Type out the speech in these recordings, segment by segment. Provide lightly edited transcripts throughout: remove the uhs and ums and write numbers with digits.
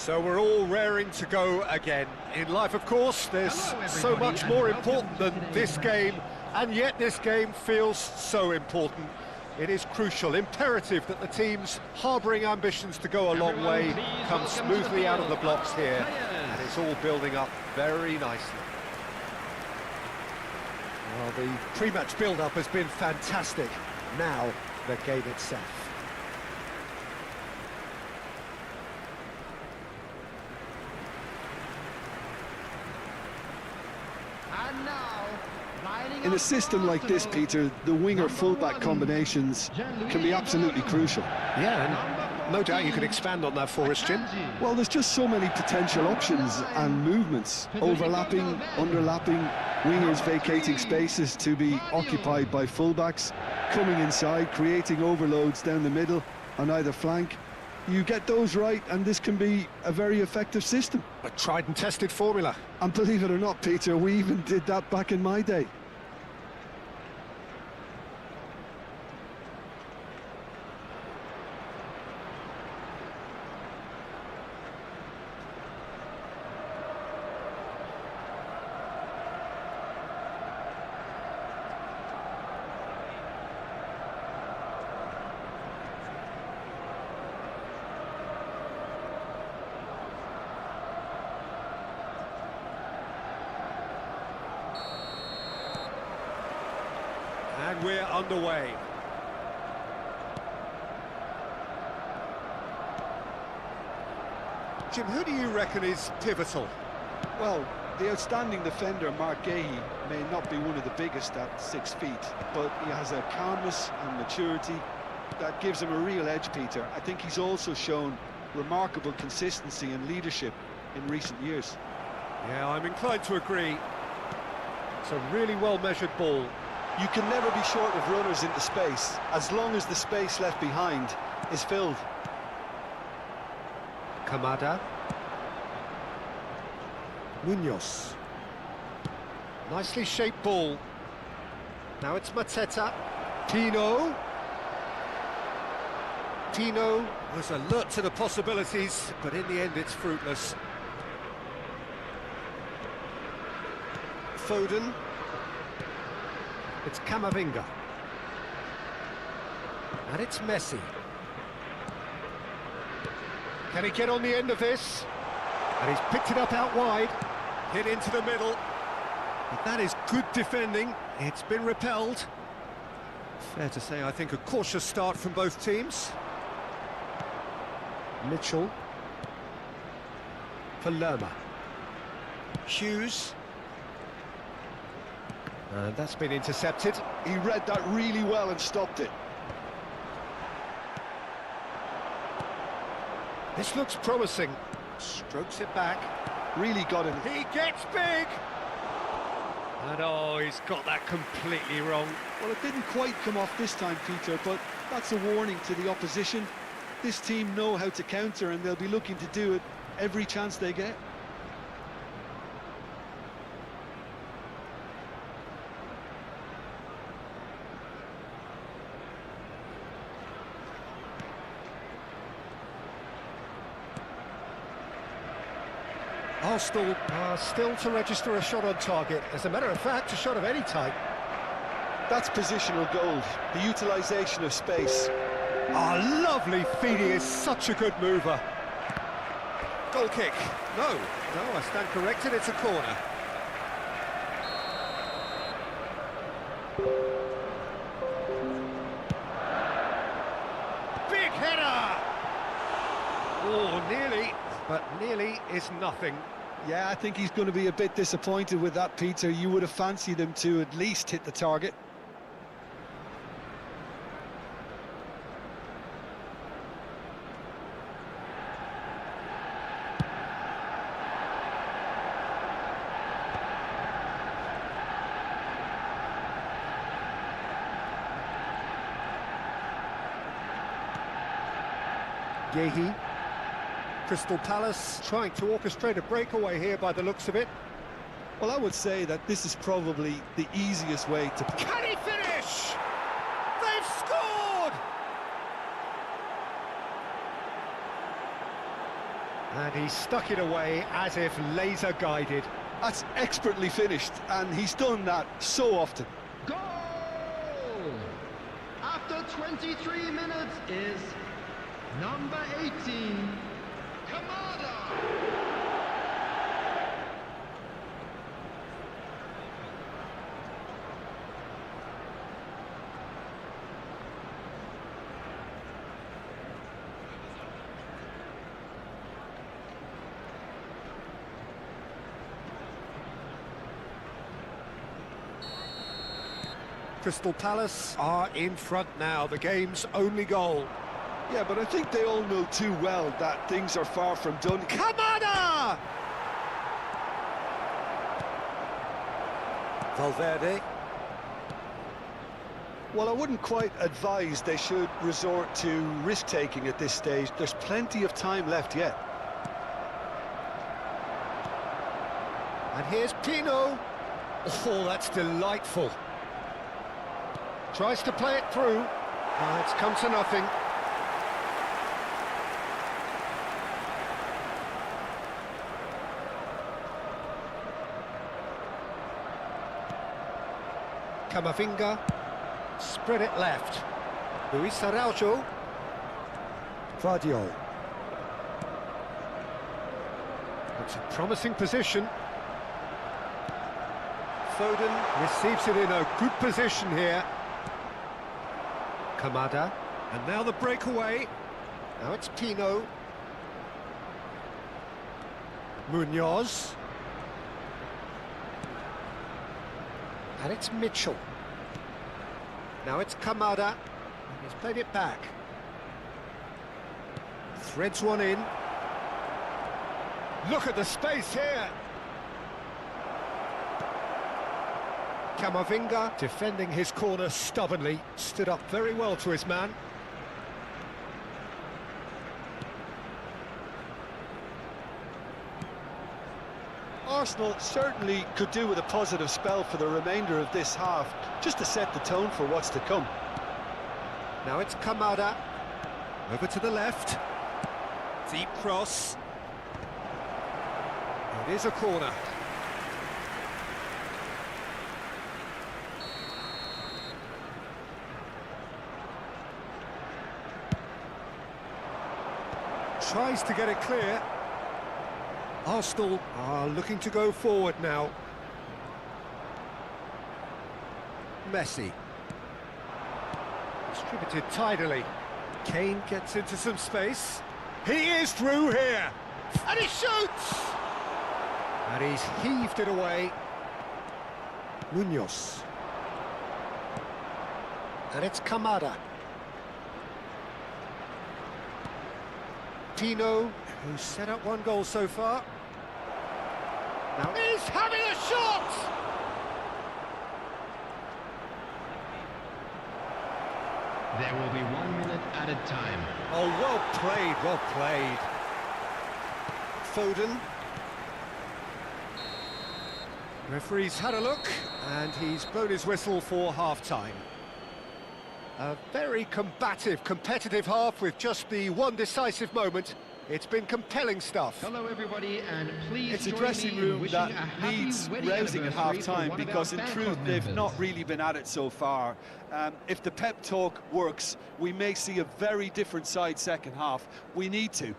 So we're all raring to go again. In life, of course, there's so much more important than this game, and yet this game feels so important. It is crucial, imperative that the teams harbouring ambitions to go a long way come smoothly out of the blocks here, and it's all building up very nicely. Well, the pre-match build-up has been fantastic. Now, the game itself. In a system like this, Peter, the winger-fullback combinations can be absolutely crucial. Yeah, and no doubt you can expand on that for us, Jim. Well, there's just so many potential options and movements, overlapping, underlapping, wingers vacating spaces to be occupied by fullbacks, coming inside, creating overloads down the middle on either flank. You get those right, and this can be a very effective system. A tried and tested formula. And believe it or not, Peter, we even did that back in my day. And we're underway. Jim, who do you reckon is pivotal? Well, the outstanding defender, Mark Gahey, may not be one of the biggest at 6 feet, but he has a calmness and maturity that gives him a real edge, Peter. I think he's also shown remarkable consistency and leadership in recent years. Yeah, I'm inclined to agree. It's a really well-measured ball. You can never be short of runners into space, as long as the space left behind is filled. Kamada. Munoz. Nicely shaped ball. Now it's Mateta. Tino. Tino was alert to the possibilities, but in the end it's fruitless. Foden. It's Camavinga. And it's Messi. Can he get on the end of this? And he's picked it up out wide. Hit into the middle. But that is good defending. It's been repelled. Fair to say, I think, a cautious start from both teams. Mitchell. For Lerma. Hughes. And that's been intercepted. He read that really well and stopped it. This looks promising. Strokes it back. Really got him. He gets big! And oh, he's got that completely wrong. Well, it didn't quite come off this time, Peter, but that's a warning to the opposition. This team know how to counter, and they'll be looking to do it every chance they get. Arsenal are still to register a shot on target. As a matter of fact, a shot of any type. That's positional gold, the utilisation of space. Oh, lovely feed. He is such a good mover. Goal kick. No, I stand corrected, it's a corner. Big header! Oh, nearly, but nearly is nothing. Yeah, I think he's going to be a bit disappointed with that, Peter. You would have fancied him to at least hit the target. Gahey. Crystal Palace trying to orchestrate a breakaway here by the looks of it. Well, I would say that this is probably the easiest way to... Can he finish? They've scored! And he stuck it away as if laser guided. That's expertly finished, and he's done that so often. Goal! After 23 minutes is number 18, 𝗟𝗓𝗩𝗘. Crystal Palace are in front now, the game's only goal. Yeah, but I think they all know too well that things are far from done. 𝗟𝗓𝗩𝗘! Valverde. Well, I wouldn't quite advise they should resort to risk-taking at this stage. There's plenty of time left yet. And here's Pino. Oh, that's delightful. Tries to play it through. It's come to nothing. Camavinga. Spread it left. Luis Araujo. Vardiol. It's a promising position. Foden receives it in a good position here. Kamada, and now the breakaway. Now it's Pino. Munoz. And it's Mitchell. Now it's Kamada. He's played it back. Threads one in. Look at the space here. Camavinga, defending his corner stubbornly, stood up very well to his man. Arsenal certainly could do with a positive spell for the remainder of this half, just to set the tone for what's to come. Now it's Kamada. Over to the left. Deep cross. It is a corner. Tries to get it clear. Arsenal are looking to go forward now. Messi. Distributed tidily. Kane gets into some space. He is through here. And he shoots! And he's heaved it away. Munoz. And it's Kamada. Pino, who's set up one goal so far. Now he's having a shot! There will be 1 minute added time. Oh, well played, well played. Foden. Referee's had a look, and he's blown his whistle for half-time. A very combative, competitive half with just the one decisive moment. It's been compelling stuff. Hello everybody, and please It's a join dressing me in room wishing that a happy needs wedding rousing at anniversary for half-time, one of because our in fan truth club they've members. not really been at it so far. If the pep talk works, we may see a very different side second half. We need to.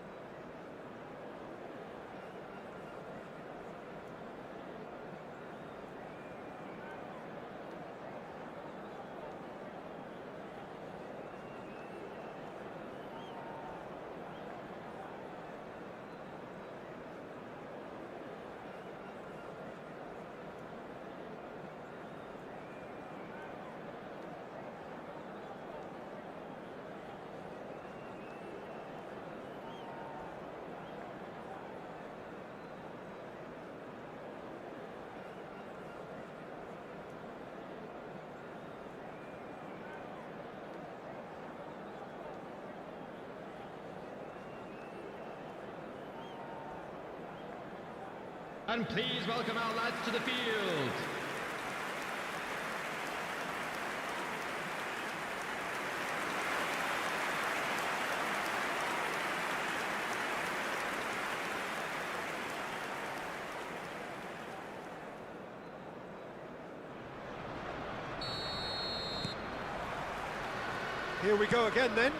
And please welcome our lads to the field. Here we go again then.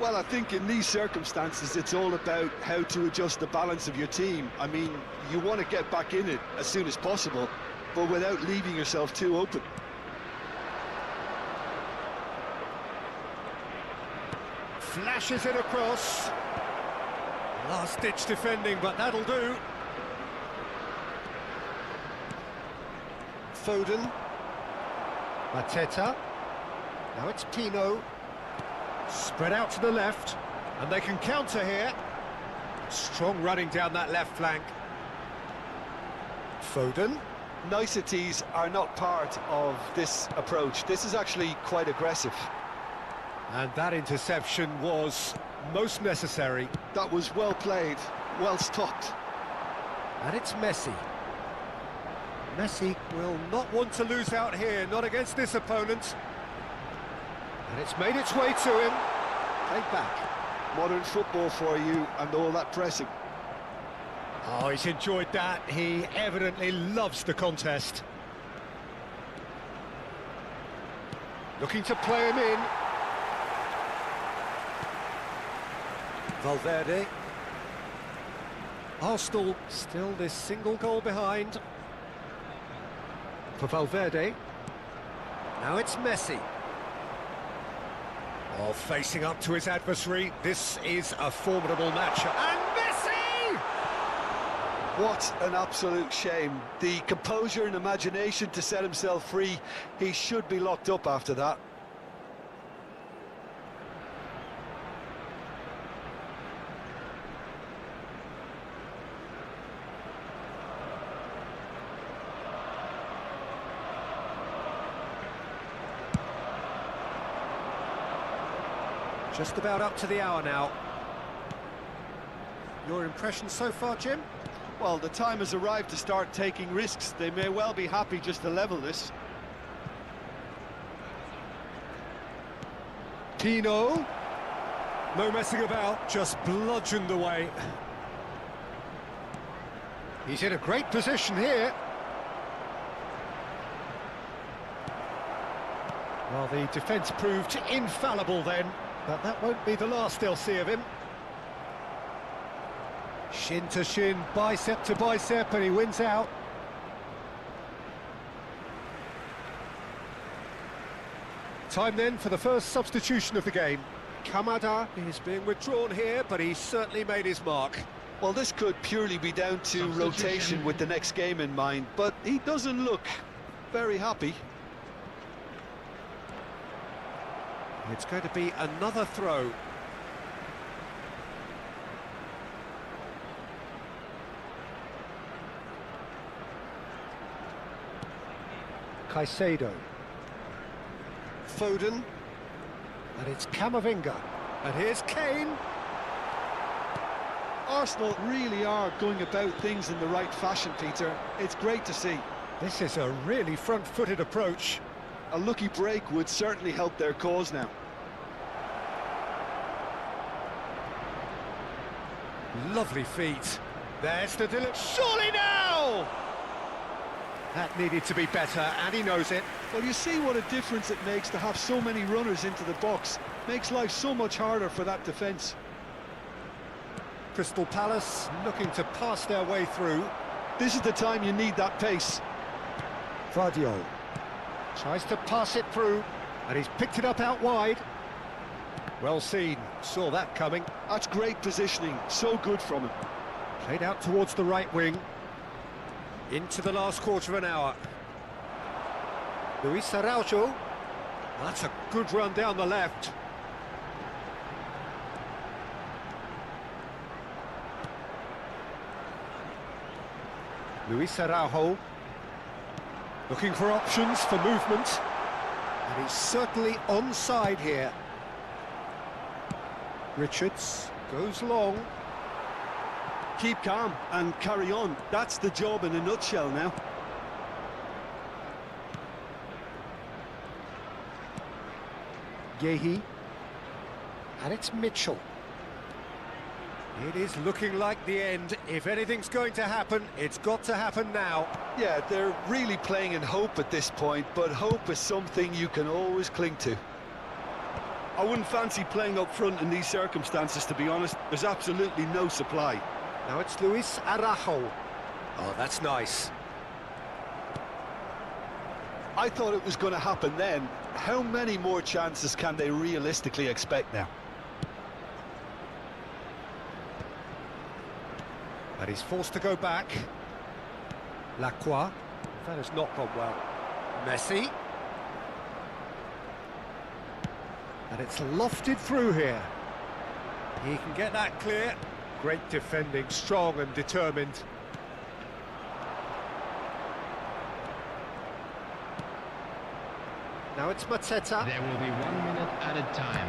Well, I think in these circumstances, it's all about how to adjust the balance of your team. I mean, you want to get back in it as soon as possible, but without leaving yourself too open. Flashes it across. Last-ditch defending, but that'll do. Foden. Mateta. Now it's Pino. Spread out to the left, and they can counter here. Strong running down that left flank. Foden. Niceties are not part of this approach. This is actually quite aggressive. And that interception was most necessary. That was well played, well stopped. And it's Messi. Messi will not want to lose out here, not against this opponent. And it's made its way to him. Played back. Modern football for you and all that pressing. Oh, he's enjoyed that. He evidently loves the contest. Looking to play him in. Valverde. Arsenal still this single goal behind. For Valverde. Now it's Messi. Oh, facing up to his adversary. This is a formidable match. And Messi! What an absolute shame. The composure and imagination to set himself free. He should be locked up after that. Just about up to the hour now. Your impression so far, Jim? Well, the time has arrived to start taking risks. They may well be happy just to level this. Pino. No messing about, just bludgeoned away. He's in a great position here. Well, the defence proved infallible then, but that won't be the last they'll see of him. Shin to shin, bicep to bicep, and he wins out. Time then for the first substitution of the game. Kamada is being withdrawn here, but he's certainly made his mark. Well, this could purely be down to rotation with the next game in mind, but he doesn't look very happy. It's going to be another throw. Caicedo. Foden. And it's Camavinga. And here's Kane. Arsenal really are going about things in the right fashion, Peter. It's great to see. This is a really front-footed approach. A lucky break would certainly help their cause now. Lovely feet. There's the delivery. Surely now! That needed to be better, and he knows it. Well, you see what a difference it makes to have so many runners into the box. Makes life so much harder for that defence. Crystal Palace looking to pass their way through. This is the time you need that pace. Vardiol tries to pass it through, and he's picked it up out wide. Well seen, saw that coming. That's great positioning, so good from him. Played out towards the right wing. Into the last quarter of an hour. Luis Araujo. That's a good run down the left. Luis Araujo. Looking for options for movement. And he's certainly onside here. Richards goes long. Keep calm and carry on. That's the job in a nutshell now. Yehi. And it's Mitchell. It is looking like the end. If anything's going to happen, it's got to happen now. Yeah, they're really playing in hope at this point, but hope is something you can always cling to. I wouldn't fancy playing up front in these circumstances, to be honest. There's absolutely no supply. Now it's Luis Araujo. Oh, that's nice. I thought it was going to happen then. How many more chances can they realistically expect now? And he's forced to go back. Lacroix. That has not gone well. Messi. And it's lofted through here. He can get that clear. Great defending, strong and determined. Now it's Mateta. There will be 1 minute added time.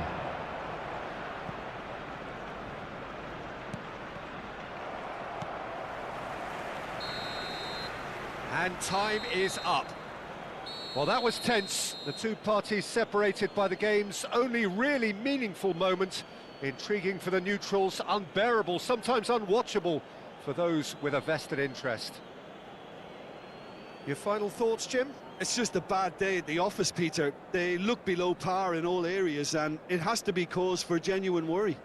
And time is up. Well, that was tense. The two parties separated by the game's only really meaningful moment. Intriguing for the neutrals, unbearable, sometimes unwatchable for those with a vested interest. Your final thoughts, Jim? It's just a bad day at the office, Peter. They look below par in all areas, and it has to be cause for genuine worry.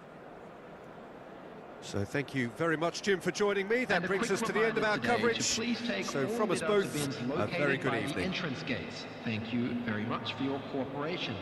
So thank you very much, Jim, for joining me. That brings us to the end of our coverage. So from us both, a very good evening. Entrance gates. Thank you very much for your cooperation.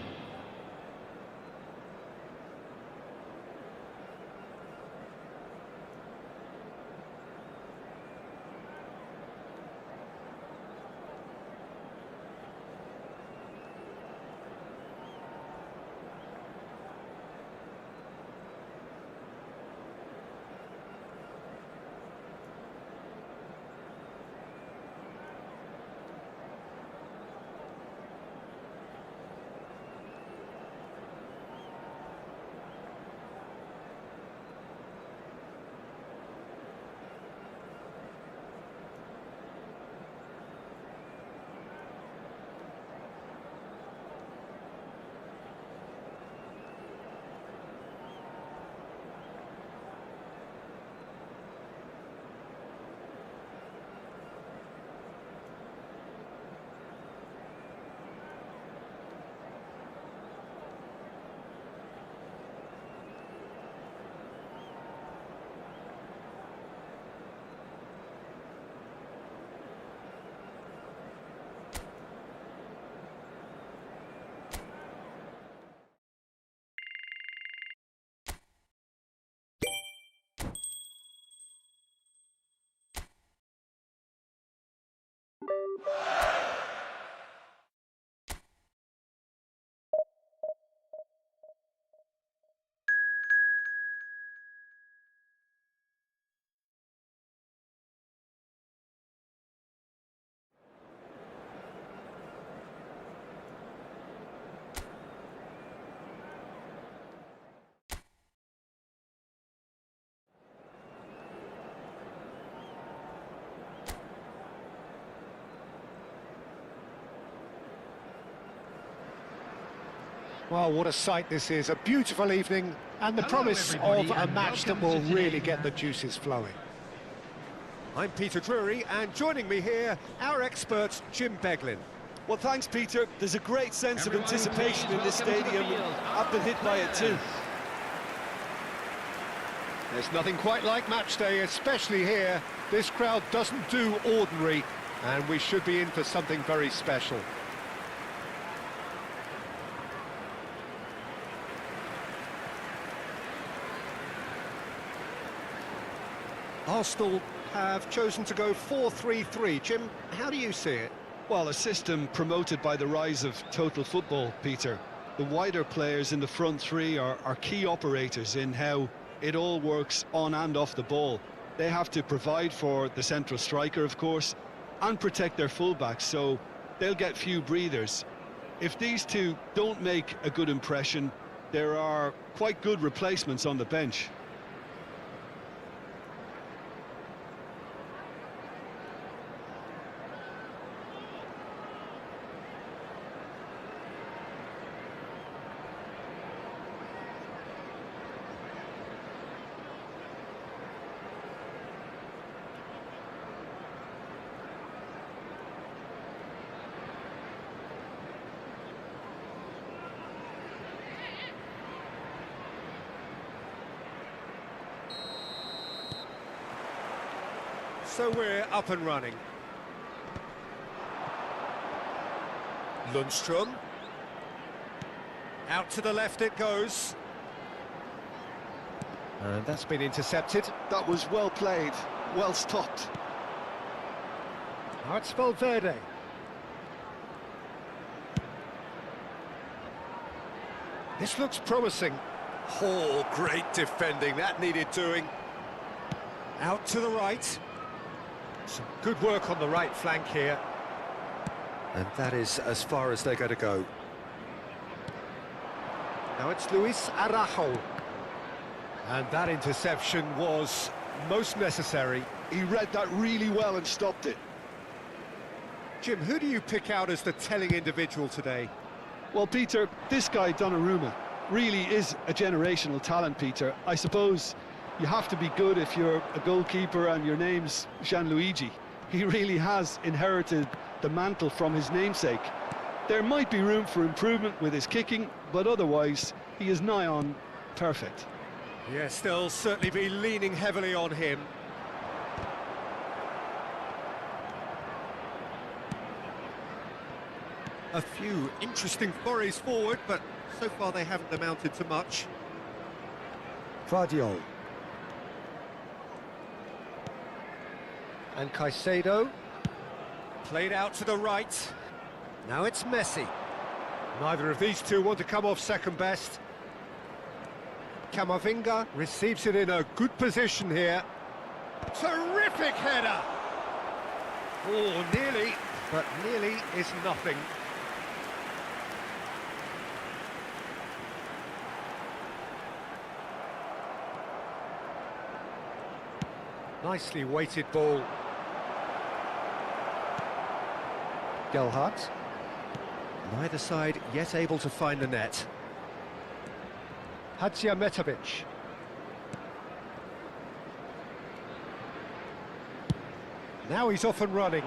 Well, what a sight this is. A beautiful evening and the promise of a match that will really get the juices flowing. I'm Peter Drury, and joining me here, our expert, Jim Beglin. Well, thanks, Peter. There's a great sense of anticipation in this stadium. I've been hit by it too. There's nothing quite like match day, especially here. This crowd doesn't do ordinary, and we should be in for something very special. Arsenal have chosen to go 4-3-3. Jim, how do you see it? Well, a system promoted by the rise of total football, Peter. The wider players in the front three are key operators in how it all works on and off the ball. They have to provide for the central striker, of course, and protect their fullbacks, so they'll get few breathers. If these two don't make a good impression, there are quite good replacements on the bench. So we're up and running. Lundstrom. Out to the left it goes. And that's been intercepted. That was well played, well stopped. Now it's Valverde. This looks promising. Oh, great defending, that needed doing. Out to the right. Some good work on the right flank here. And that is as far as they're going to go. Now it's Luis Araujo. And that interception was most necessary. He read that really well and stopped it. Jim, who do you pick out as the telling individual today? Well, Peter, this guy, Donnarumma, really is a generational talent, Peter. I suppose you have to be good if you're a goalkeeper and your name's Gianluigi. He really has inherited the mantle from his namesake. There might be room for improvement with his kicking, but otherwise, he is nigh on perfect. Yes, they'll certainly be leaning heavily on him. A few interesting forays forward, but so far they haven't amounted to much. Guardiola. And Caicedo. Played out to the right. Now it's Messi. Neither of these two want to come off second best. Camavinga receives it in a good position here. Terrific header! Oh, nearly, but nearly is nothing. Nicely weighted ball. 𝗟𝗓𝗩𝗘. Neither side yet able to find the net. 𝗟𝗓𝗩𝗘. Now he's off and running.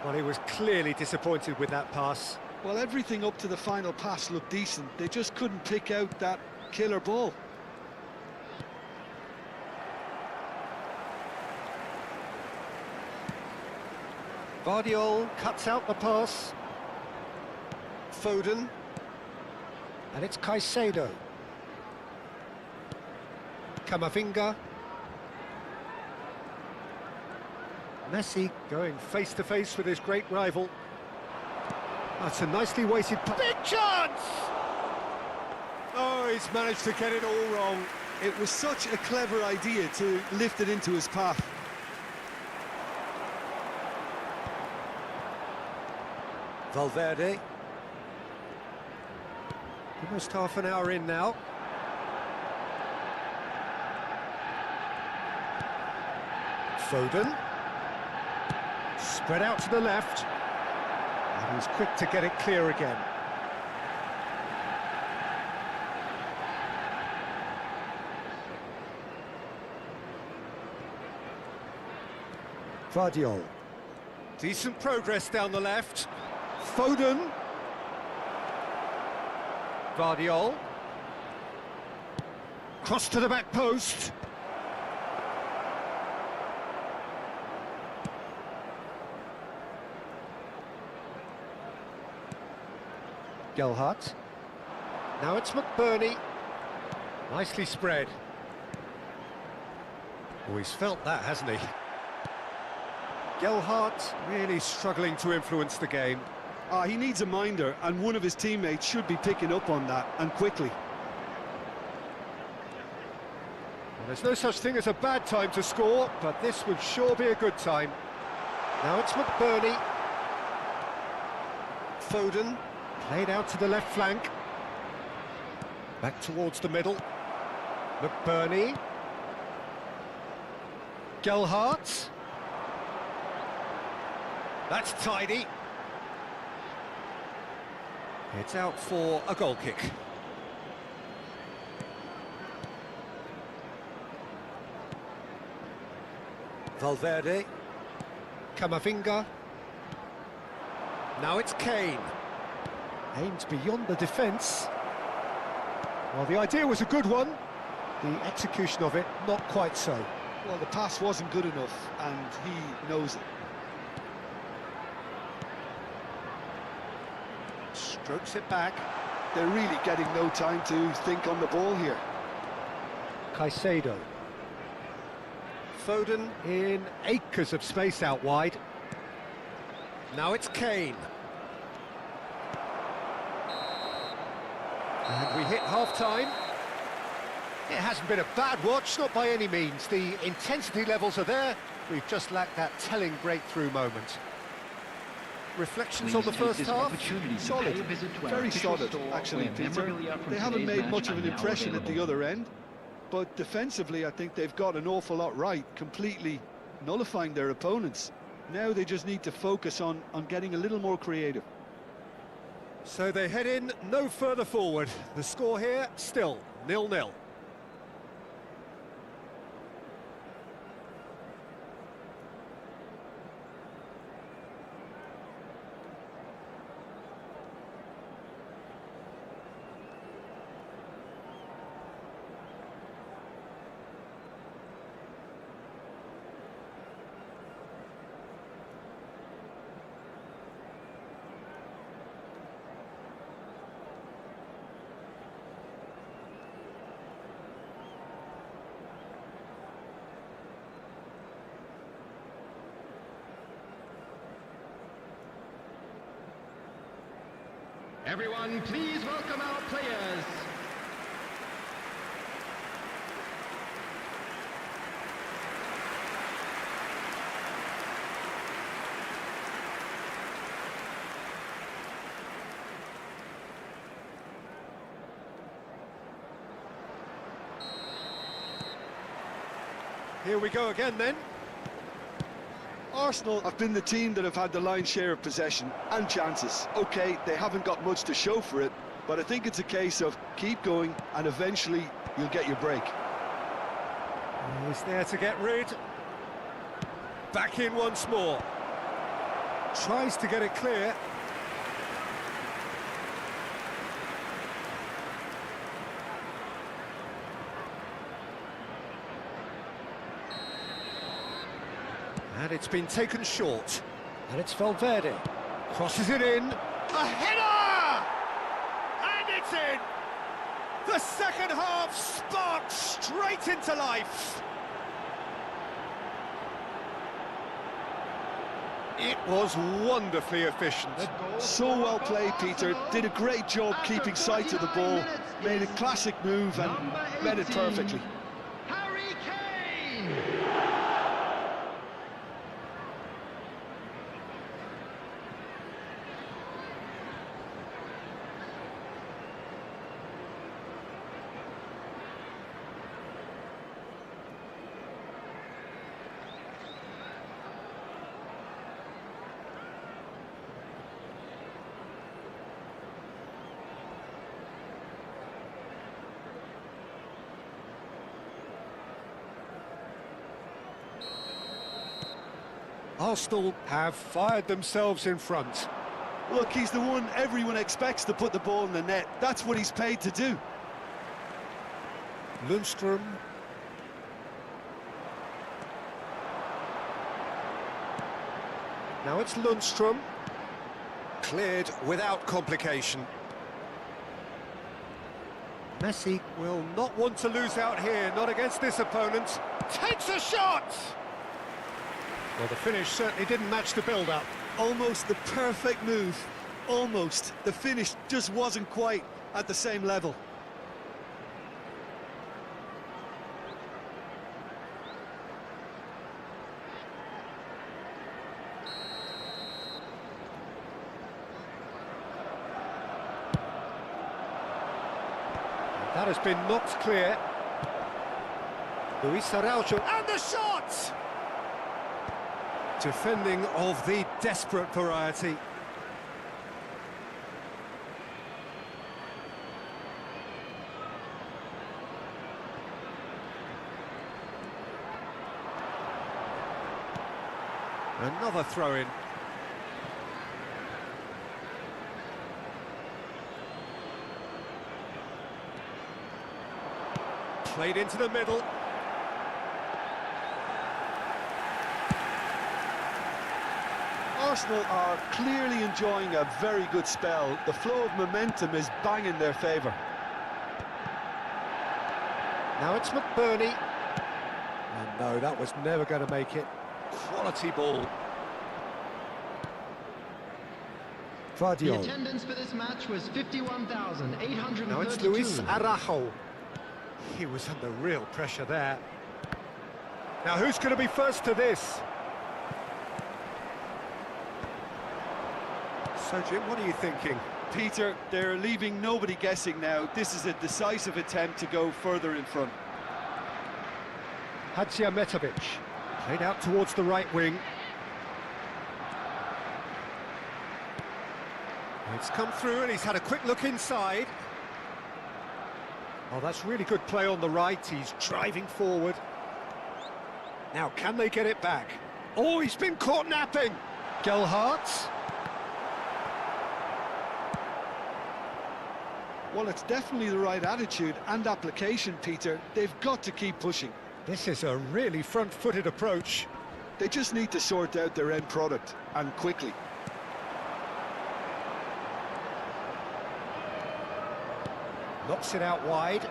Well, he was clearly disappointed with that pass. Well, everything up to the final pass looked decent. They just couldn't pick out that killer ball. Guardiola cuts out the pass. Foden. And it's Caicedo. Camavinga. Messi going face-to-face with his great rival. That's a nicely weighted pass. Big chance! Oh, he's managed to get it all wrong. It was such a clever idea to lift it into his path. Valverde. Almost half an hour in now. Foden. Spread out to the left. And he's quick to get it clear again. Guardiola. Decent progress down the left. Foden. Guardiola. Cross to the back post. 𝗟𝗓𝗩𝗘. Now it's McBurney. Nicely spread. Oh, he's felt that, hasn't he? 𝗟𝗓𝗪 really struggling to influence the game. He needs a minder, and one of his teammates should be picking up on that, and quickly. Well, there's no such thing as a bad time to score, but this would sure be a good time. Now it's McBurney. Foden. Played out to the left flank. Back towards the middle. McBurney. 𝗟𝗓𝗪𝗘. That's tidy. It's out for a goal kick. Valverde. Camavinga. Now it's Kane. Aimed beyond the defence. Well, the idea was a good one. The execution of it, not quite so. Well, the pass wasn't good enough, and he knows it. Strokes it back. They're really getting no time to think on the ball here. Caicedo. Foden in acres of space out wide. Now it's Kane. And we hit half-time. It hasn't been a bad watch, not by any means. The intensity levels are there. We've just lacked that telling breakthrough moment. Reflections on the first half? Solid, very solid, actually, Peter. They haven't made much of an impression at the other end, but defensively, I think they've got an awful lot right, completely nullifying their opponents. Now they just need to focus on getting a little more creative. So they head in no further forward. The score here, still 0-0. Everyone, please welcome our players. Here we go again then. Arsenal have been the team that have had the lion's share of possession and chances. OK, they haven't got much to show for it, but I think it's a case of keep going and eventually you'll get your break. He's there to get rid. Back in once more. Tries to get it clear. And it's been taken short. And it's Valverde. Crosses it in. A header! And it's in! The second half sparks straight into life. It was wonderfully efficient. So well played, Peter. Did a great job keeping sight of the ball. Made a classic move and met it perfectly. Harry Kane! Arsenal have fired themselves in front. Look, he's the one everyone expects to put the ball in the net. That's what he's paid to do. Lundstrom. Now it's Lundstrom. Cleared without complication. Messi will not want to lose out here, not against this opponent. Takes a shot! Well, the finish certainly didn't match the build-up. Almost the perfect move. Almost. The finish just wasn't quite at the same level. That has been knocked clear. Luis Araujo, and the shot! Defending of the desperate variety. Another throw-in. Played into the middle. Arsenal are clearly enjoying a very good spell. The flow of momentum is bang in their favour. Now it's McBurney. And no, that was never going to make it. Quality ball. The Vardiol. attendance for this match was 51,832. Now it's Luis Arajo. He was under real pressure there. Now who's going to be first to this? So Jim, what are you thinking? Peter, they're leaving nobody guessing now. This is a decisive attempt to go further in front. 𝗟𝗜𝗩𝗘, played out towards the right wing. It's come through and he's had a quick look inside. Oh, that's really good play on the right. He's driving forward. Now, can they get it back? Oh, he's been caught napping. 𝗟𝗓𝗩𝗘. Well, it's definitely the right attitude and application, Peter. They've got to keep pushing. This is a really front-footed approach. They just need to sort out their end product, and quickly. Knocks it out wide.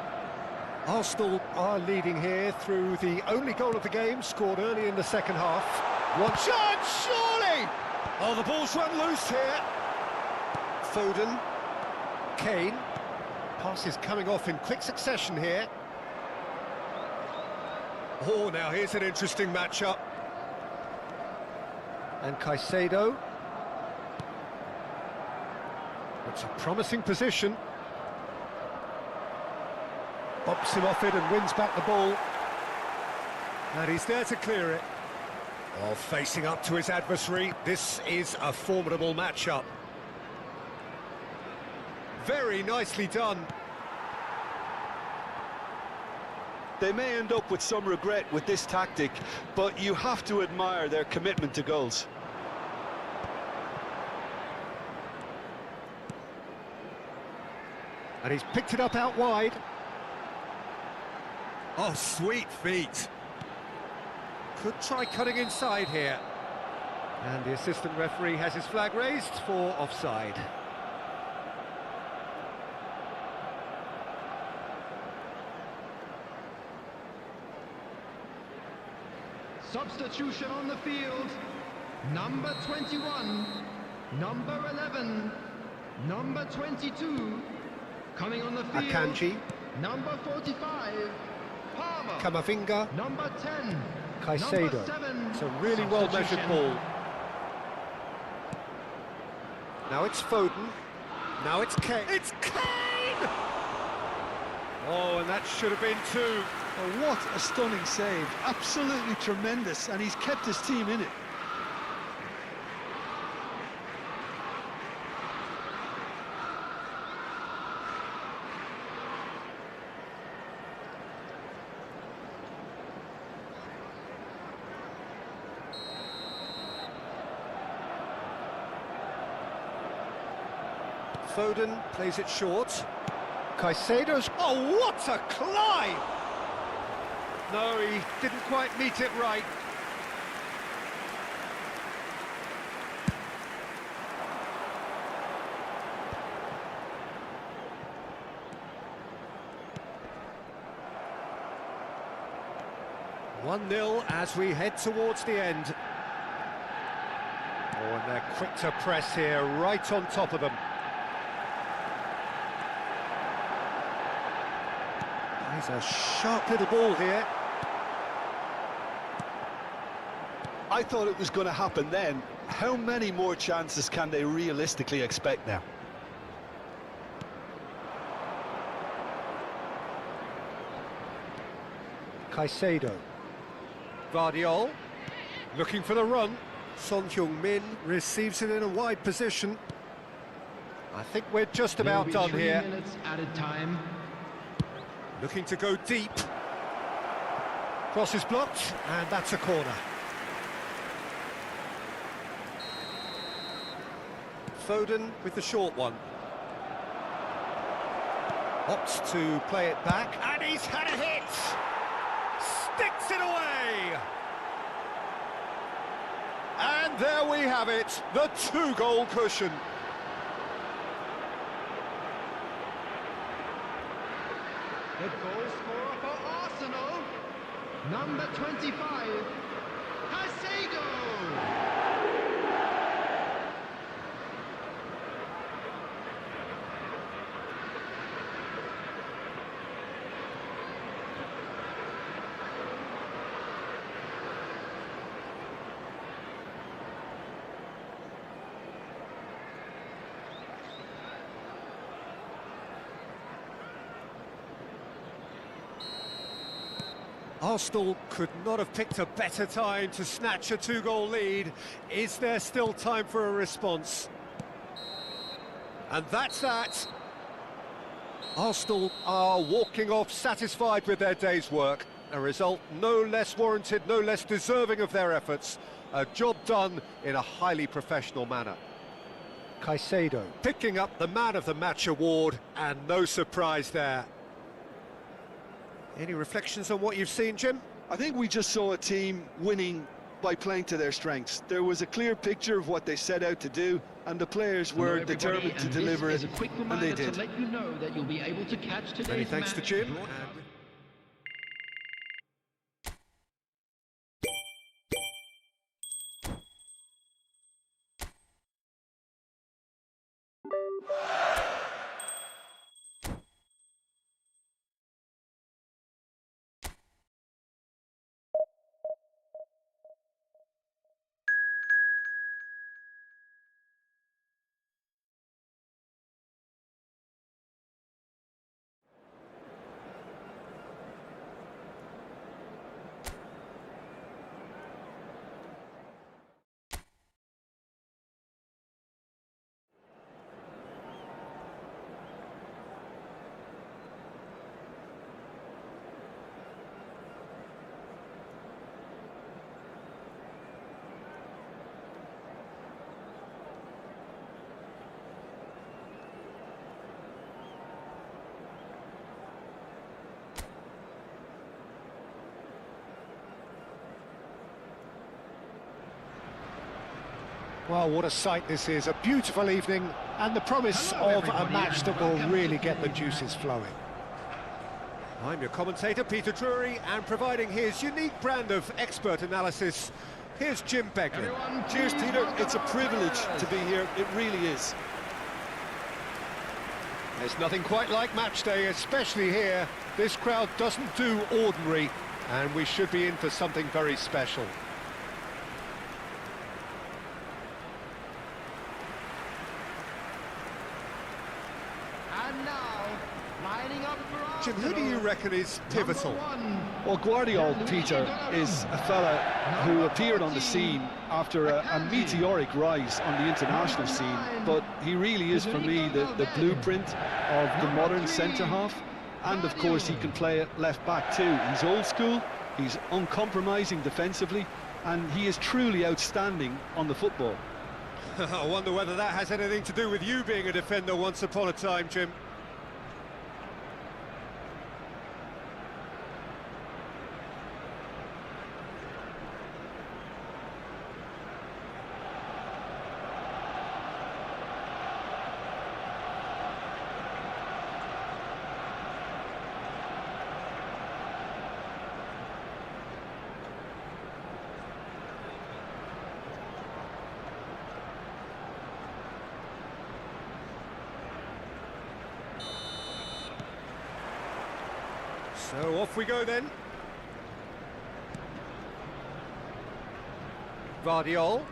Arsenal are leading here through the only goal of the game, scored early in the second half. One chance, surely! Oh, the ball's run loose here. Foden. Kane. Pass is coming off in quick succession here. Oh, now here's an interesting matchup. And Caicedo. It's a promising position. Bops him off it and wins back the ball. And he's there to clear it. Oh, facing up to his adversary. This is a formidable matchup. Very nicely done. They may end up with some regret with this tactic, but you have to admire their commitment to goals. And he's picked it up out wide. Oh, sweet feet. Could try cutting inside here. And the assistant referee has his flag raised for offside. Substitution on the field. Number 21, number 11, number 22. Coming on the field. Akanji. Number 45, Palmer. Camavinga. Number 10, Caicedo. number 7. It's a really well-measured ball. Now it's Foden. Now it's Kane. It's Kane! Oh, and that should have been two. Oh, what a stunning save. Absolutely tremendous, and he's kept his team in it. Foden plays it short. Caicedo's... Oh, what a climb! No, he didn't quite meet it right. One-nil as we head towards the end. Oh, and they're quick to press here, right on top of them. He's a sharp little ball here. I thought it was going to happen then. How many more chances can they realistically expect now? Caicedo. Vardiol. Looking for the run. Son Heung-min receives it in a wide position. I think we're just about done here. 3 minutes added time. Looking to go deep. Cross is blocked, and that's a corner. Foden with the short one. Opts to play it back, and he's had a hit! Sticks it away! And there we have it, the 2-goal cushion. The goal scorer for Arsenal, number 25, 𝗟𝗜𝗩𝗘. Arsenal could not have picked a better time to snatch a 2-goal lead. Is there still time for a response? And that's that. Arsenal are walking off satisfied with their day's work. A result no less warranted, no less deserving of their efforts. A job done in a highly professional manner. Caicedo picking up the Man of the Match award, and no surprise there. Any reflections on what you've seen, Jim? I think we just saw a team winning by playing to their strengths. There was a clear picture of what they set out to do, and the players were determined to deliver it, and they did. To let you know that you'll be able to catch today's Many thanks to Jim. Well, what a sight this is, a beautiful evening, and the promise of a match that will really get the juices flowing. I'm your commentator, Peter Drury, and providing his unique brand of expert analysis, here's Jim Beglin. Cheers, Peter. It's a privilege to be here, it really is. There's nothing quite like match day, especially here. This crowd doesn't do ordinary, and we should be in for something very special. And now, lining up for Jim, who do you reckon is pivotal? Well, Guardiola, Peter, is a fella who appeared on the scene after a meteoric rise on the international scene, but he really is, for me, the blueprint of the modern centre-half, and of course he can play at left-back too. He's old school, he's uncompromising defensively, and he is truly outstanding on the football. I wonder whether that has anything to do with you being a defender once upon a time, Jim. So off we go then. Guardiola.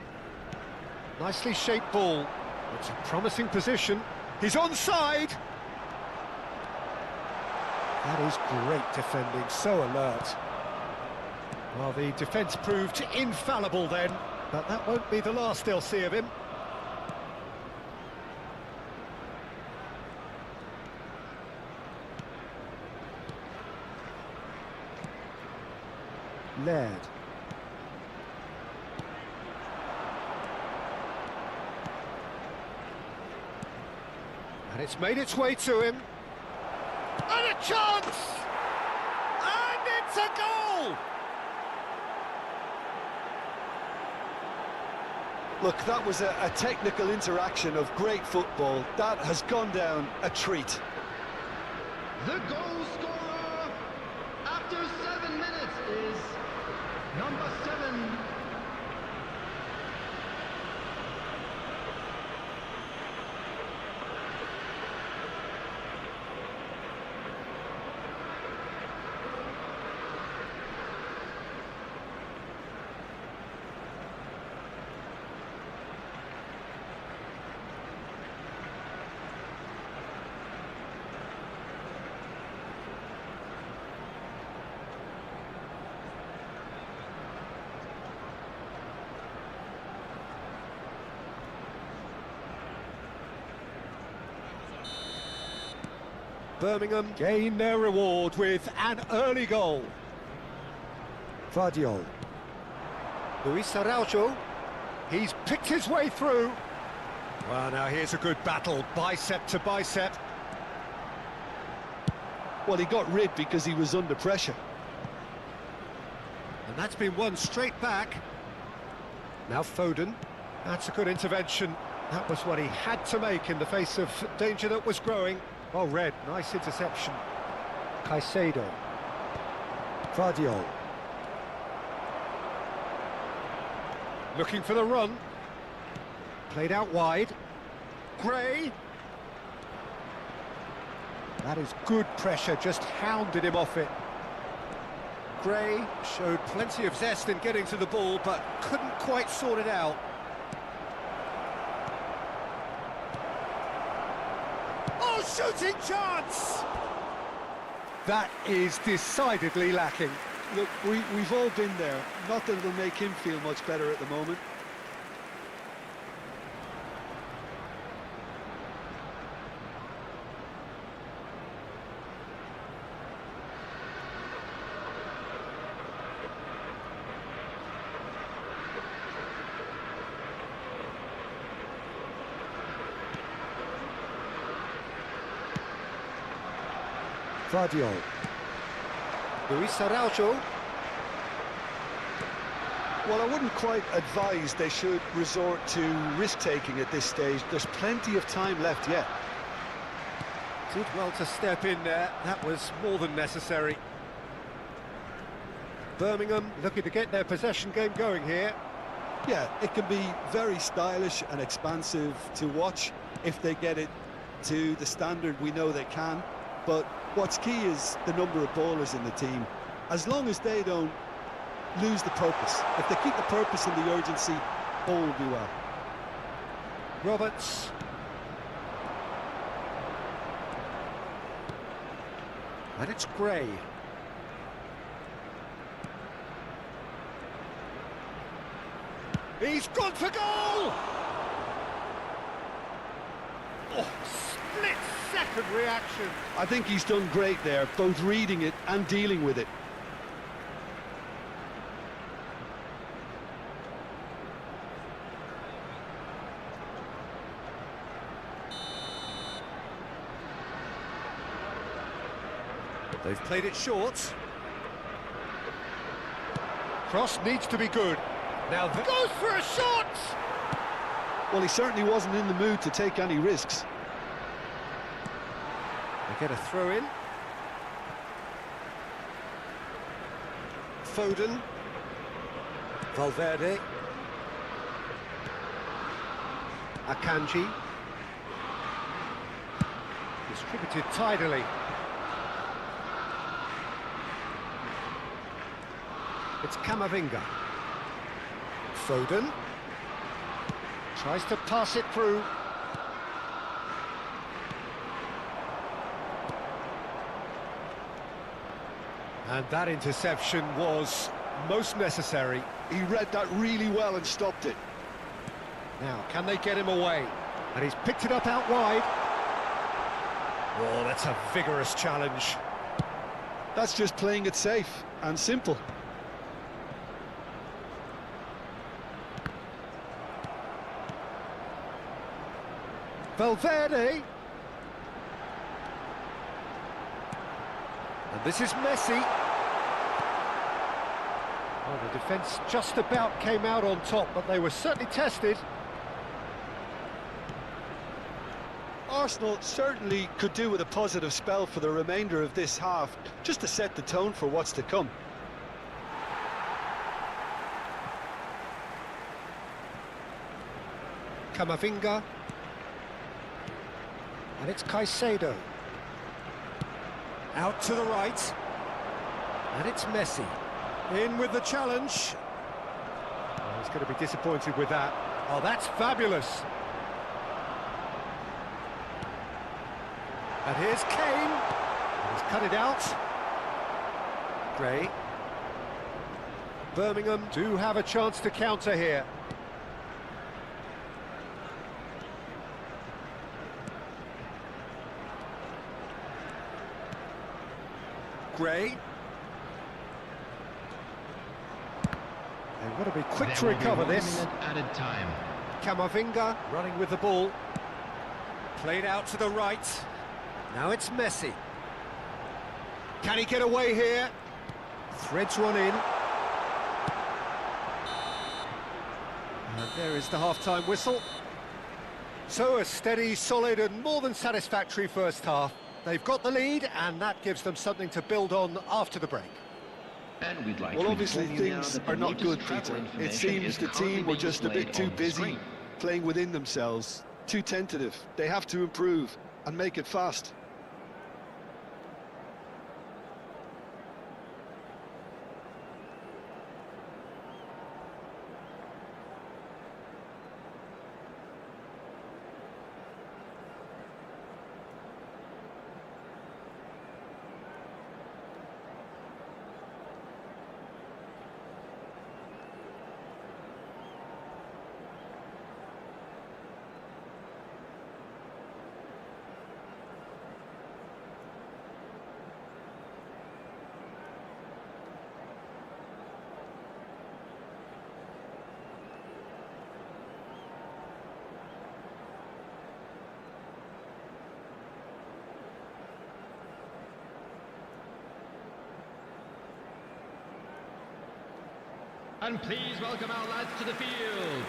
Nicely shaped ball. It's a promising position. He's onside. That is great defending, so alert. Well, the defence proved infallible then, but that won't be the last they'll see of him. Laird. And it's made its way to him. And a chance! And it's a goal! Look, that was a technical interaction of great football. That has gone down a treat. The goal scorer after 7 minutes is number 7. Birmingham gain their reward with an early goal. 𝗟𝗑𝗩𝗘. 𝗟𝗑𝗩𝗘, he's picked his way through. Well, now here's a good battle, bicep to bicep. Well, he got rid because he was under pressure. And that's been won straight back. Now Foden, that's a good intervention. That was what he had to make in the face of danger that was growing. Well read, nice interception. Caicedo. 𝗟𝗩𝗘. Looking for the run. Played out wide. Gray. That is good pressure, just hounded him off it. Gray showed plenty of zest in getting to the ball, but couldn't quite sort it out. Oh, shooting chance! That is decidedly lacking. Look, we've all been there. Not that it'll make him feel much better at the moment. 𝗟𝗩𝗘. Luis Araujo. Well, I wouldn't quite advise they should resort to risk-taking at this stage. There's plenty of time left yet. Did well to step in there. That was more than necessary. Birmingham looking to get their possession game going here. Yeah, it can be very stylish and expansive to watch if they get it to the standard we know they can. But what's key is the number of ballers in the team. As long as they don't lose the purpose, if they keep the purpose and the urgency, all will be well. Roberts. And it's Gray. He's gone for goal! Oh, split-second reaction. I think he's done great there, both reading it and dealing with it. They've played it short. Cross needs to be good. Now goes for a shot! Well, he certainly wasn't in the mood to take any risks. They get a throw in. Foden. Valverde. Akanji. Distributed tidily. It's Camavinga. Foden. Tries to pass it through. And that interception was most necessary. He read that really well and stopped it. Now, can they get him away? And he's picked it up out wide. Oh, that's a vigorous challenge. That's just playing it safe and simple. Valverde. And this is Messi. Well, the defence just about came out on top, but they were certainly tested. Arsenal certainly could do with a positive spell for the remainder of this half, just to set the tone for what's to come. Camavinga. And it's Caicedo. Out to the right. And it's Messi. In with the challenge. Oh, he's going to be disappointed with that. Oh, that's fabulous. And here's Kane. He's cut it out. Gray. Birmingham do have a chance to counter here. Gray. They've got to be quick to recover this. Added time. Camavinga running with the ball. Played out to the right. Now it's Messi. Can he get away here? Threads one in. And there is the half-time whistle. So a steady, solid and more than satisfactory first half. They've got the lead and that gives them something to build on after the break. And we'd like Well, obviously things are not good, Peter. It seems the team were just a bit too busy playing within themselves, too tentative. They have to improve and make it fast. And please welcome our lads to the field.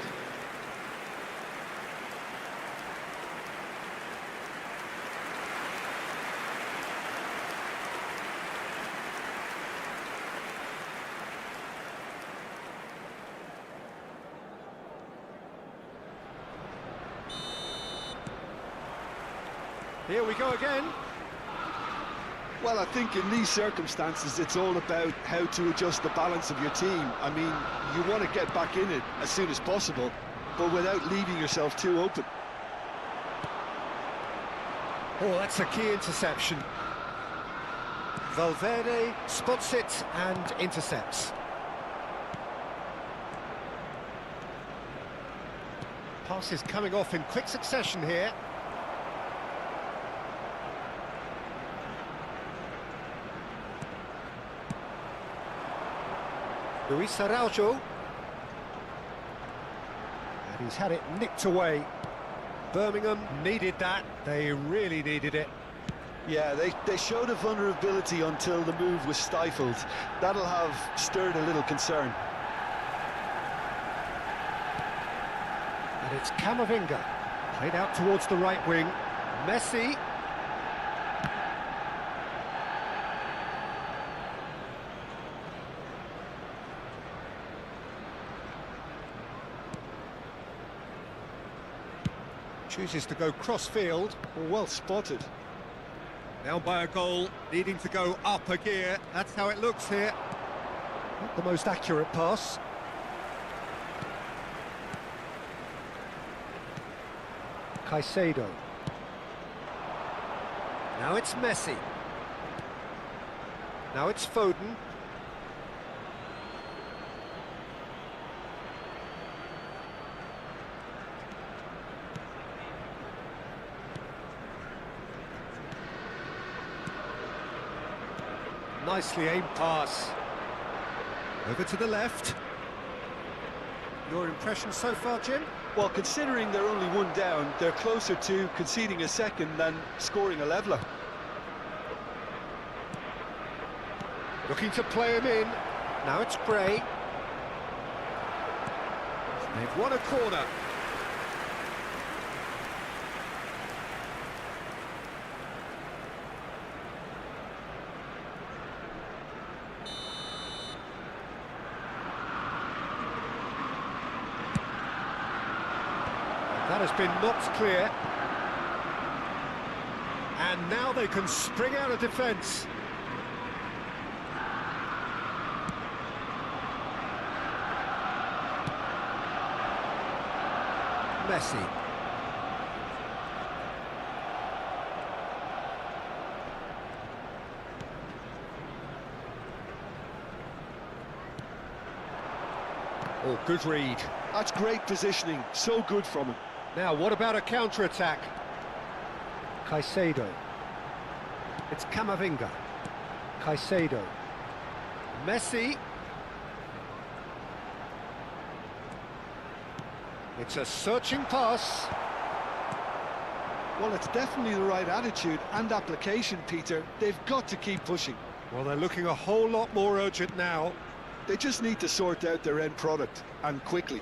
Here we go again. Well, I think in these circumstances, it's all about how to adjust the balance of your team. I mean, you want to get back in it as soon as possible, but without leaving yourself too open. Oh, that's a key interception. Valverde spots it and intercepts. Passes coming off in quick succession here. Luis Araujo. And he's had it nicked away. Birmingham needed that. They really needed it. Yeah, they showed a vulnerability until the move was stifled. That'll have stirred a little concern. And it's Camavinga. Played out towards the right wing. Messi. Chooses to go cross-field. Well spotted. Down by a goal, needing to go up a gear. That's how it looks here. Not the most accurate pass. Caicedo. Now it's Messi. Now it's Foden. Nicely aimed pass. Over to the left. Your impression so far, Jim? Well, considering they're only one down, they're closer to conceding a second than scoring a leveller. Looking to play him in. Now it's Gray. They've won a corner. That has been knocked clear. And now they can spring out of defence. Messi. Oh, good read. That's great positioning, so good from him. Now, what about a counter-attack? Caicedo. It's Camavinga. Caicedo. Messi. It's a searching pass. Well, it's definitely the right attitude and application, Peter. They've got to keep pushing. Well, they're looking a whole lot more urgent now. They just need to sort out their end product, and quickly.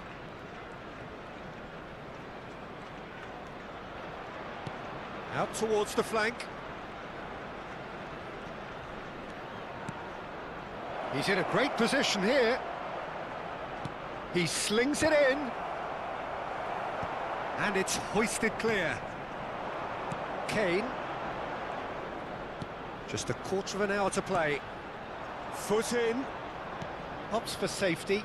Out towards the flank. He's in a great position here. He slings it in. And it's hoisted clear. Kane. Just a quarter of an hour to play. Foot in. Hops for safety.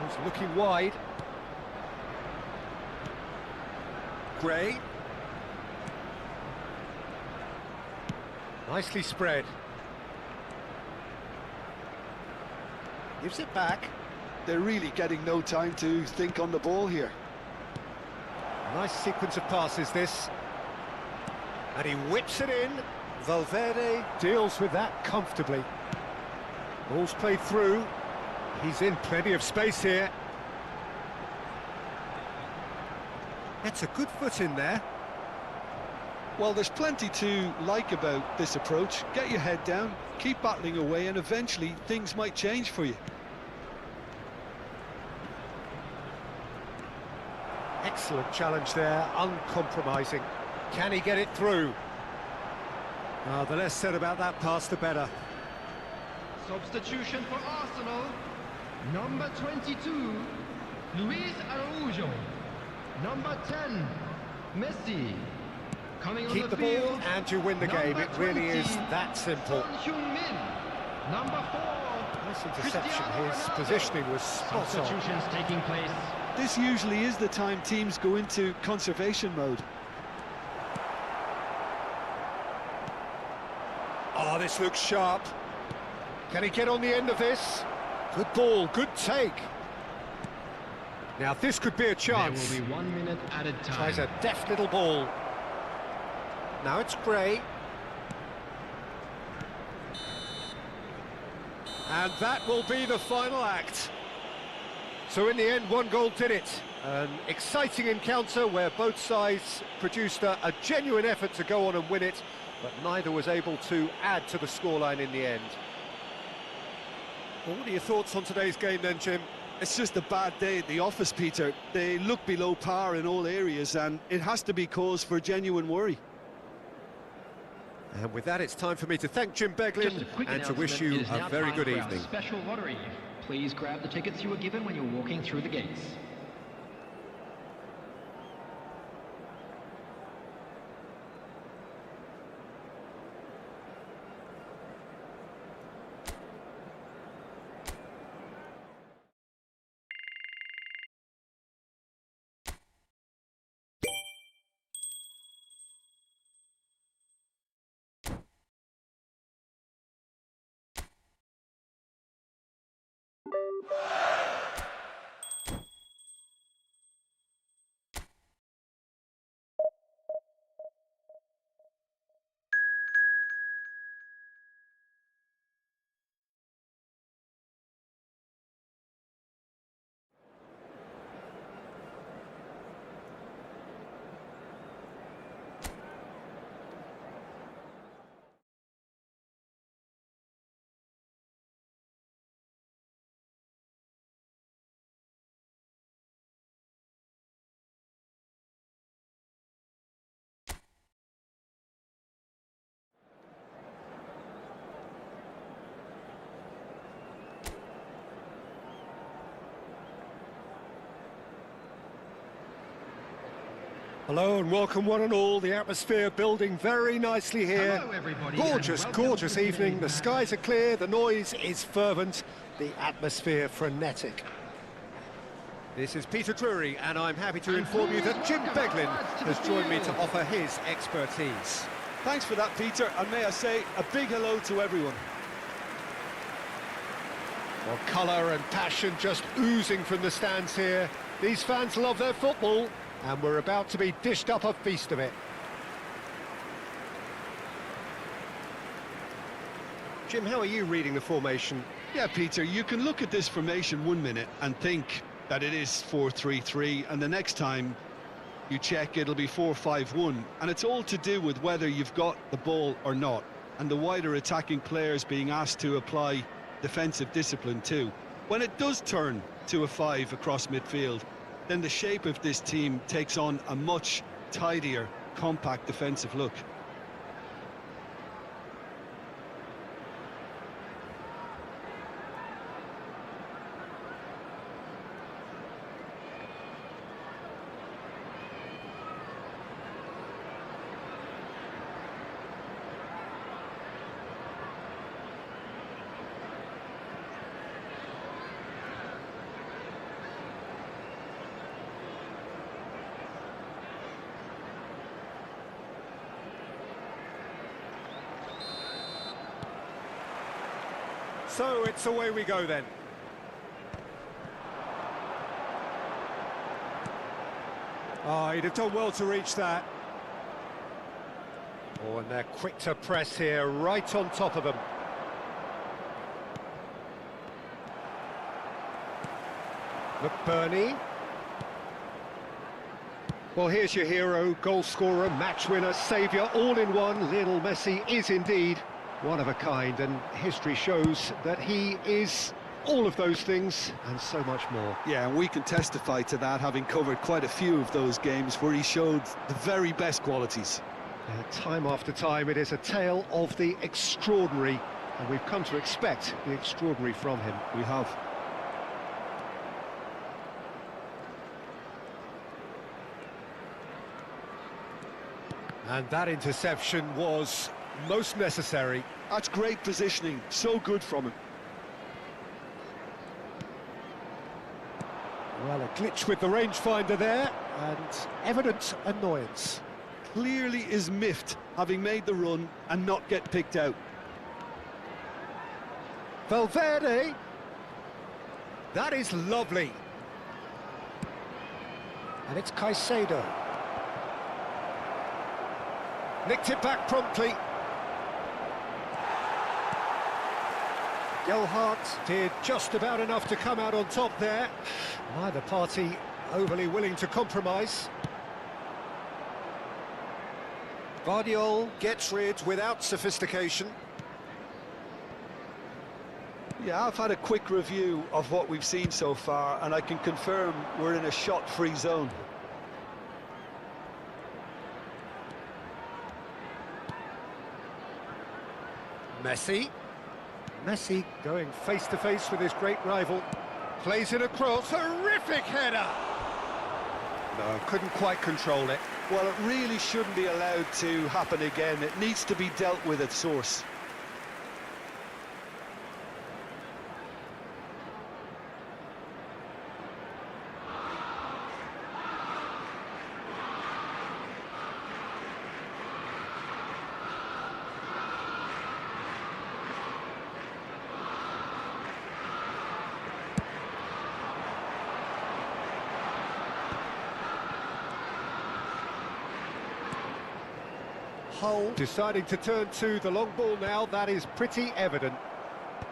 He's looking wide. Gray. Nicely spread. Gives it back. They're really getting no time to think on the ball here. Nice sequence of passes, this. And he whips it in. Valverde deals with that comfortably. Ball's played through. He's in plenty of space here. That's a good foot in there. Well, there's plenty to like about this approach. Get your head down, keep battling away, and eventually things might change for you. Excellent challenge there, uncompromising. Can he get it through? The less said about that pass, the better. Substitution for Arsenal. Number 22, Luis Araújo. Number 10, Messi. Coming Keep on the field, ball and you win the game. It really is that simple. Number 4, Nice interception. Cristiano His Ronaldo. positioning was spot on. Substitutions taking place. This usually is the time teams go into conservation mode. Oh, this looks sharp. Can he get on the end of this? Good ball, good take. Now this could be a chance. There will be 1 minute added time. Tries a deft little ball. Now it's Gray. And that will be the final act. So in the end, one goal did it. An exciting encounter where both sides produced a genuine effort to go on and win it, but neither was able to add to the scoreline in the end. Well, what are your thoughts on today's game then, Jim? It's just a bad day at the office, Peter. They look below par in all areas, and it has to be cause for genuine worry. And with that, it's time for me to thank Jim Just a Beglin quick and to wish you announcement. It is a now very time good for our evening. Special lottery. Please grab the tickets you were given when you were walking through the gates. Hello and welcome one and all. The atmosphere building very nicely here. Hello, everybody, Gorgeous, and welcome gorgeous to the evening. game The now. skies are clear, the noise is fervent, the atmosphere frenetic. This is Peter Drury, and I'm happy to inform you that Jim Beglin has joined me to offer his expertise. Thanks for that, Peter, and may I say a big hello to everyone. Well, colour and passion just oozing from the stands here. These fans love their football, and we're about to be dished up a feast of it. Jim, how are you reading the formation? Yeah, Peter, you can look at this formation 1 minute and think that it is 4-3-3, and the next time you check it'll be 4-5-1, and it's all to do with whether you've got the ball or not, and the wider attacking players being asked to apply defensive discipline too. When it does turn to a 5 across midfield, then the shape of this team takes on a much tidier, compact defensive look. So it's away we go then. Oh, he'd have done well to reach that. Oh, and they're quick to press here, right on top of them. McBurney. Well, here's your hero, goal scorer, match winner, saviour, all in one. Lionel Messi is indeed one of a kind, and history shows that he is all of those things and so much more. Yeah, and we can testify to that, having covered quite a few of those games where he showed the very best qualities. Time after time, it is a tale of the extraordinary, and we've come to expect the extraordinary from him. We have. And that interception was most necessary. That's great positioning, so good from him. Well, a glitch with the rangefinder there, and evident annoyance. Clearly is miffed, having made the run and not get picked out. Valverde. That is lovely. And it's Caicedo. Nicked it back promptly. 𝗟𝗜𝗩𝗘 did just about enough to come out on top there. Neither party overly willing to compromise. Guardiola gets rid without sophistication. Yeah, I've had a quick review of what we've seen so far, and I can confirm we're in a shot-free zone. Messi going face-to-face with his great rival. Plays it across, terrific header! No, couldn't quite control it. Well, it really shouldn't be allowed to happen again. It needs to be dealt with at source. Hull deciding to turn to the long ball now, that is pretty evident.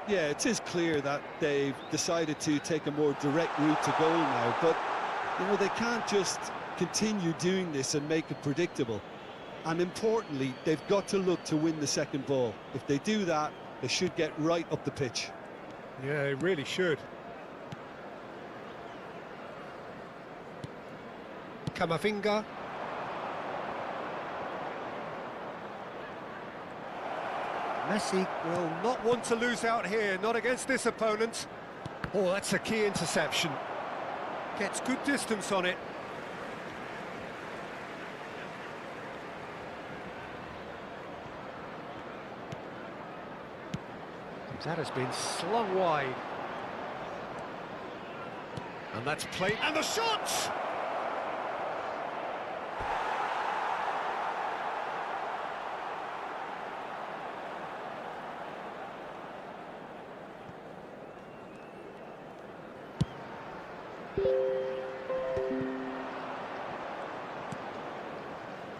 Yeah, it is clear that they've decided to take a more direct route to goal now, but, you know, they can't just continue doing this and make it predictable. And importantly, they've got to look to win the second ball. If they do that, they should get right up the pitch. Yeah, they really should. Camavinga. Messi will not want to lose out here, not against this opponent. Oh, that's a key interception. Gets good distance on it. That has been slung wide. And that's played, and the shot!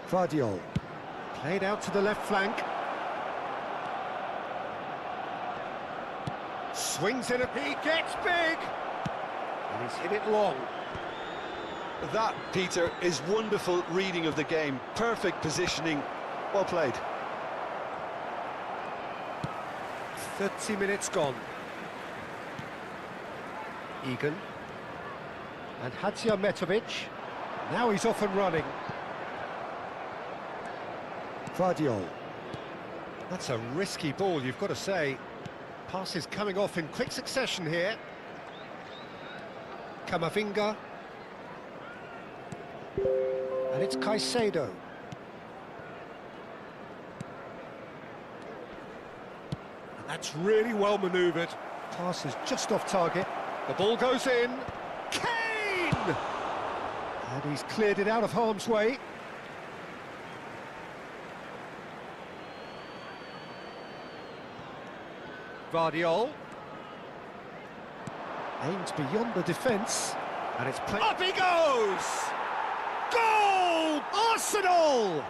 𝗟𝗑𝗩𝗘, played out to the left flank. Swings in, he gets big! And he's hit it long. That, Peter, is wonderful reading of the game. Perfect positioning. Well played. 30 minutes gone. Egan. And 𝗟𝗓𝗩𝗘. Now he's off and running. 𝗟𝗑𝗩𝗘. That's a risky ball, you've got to say. Passes coming off in quick succession here. Camavinga. And it's Caicedo. And that's really well manoeuvred. Pass is just off target. The ball goes in. Kane! And he's cleared it out of harm's way. 𝗟𝗑𝗩𝗘 aims beyond the defence, and it's played. Up he goes! Goal! Arsenal!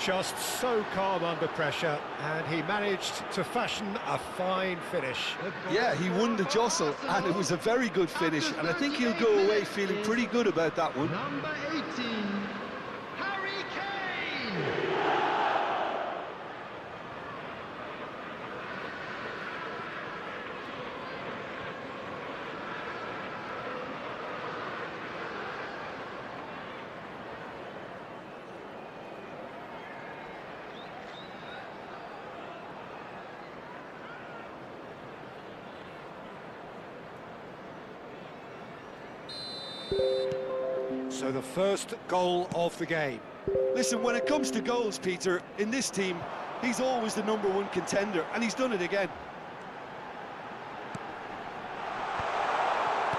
Just so calm under pressure, and he managed to fashion a fine finish. Yeah, he won the jostle, and it was a very good finish, and I think he'll go away feeling pretty good about that one. Number 18, Harry Kane! So the first goal of the game. Listen, when it comes to goals, Peter, in this team, he's always the #1 contender, and he's done it again.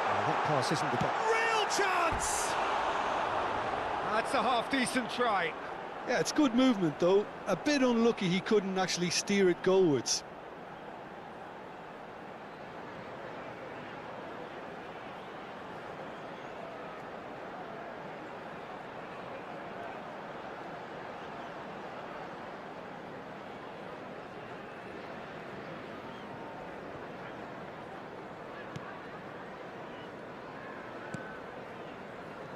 Oh, that pass isn't the best. Real chance! That's a half-decent try. Yeah, it's good movement, though. A bit unlucky he couldn't actually steer it goalwards.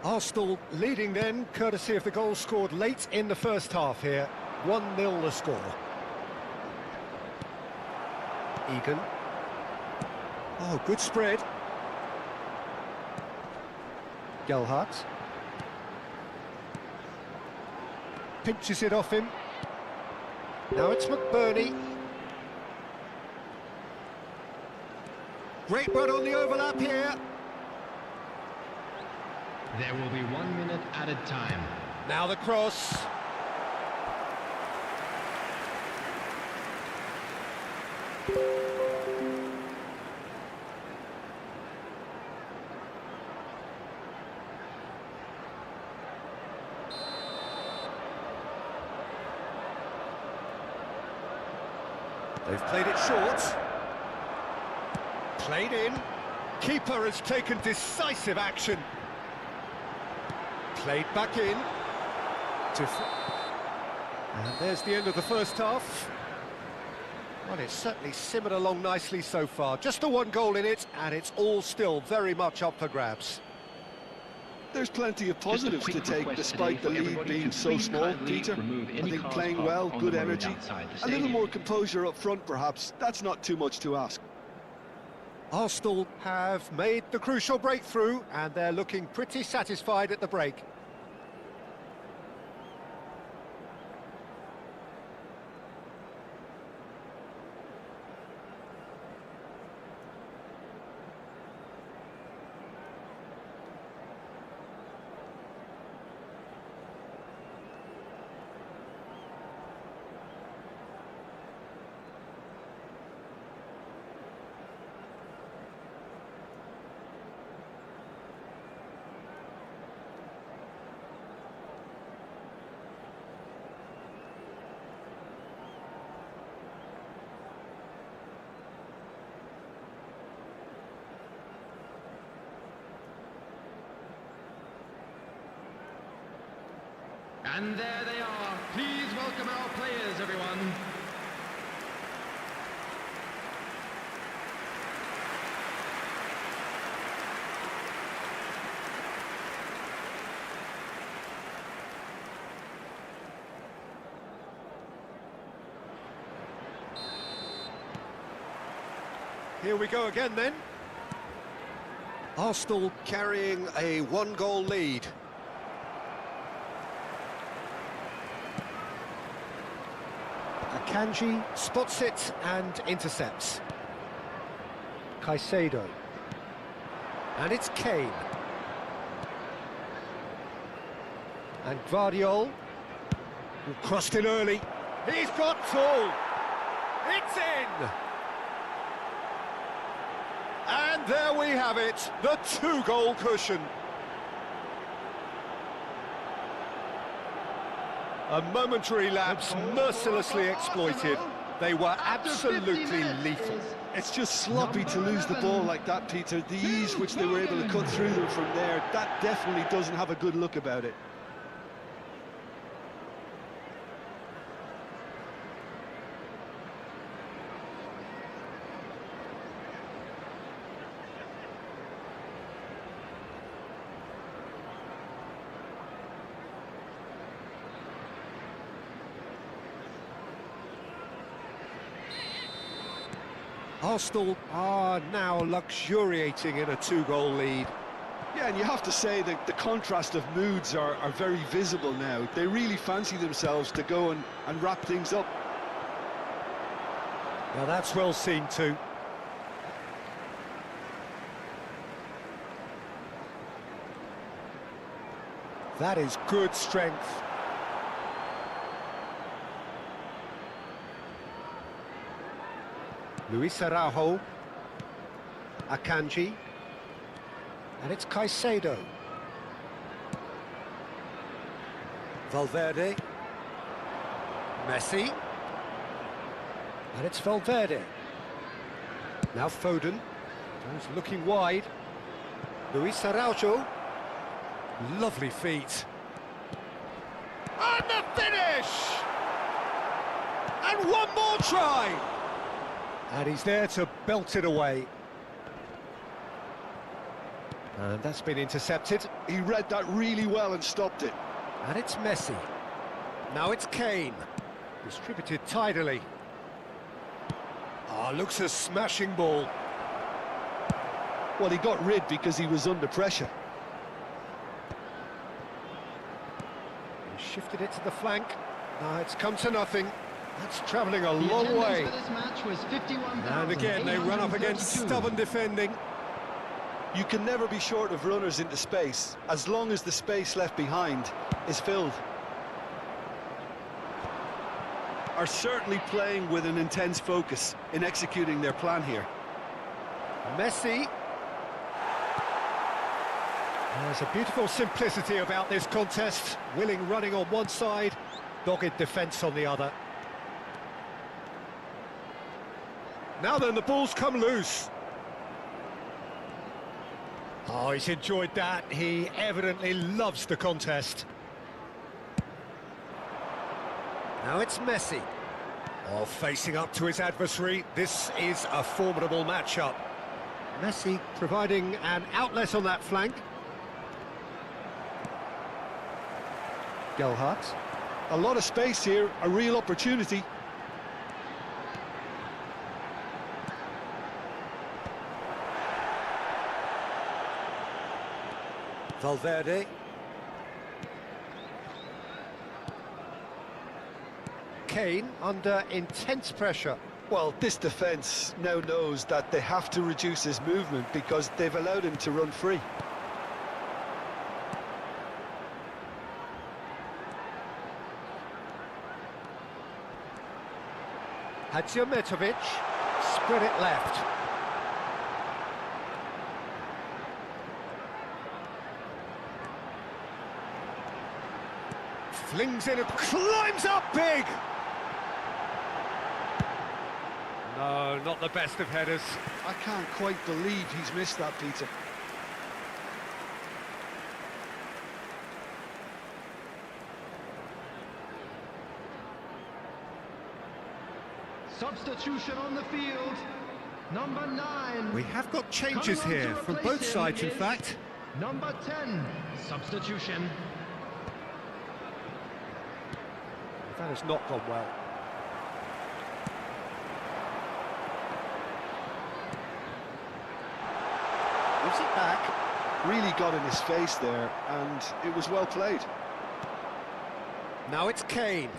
Arsenal leading then, courtesy of the goal scored late in the first half here. 1-0 the score. Egan. Oh, good spread. 𝗟𝗓𝗪𝗘. Pinches it off him. Now it's McBurney. Great run on the overlap here. There will be 1 minute added time. Now the cross. They've played it short. Played in. Keeper has taken decisive action. Played back in. And there's the end of the first half. Well, it's certainly simmered along nicely so far. Just the 1 goal in it, and it's all still very much up for grabs. There's plenty of positives to take, despite the lead being so small, Peter. I think playing well, good energy. A little more composure up front, perhaps. That's not too much to ask. Arsenal have made the crucial breakthrough, and they're looking pretty satisfied at the break. And there they are. Please welcome our players, everyone. Here we go again then. Arsenal carrying a one-goal lead. Akanji spots it and intercepts. Caicedo. And it's Kane. And 𝗟𝗓𝗩𝗘, who crossed in early. He's got tall. It's in. And there we have it, the two-goal cushion. A momentary lapse mercilessly exploited. They were absolutely lethal. It's just sloppy to lose the ball like that, Peter. The ease which they were able to cut through them from there, that definitely doesn't have a good look about it. Arsenal are now luxuriating in a two-goal lead. Yeah, and you have to say that the contrast of moods are very visible now. They really fancy themselves to go and wrap things up. Now that's well seen too. That is good strength. Luis Araujo, Akanji, and it's Caicedo. Valverde, Messi, and it's Valverde. Now Foden, who's looking wide. Luis Araujo, lovely feet. And the finish! And one more try! And he's there to belt it away. And that's been intercepted. He read that really well and stopped it. And it's Messi. Now it's Kane. Distributed tidily. Ah, looks a smashing ball. Well, he got rid because he was under pressure. He shifted it to the flank. Now it's come to nothing. That's travelling a The long attendance way. for this match was And again, they run up against 51,832. stubborn defending. You can never be short of runners into space, as long as the space left behind is filled. Are certainly playing with an intense focus in executing their plan here. Messi. There's a beautiful simplicity about this contest. Willing running on one side, dogged defence on the other. Now then, the ball's come loose. Oh, he's enjoyed that. He evidently loves the contest. Now it's Messi. Oh, facing up to his adversary. This is a formidable matchup. Messi providing an outlet on that flank. 𝗟𝗓𝗩𝗘. A lot of space here, a real opportunity. Valverde. Kane under intense pressure. Well, this defence now knows that they have to reduce his movement because they've allowed him to run free. 𝗟𝗓𝗪𝗘 spread it left. Flings in and climbs up big! No, not the best of headers. I can't quite believe he's missed that, Peter. Substitution on the field. Number 9. We have got changes Coming on to here from replace both him sides, in is fact. Number 10. Substitution. That has not gone well. Gives it back. Really got in his face there, and it was well played. Now it's Kane.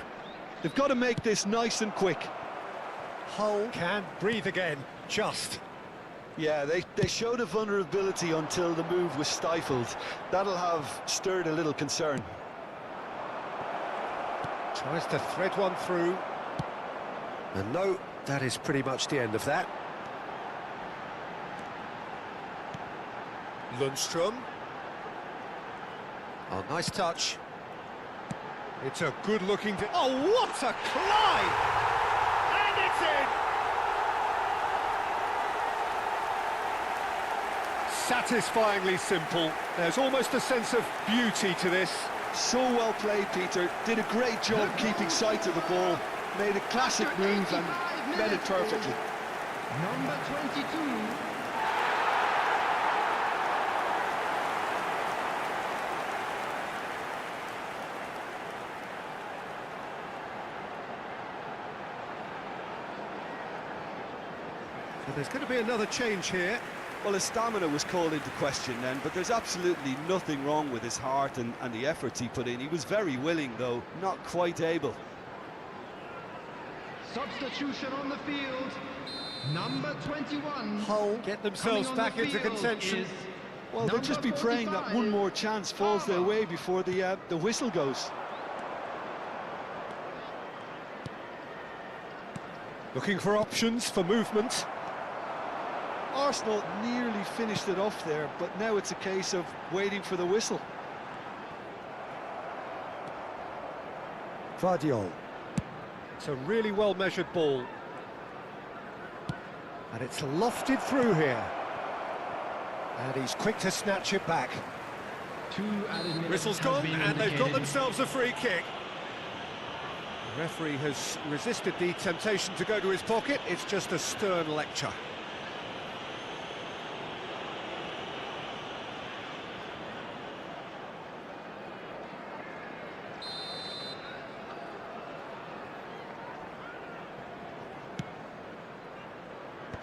They've got to make this nice and quick. Hull can breathe again, just. Yeah, they showed a vulnerability until the move was stifled. That'll have stirred a little concern. Tries to thread one through. And no, that is pretty much the end of that. Lundstrom. Oh, nice touch. It's a good-looking... Oh, what a climb! And it's in! Satisfyingly simple. There's almost a sense of beauty to this. So well played, Peter. Did a great job keeping sight of the ball. Made a classic move and met it perfectly. Number 22. So there's going to be another change here. Well, his stamina was called into question then, but there's absolutely nothing wrong with his heart and the efforts he put in. He was very willing, though, not quite able. Substitution on the field. Number 21. Hull get themselves Coming on back the into field contention. is Well, they'll just be number praying that 45. one more chance falls their way before the whistle goes. Looking for options for movement. Arsenal nearly finished it off there, but now it's a case of waiting for the whistle. Guardiola. It's a really well-measured ball. And it's lofted through here. And he's quick to snatch it back. 2 added minutes Whistle's has gone, been and they've got indicated. themselves a free kick. The referee has resisted the temptation to go to his pocket. It's just a stern lecture.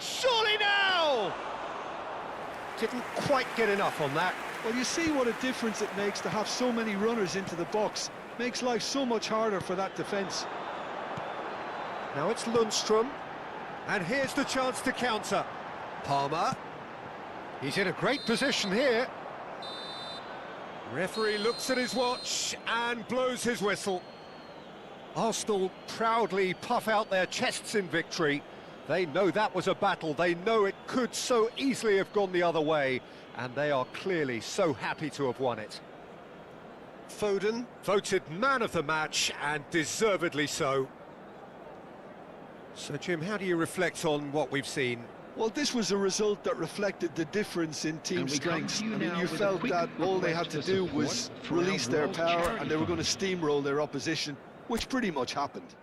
Surely now! Didn't quite get enough on that. Well, you see what a difference it makes to have so many runners into the box. Makes life so much harder for that defence. Now it's Lundstrom, and here's the chance to counter. Palmer, he's in a great position here. Referee looks at his watch and blows his whistle. Arsenal proudly puff out their chests in victory. They know that was a battle, they know it could so easily have gone the other way, and they are clearly so happy to have won it. Foden, voted man of the match, and deservedly so. So, Jim, how do you reflect on what we've seen? Well, this was a result that reflected the difference in team And we come strengths. to you I mean, now you with a felt quick that all they had to request do for was support from our release their World power Charity and they were going to Fund. steamroll their opposition, which pretty much happened.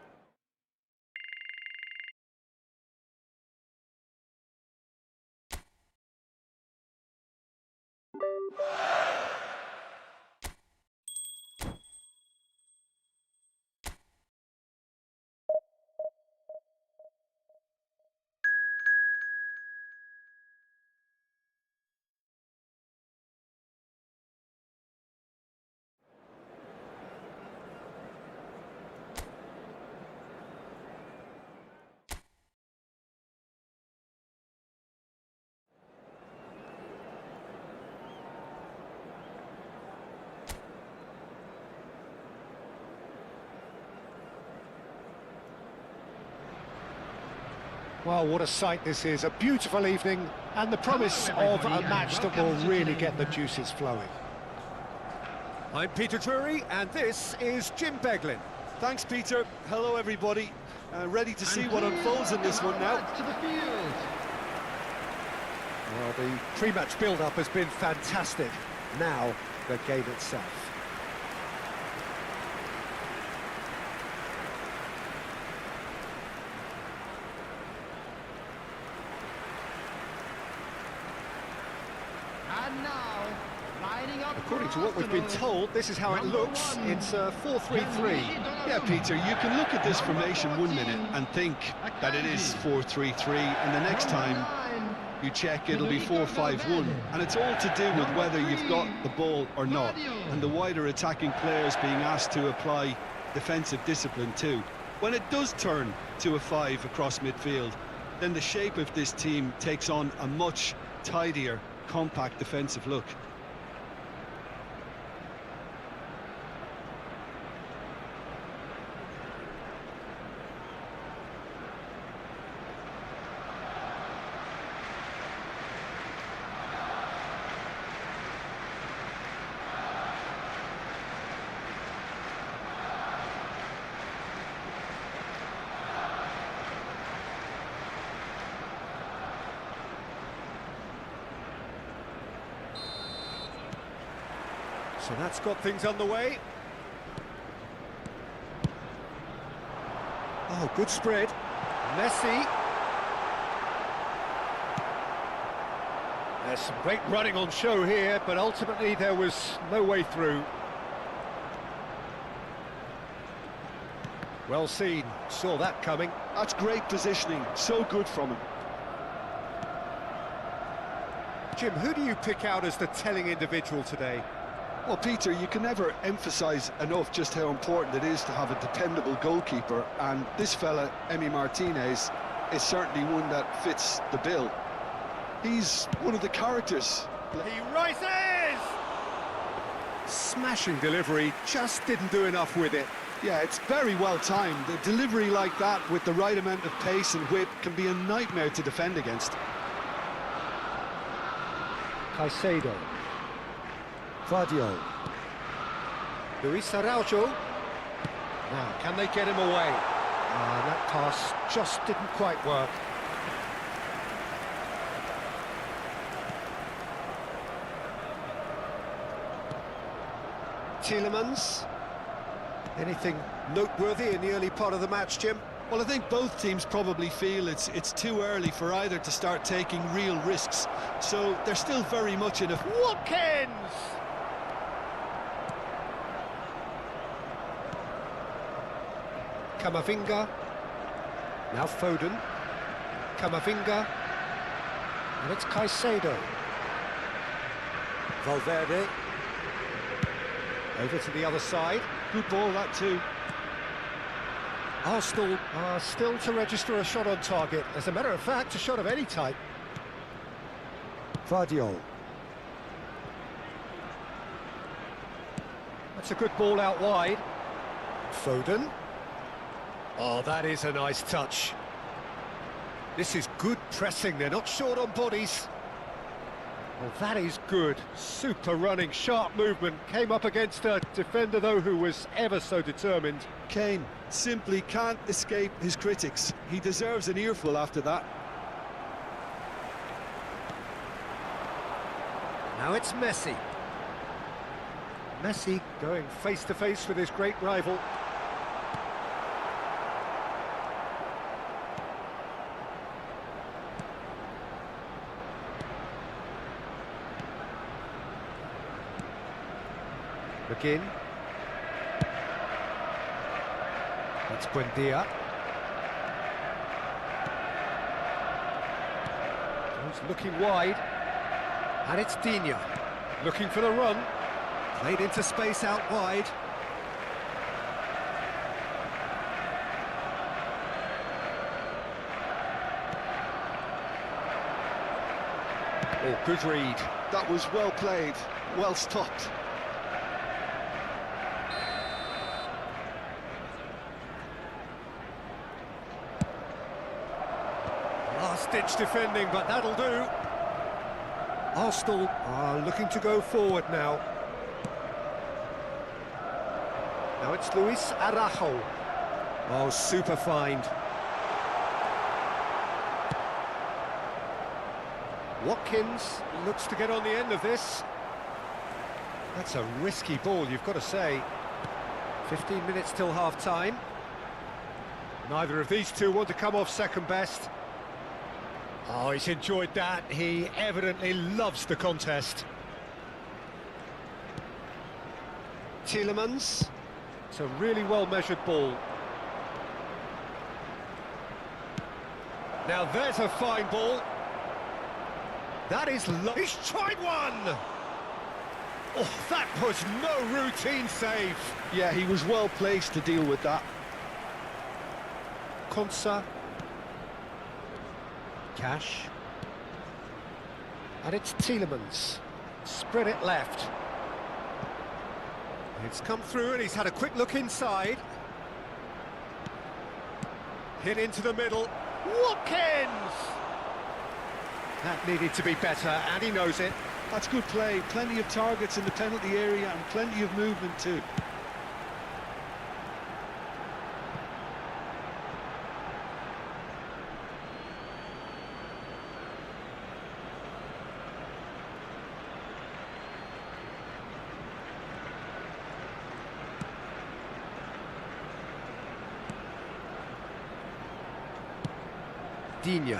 Well, what a sight this is, a beautiful evening, and the promise of a match that will really get the juices flowing. I'm Peter Drury, and this is Jim Beglin. Thanks, Peter. Hello, everybody. Ready to see what unfolds in this one now. To the field. Well, the pre-match build-up has been fantastic. Now, the game itself. to what we've been told, this is how it looks. It's a 4-3-3. Yeah, Peter, you can look at this formation 1 minute and think that it is 4-3-3, and the next time you check, it'll be 4-5-1, and it's all to do with whether you've got the ball or not, and the wider attacking players being asked to apply defensive discipline too. When it does turn to a 5 across midfield, then the shape of this team takes on a much tidier, compact defensive look. So that's got things underway. Oh, good spread. Messi. There's some great running on show here, but ultimately there was no way through. Well seen, saw that coming. That's great positioning, so good from him. Jim, who do you pick out as the telling individual today? Well, Peter, you can never emphasise enough just how important it is to have a dependable goalkeeper, and this fella, Emi Martinez, is certainly one that fits the bill. He's one of the characters. He rises! Smashing delivery, just didn't do enough with it. Yeah, it's very well timed. A delivery like that with the right amount of pace and whip can be a nightmare to defend against. Caicedo. Vadio. Luis Araujo. Now, can they get him away? That pass just didn't quite work. Tielemans. Anything noteworthy in the early part of the match, Jim? Well, I think both teams probably feel it's too early for either to start taking real risks. So they're still very much in a... Watkins! Camavinga. Now Foden. Camavinga. And it's Caicedo. Valverde. Over to the other side. Good ball, that too. Arsenal are still to register a shot on target. As a matter of fact, a shot of any type. Vadio. That's a good ball out wide. Foden. Oh, that is a nice touch. This is good pressing. They're not short on bodies. Well, that is good. Super running, sharp movement. Came up against a defender, though, who was ever so determined. Kane simply can't escape his critics. He deserves an earful after that. Now it's Messi. Messi going face-to-face with his great rival. McGinn. That's Buendia. He's looking wide. And it's Digne. Looking for the run. Played into space out wide. Oh, good read. That was well played, well stopped. Last-ditch defending, but that'll do. Arsenal are looking to go forward now. Now it's Luis Araujo. Oh, super find. Watkins looks to get on the end of this. That's a risky ball, you've got to say. 15 minutes till half-time. Neither of these two want to come off second best. Oh, he's enjoyed that. He evidently loves the contest. Tielemans. It's a really well-measured ball. Now there's a fine ball. That is... He's tried one! Oh, that was no routine save. Yeah, he was well placed to deal with that. Konsa. Cash. And it's Tielemans. Spread it left. It's come through and he's had a quick look inside. Hit into the middle. Watkins! That needed to be better, and he knows it. That's good play. Plenty of targets in the penalty area and plenty of movement too. Digne.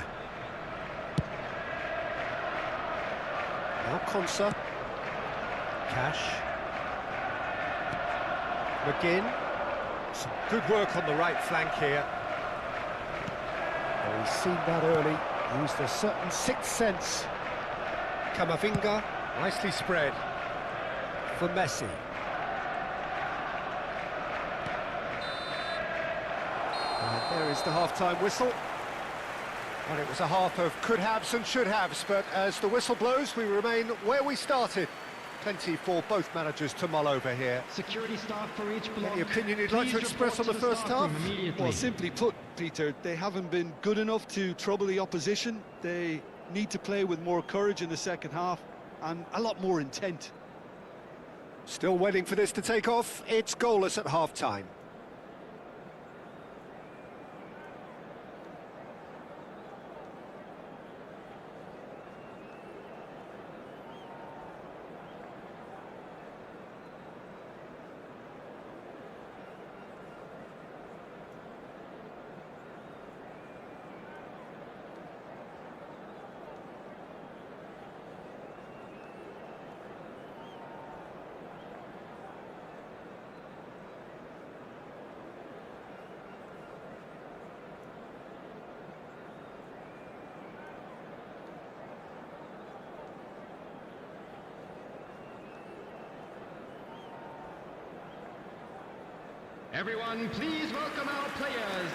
Now Konsa. Cash. McGinn. Some good work on the right flank here. Oh, he's seen that early. Used a certain sixth sense. Camavinga. Nicely spread. For Messi. And there is the half-time whistle. And it was a half of could-haves and should-haves, but as the whistle blows, we remain where we started. Plenty for both managers to mull over here. Security staff for each block. Any opinion you'd like to express on the first half? Well, simply put, Peter, they haven't been good enough to trouble the opposition. They need to play with more courage in the second half and a lot more intent. Still waiting for this to take off. It's goalless at half-time. Everyone, please welcome our players.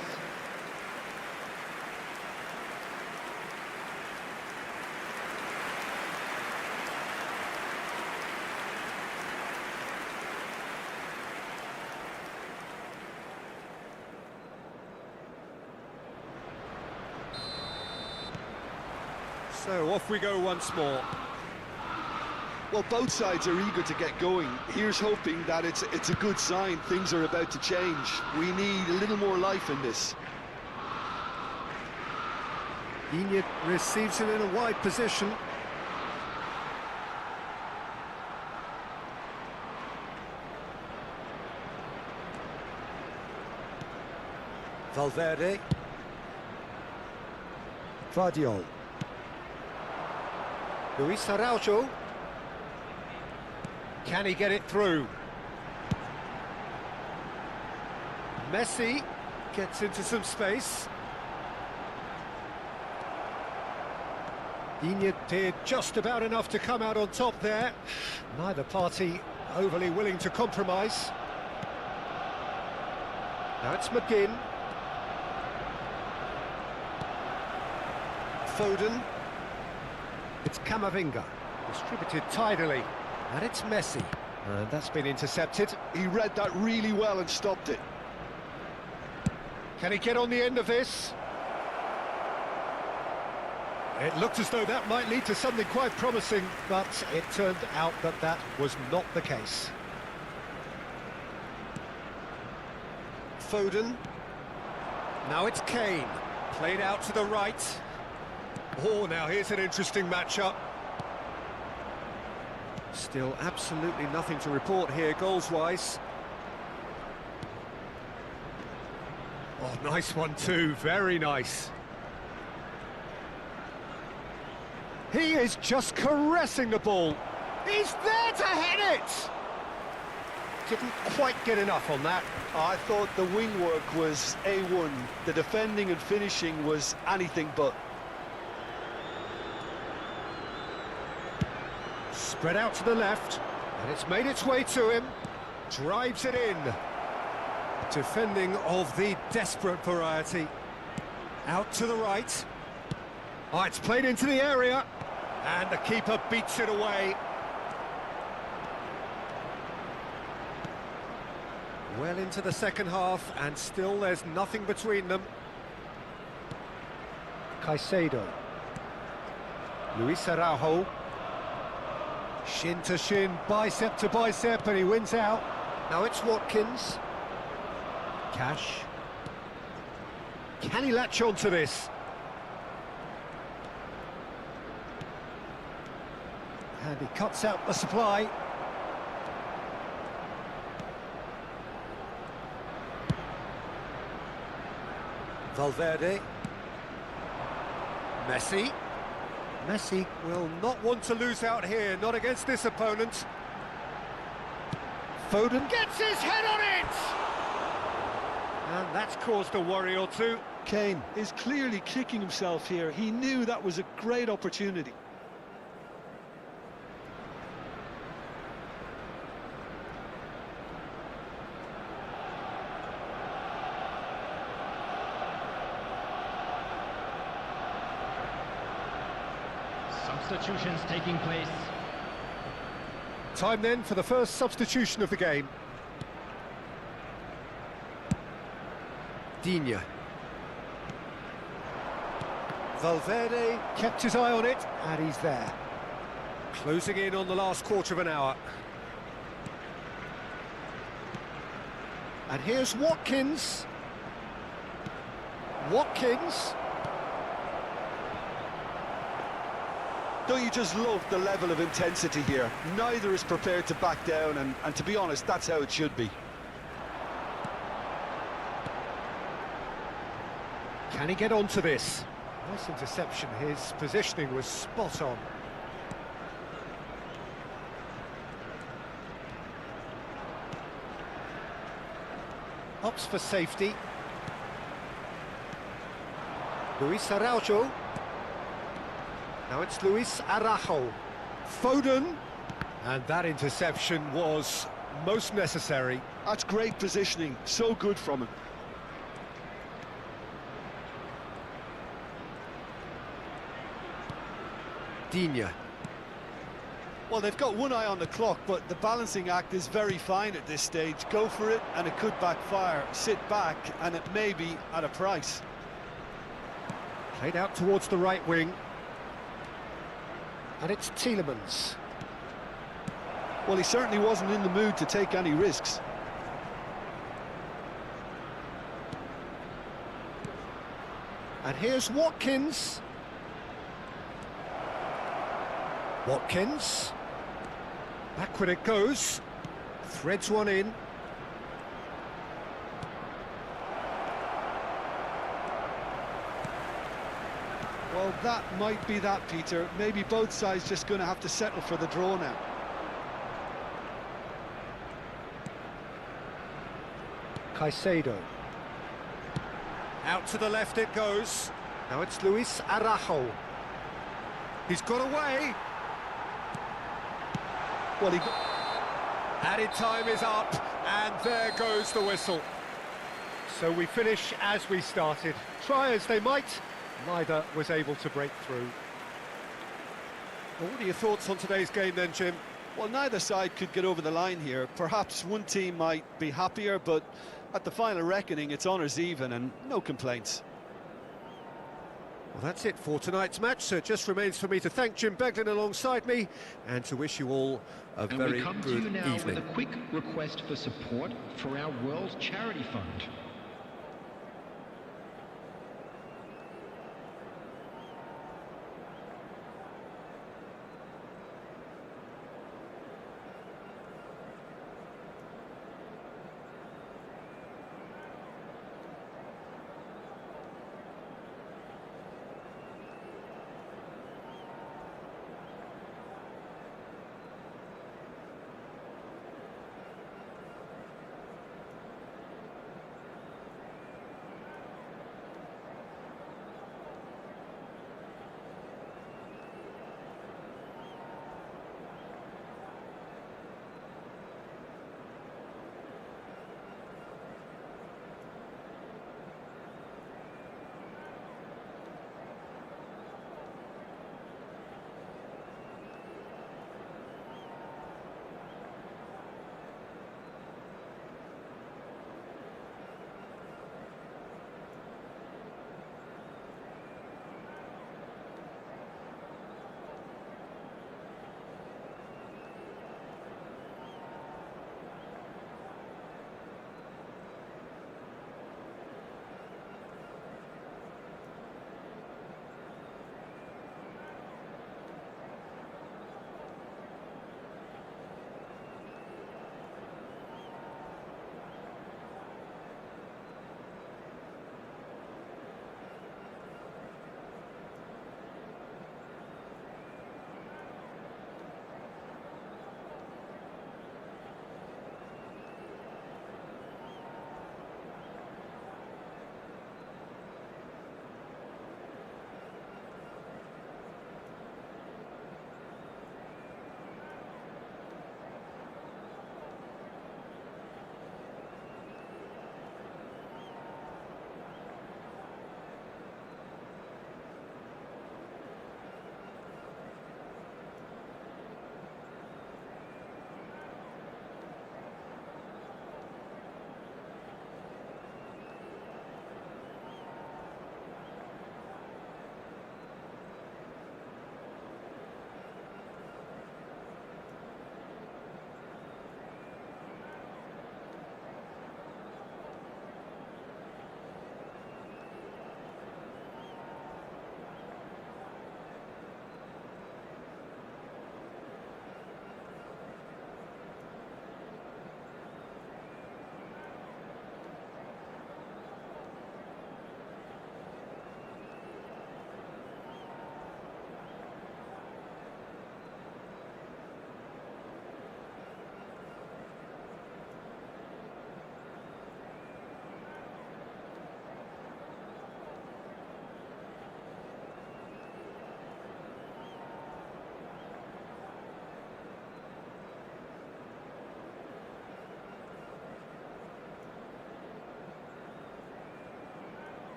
So off we go once more. Well, both sides are eager to get going. Here's hoping that it's a good sign. Things are about to change. We need a little more life in this. Digne receives it in a wide position. Valverde. Vardiol. Luis Araujo. Can he get it through? Messi gets into some space. Digne did just about enough to come out on top there. Neither party overly willing to compromise. Now it's McGinn. Foden. It's Camavinga. Distributed tidily. And it's Messi. And that's been intercepted. He read that really well and stopped it. Can he get on the end of this? It looked as though that might lead to something quite promising, but it turned out that that was not the case. Foden. Now it's Kane. Played out to the right. Oh, now here's an interesting matchup. Still absolutely nothing to report here, goals-wise. Oh, nice one too, very nice. He is just caressing the ball. He's there to head it! Didn't quite get enough on that. I thought the wing work was A1. The defending and finishing was anything but. Spread out to the left, and it's made its way to him. Drives it in. Defending of the desperate variety. Out to the right. Oh, it's played into the area, and the keeper beats it away. Well into the second half, and still there's nothing between them. Caicedo. Luis Araujo. Shin to shin, bicep to bicep, and he wins out. Now it's Watkins. Cash. Can he latch on to this? And he cuts out the supply. Valverde. Messi. Messi will not want to lose out here, not against this opponent. Foden gets his head on it! And that's caused a worry or two. Kane is clearly kicking himself here. He knew that was a great opportunity. Substitutions taking place. Time then for the first substitution of the game. Digne. Valverde kept his eye on it, and he's there. Closing in on the last quarter of an hour. And here's Watkins. Watkins. Don't you just love the level of intensity here? Neither is prepared to back down, and to be honest, that's how it should be. Can he get onto this? Nice interception. His positioning was spot on. Opts for safety. Luis Araujo. Now it's Luis Araujo. Foden. And that interception was most necessary. That's great positioning, so good from him. Digne. Well, they've got one eye on the clock, but the balancing act is very fine at this stage. Go for it, and it could backfire. Sit back, and it may be at a price. Played out towards the right wing. And it's Tielemans. Well, he certainly wasn't in the mood to take any risks. And here's Watkins. Watkins. Backward it goes. Threads one in. Well, that might be that, Peter. Maybe both sides just going to have to settle for the draw now. Caicedo. Out to the left it goes. Now it's Luis Araujo. He's got away. Well, Added time is up, and there goes the whistle. So we finish as we started. Try as they might, neither was able to break through. Well, what are your thoughts on today's game then, Jim? Well, neither side could get over the line here. Perhaps one team might be happier, but at the final reckoning, it's honours even and no complaints. Well, that's it for tonight's match, so it just remains for me to thank Jim Beglin alongside me and to wish you all a very good evening. And we come to you now with a quick request for support for our World Charity Fund.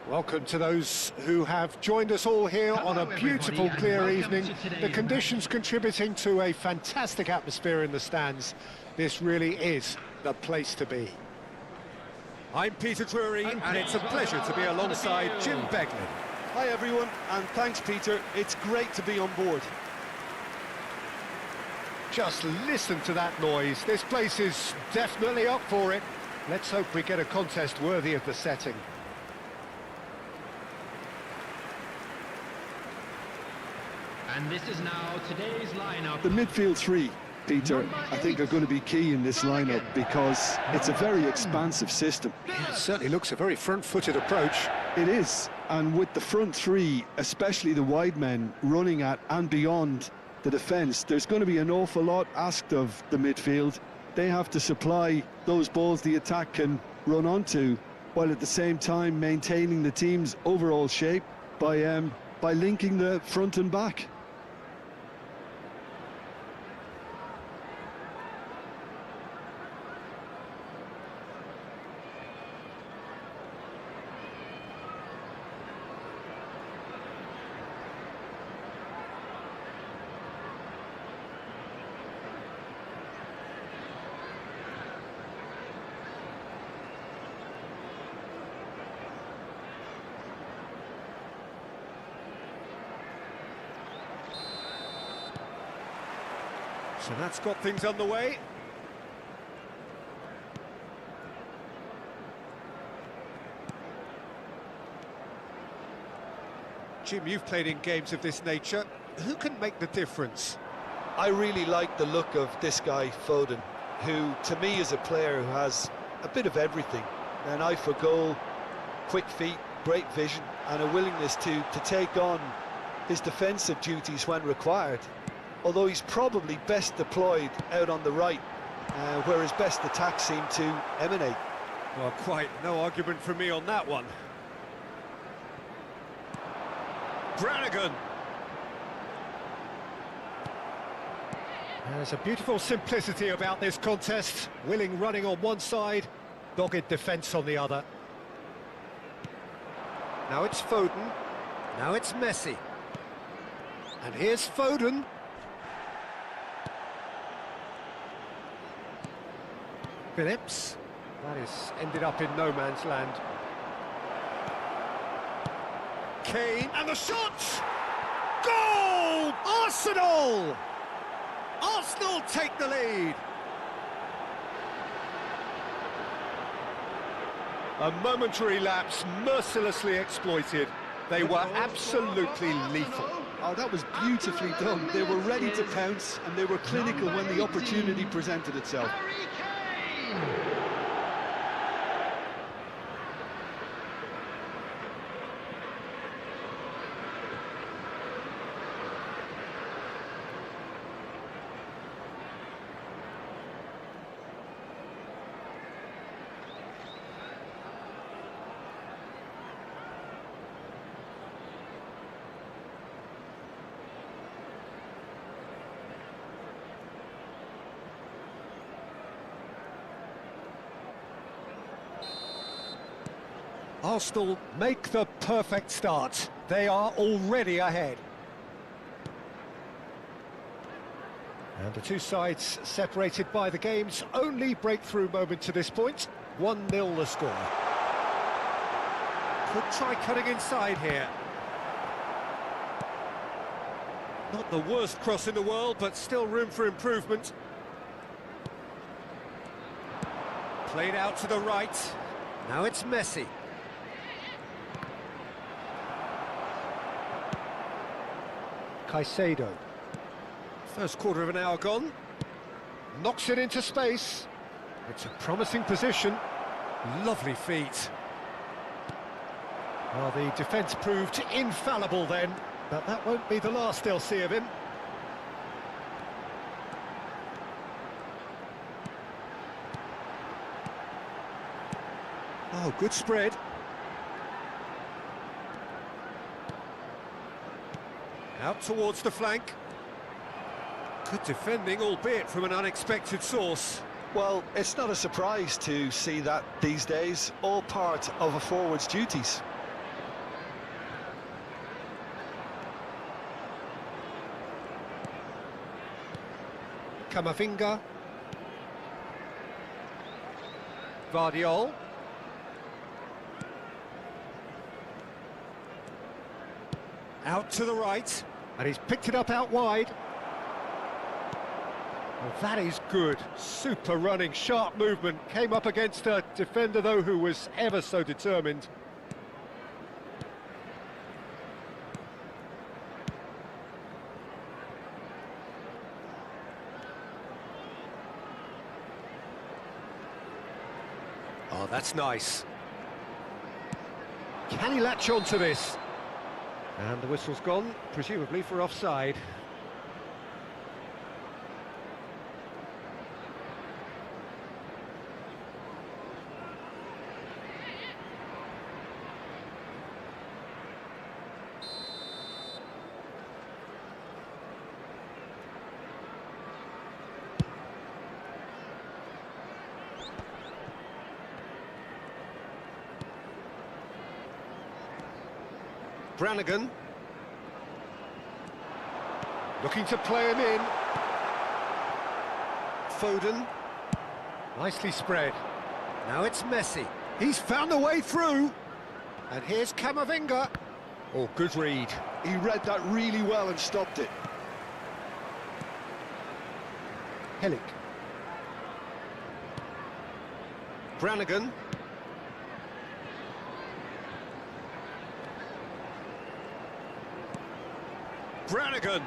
Welcome to those who have joined us all here on a beautiful, clear evening. The conditions contributing to a fantastic atmosphere in the stands. This really is the place to be. I'm Peter Drury, and it's a pleasure to be alongside Jim Beglin. Hi everyone, and thanks Peter. It's great to be on board. Just listen to that noise. This place is definitely up for it. Let's hope we get a contest worthy of the setting. And this is now today's lineup. The midfield three, Peter, I think are going to be key in this lineup because it's a very expansive system. It certainly looks a very front-footed approach. It is, and with the front three, especially the wide men, running at and beyond the defence, there's going to be an awful lot asked of the midfield. They have to supply those balls the attack can run onto, while at the same time maintaining the team's overall shape by linking the front and back. So that's got things underway. Jim, you've played in games of this nature. Who can make the difference? I really like the look of this guy, Foden, who to me is a player who has a bit of everything. An eye for goal, quick feet, great vision, and a willingness to take on his defensive duties when required. Although he's probably best deployed out on the right, where his best attacks seem to emanate. Well, quite no argument from me on that one. Brannigan. There's a beautiful simplicity about this contest. Willing running on one side, dogged defence on the other. Now it's Foden. Now it's Messi. And here's Foden. Phillips. That is ended up in no man's land. Kane, and the shot! Goal! Arsenal! Arsenal take the lead. A momentary lapse mercilessly exploited. They were absolutely lethal. Oh, that was beautifully done. They were ready to pounce, and they were clinical when the opportunity presented itself. Arsenal make the perfect start. They are already ahead. And the two sides separated by the game's only breakthrough moment to this point. 1-0 the score. Could try cutting inside here. Not the worst cross in the world, but still room for improvement. Played out to the right. Now it's Messi. Caicedo. First quarter of an hour gone. Knocks it into space. It's a promising position. Lovely feet. Well, the defence proved infallible then, but that won't be the last they'll see of him. Oh, good spread. Out towards the flank. Good defending, albeit from an unexpected source. Well, it's not a surprise to see that these days, all part of a forward's duties. Camavinga. 𝗟𝗓𝗩𝗘. Out to the right, and he's picked it up out wide. Well, that is good. Super running, sharp movement. Came up against a defender, though, who was ever so determined. Oh, that's nice. Can he latch on to this? And the whistle's gone, presumably for offside. Brannigan. Looking to play him in. Foden. Nicely spread. Now it's Messi. He's found a way through. And here's Camavinga. Oh, good read. He read that really well and stopped it. Helik. Brannigan. Brannigan.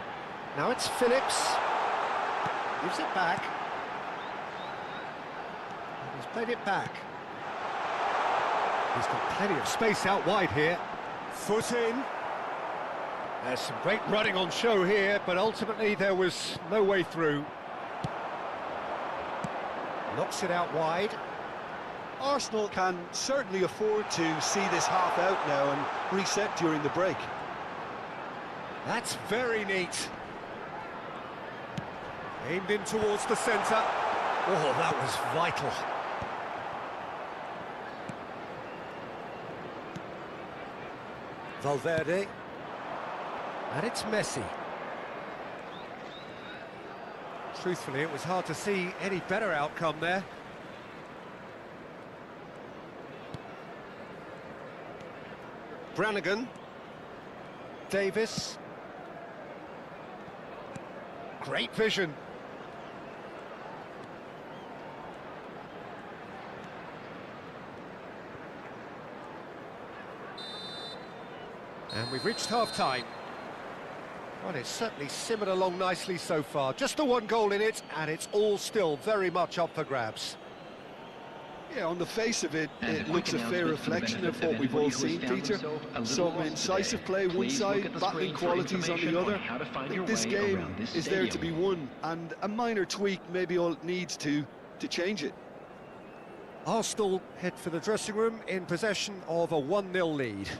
Now it's Phillips. Gives it back. And he's played it back. He's got plenty of space out wide here. Foot in. There's some great running on show here, but ultimately there was no way through. Knocks it out wide. Arsenal can certainly afford to see this half out now and reset during the break. That's very neat. Aimed in towards the centre. Oh, that was vital. Valverde. And it's Messi. Truthfully, it was hard to see any better outcome there. Brannigan. Davis. Great vision. And we've reached half-time. Well, it's certainly simmered along nicely so far. Just the one goal in it, and it's all still very much up for grabs. Yeah, on the face of it, it looks a fair reflection of what we've all seen, Peter. Some incisive play one side, battling qualities on the other. I think this game is there to be won, and a minor tweak maybe all it needs to change it. Arsenal head for the dressing room in possession of a 1-0 lead.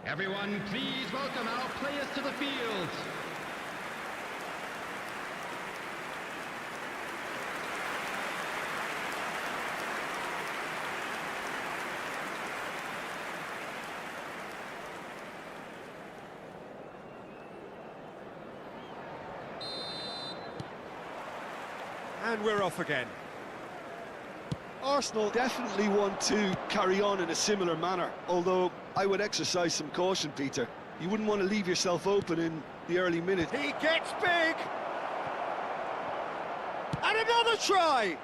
Everyone, please welcome our players to the field. And we're off again. Arsenal definitely want to carry on in a similar manner, although I would exercise some caution, Peter. You wouldn't want to leave yourself open in the early minutes. He gets big! And another try!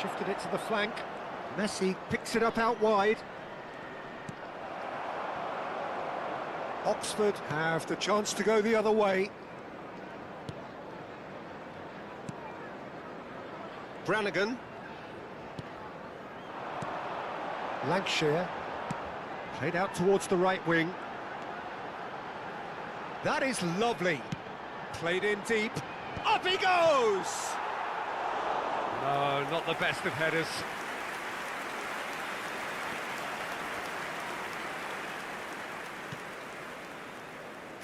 Shifted it to the flank. Messi picks it up out wide. Oxford have the chance to go the other way. Brannigan. Lancashire. Played out towards the right wing. That is lovely. Played in deep. Up he goes! No, not the best of headers.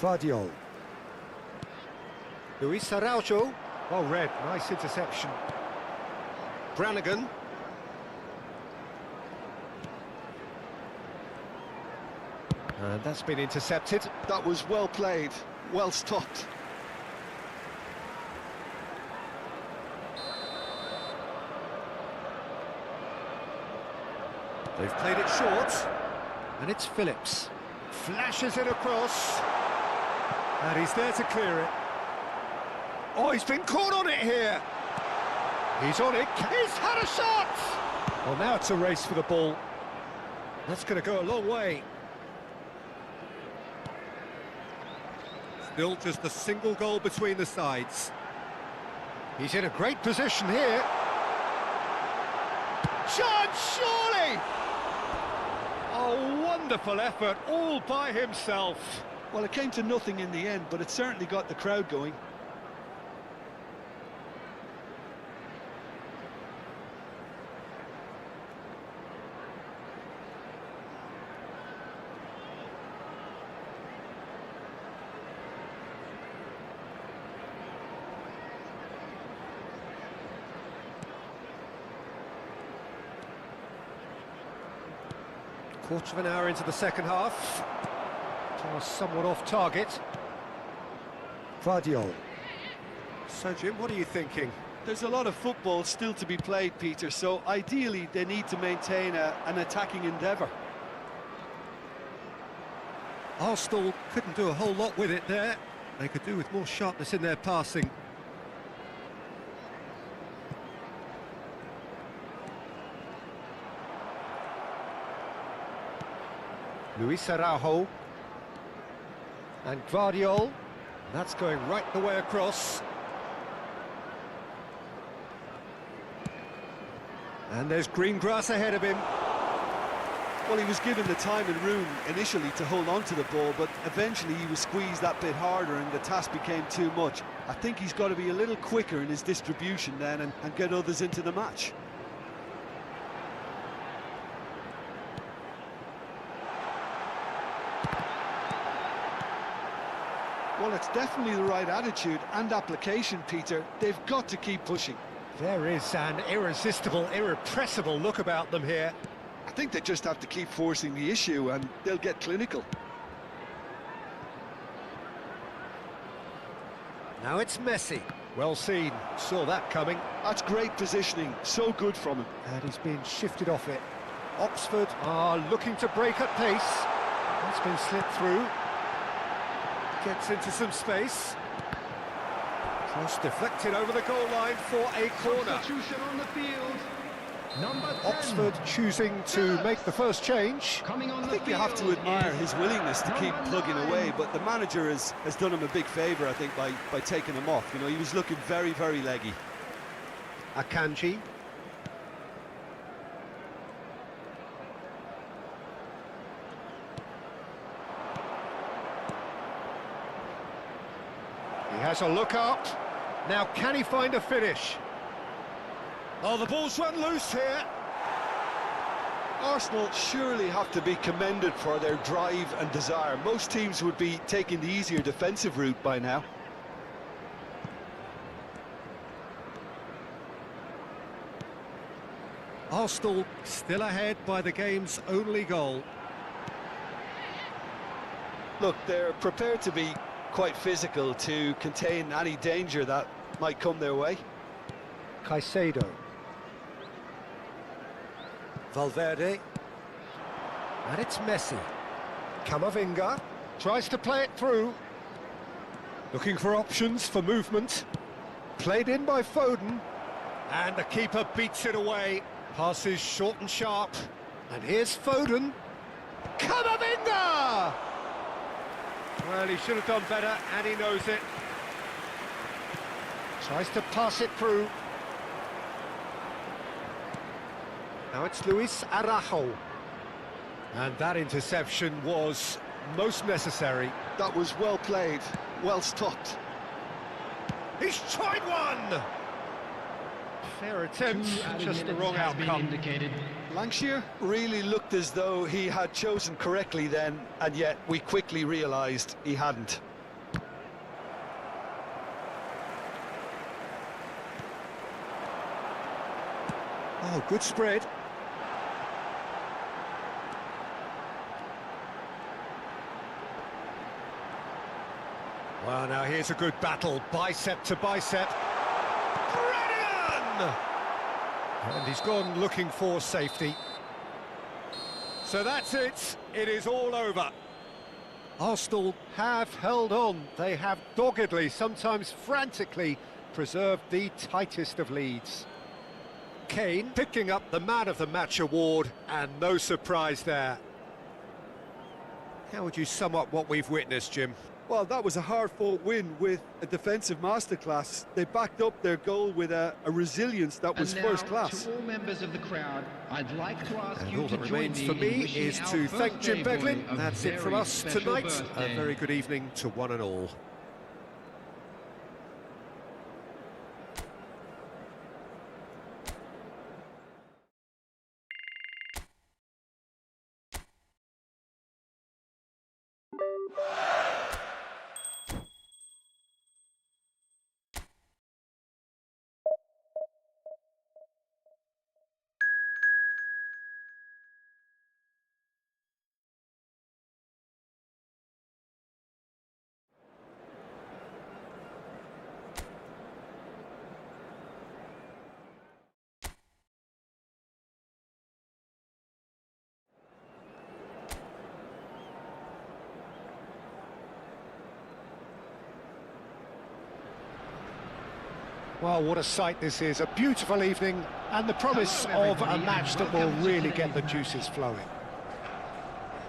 Vardiol. Luis Araujo. Well read, nice interception. Brannigan. And that's been intercepted. That was well played, well stopped. They've played it short, and it's Phillips. Flashes it across, and he's there to clear it. Oh, he's been caught on it here. He's on it, he's had a shot! Well, now it's a race for the ball. That's going to go a long way. Still just a single goal between the sides. He's in a great position here. Chance, surely! A wonderful effort, all by himself. Well, it came to nothing in the end, but it certainly got the crowd going. Quarter of an hour into the second half. Pass somewhat off target. Vardiol. So, Jim, what are you thinking? There's a lot of football still to be played, Peter, so ideally they need to maintain an attacking endeavour. Arsenal couldn't do a whole lot with it there. They could do with more sharpness in their passing. Luis Araujo. And Vardiol. That's going right the way across. And there's green grass ahead of him. Well, he was given the time and room initially to hold on to the ball, but eventually he was squeezed that bit harder and the task became too much. I think he's got to be a little quicker in his distribution then and get others into the match. Well, it's definitely the right attitude and application, Peter. They've got to keep pushing. There is an irresistible, irrepressible look about them here. I think they just have to keep forcing the issue and they'll get clinical. Now it's Messi. Well seen, saw that coming. That's great positioning, so good from him. And he's been shifted off it. Oxford are looking to break at pace. That's been slipped through. Gets into some space. Cross deflected over the goal line for a corner. Substitution on the field. Number 10. Oxford choosing to make the first change. Coming on I the think you have to field admire is his willingness to keep number plugging 9. away, but the manager has done him a big favour, I think, by taking him off. You know, he was looking very, very leggy. Akanji. He has a look up. Now, can he find a finish? Oh, the ball's run loose here. Arsenal surely have to be commended for their drive and desire. Most teams would be taking the easier defensive route by now. Arsenal still ahead by the game's only goal. Look, they're prepared to be quite physical to contain any danger that might come their way. Caicedo. Valverde. And it's Messi. Camavinga tries to play it through. Looking for options for movement. Played in by Foden. And the keeper beats it away. Passes short and sharp. And here's Foden. Camavinga! Well, he should have done better, and he knows it. Tries to pass it through. Now it's Luis Araujo. And that interception was most necessary. That was well played, well stopped. He's tried one! Fair attempt, just the wrong outcome. Lancashire really looked as though he had chosen correctly then, and yet we quickly realised he hadn't. Oh, good spread. Well, now here's a good battle, bicep to bicep. Brilliant! And he's gone looking for safety. So that's it. It is all over. Arsenal have held on. They have doggedly, sometimes frantically, preserved the tightest of leads. Kane picking up the Man of the Match award, and no surprise there. How would you sum up what we've witnessed, Jim? Well, that was a hard-fought win with a defensive masterclass. They backed up their goal with a resilience that was first class. To all members of the crowd, I'd like to ask you All to that join remains me for in me wishing is our to thank Jim birthday boy Beglin. a That's it from very us special tonight. birthday. A very good evening to one and all. Well, what a sight this is. A beautiful evening and the promise of a match that will really get the juices flowing.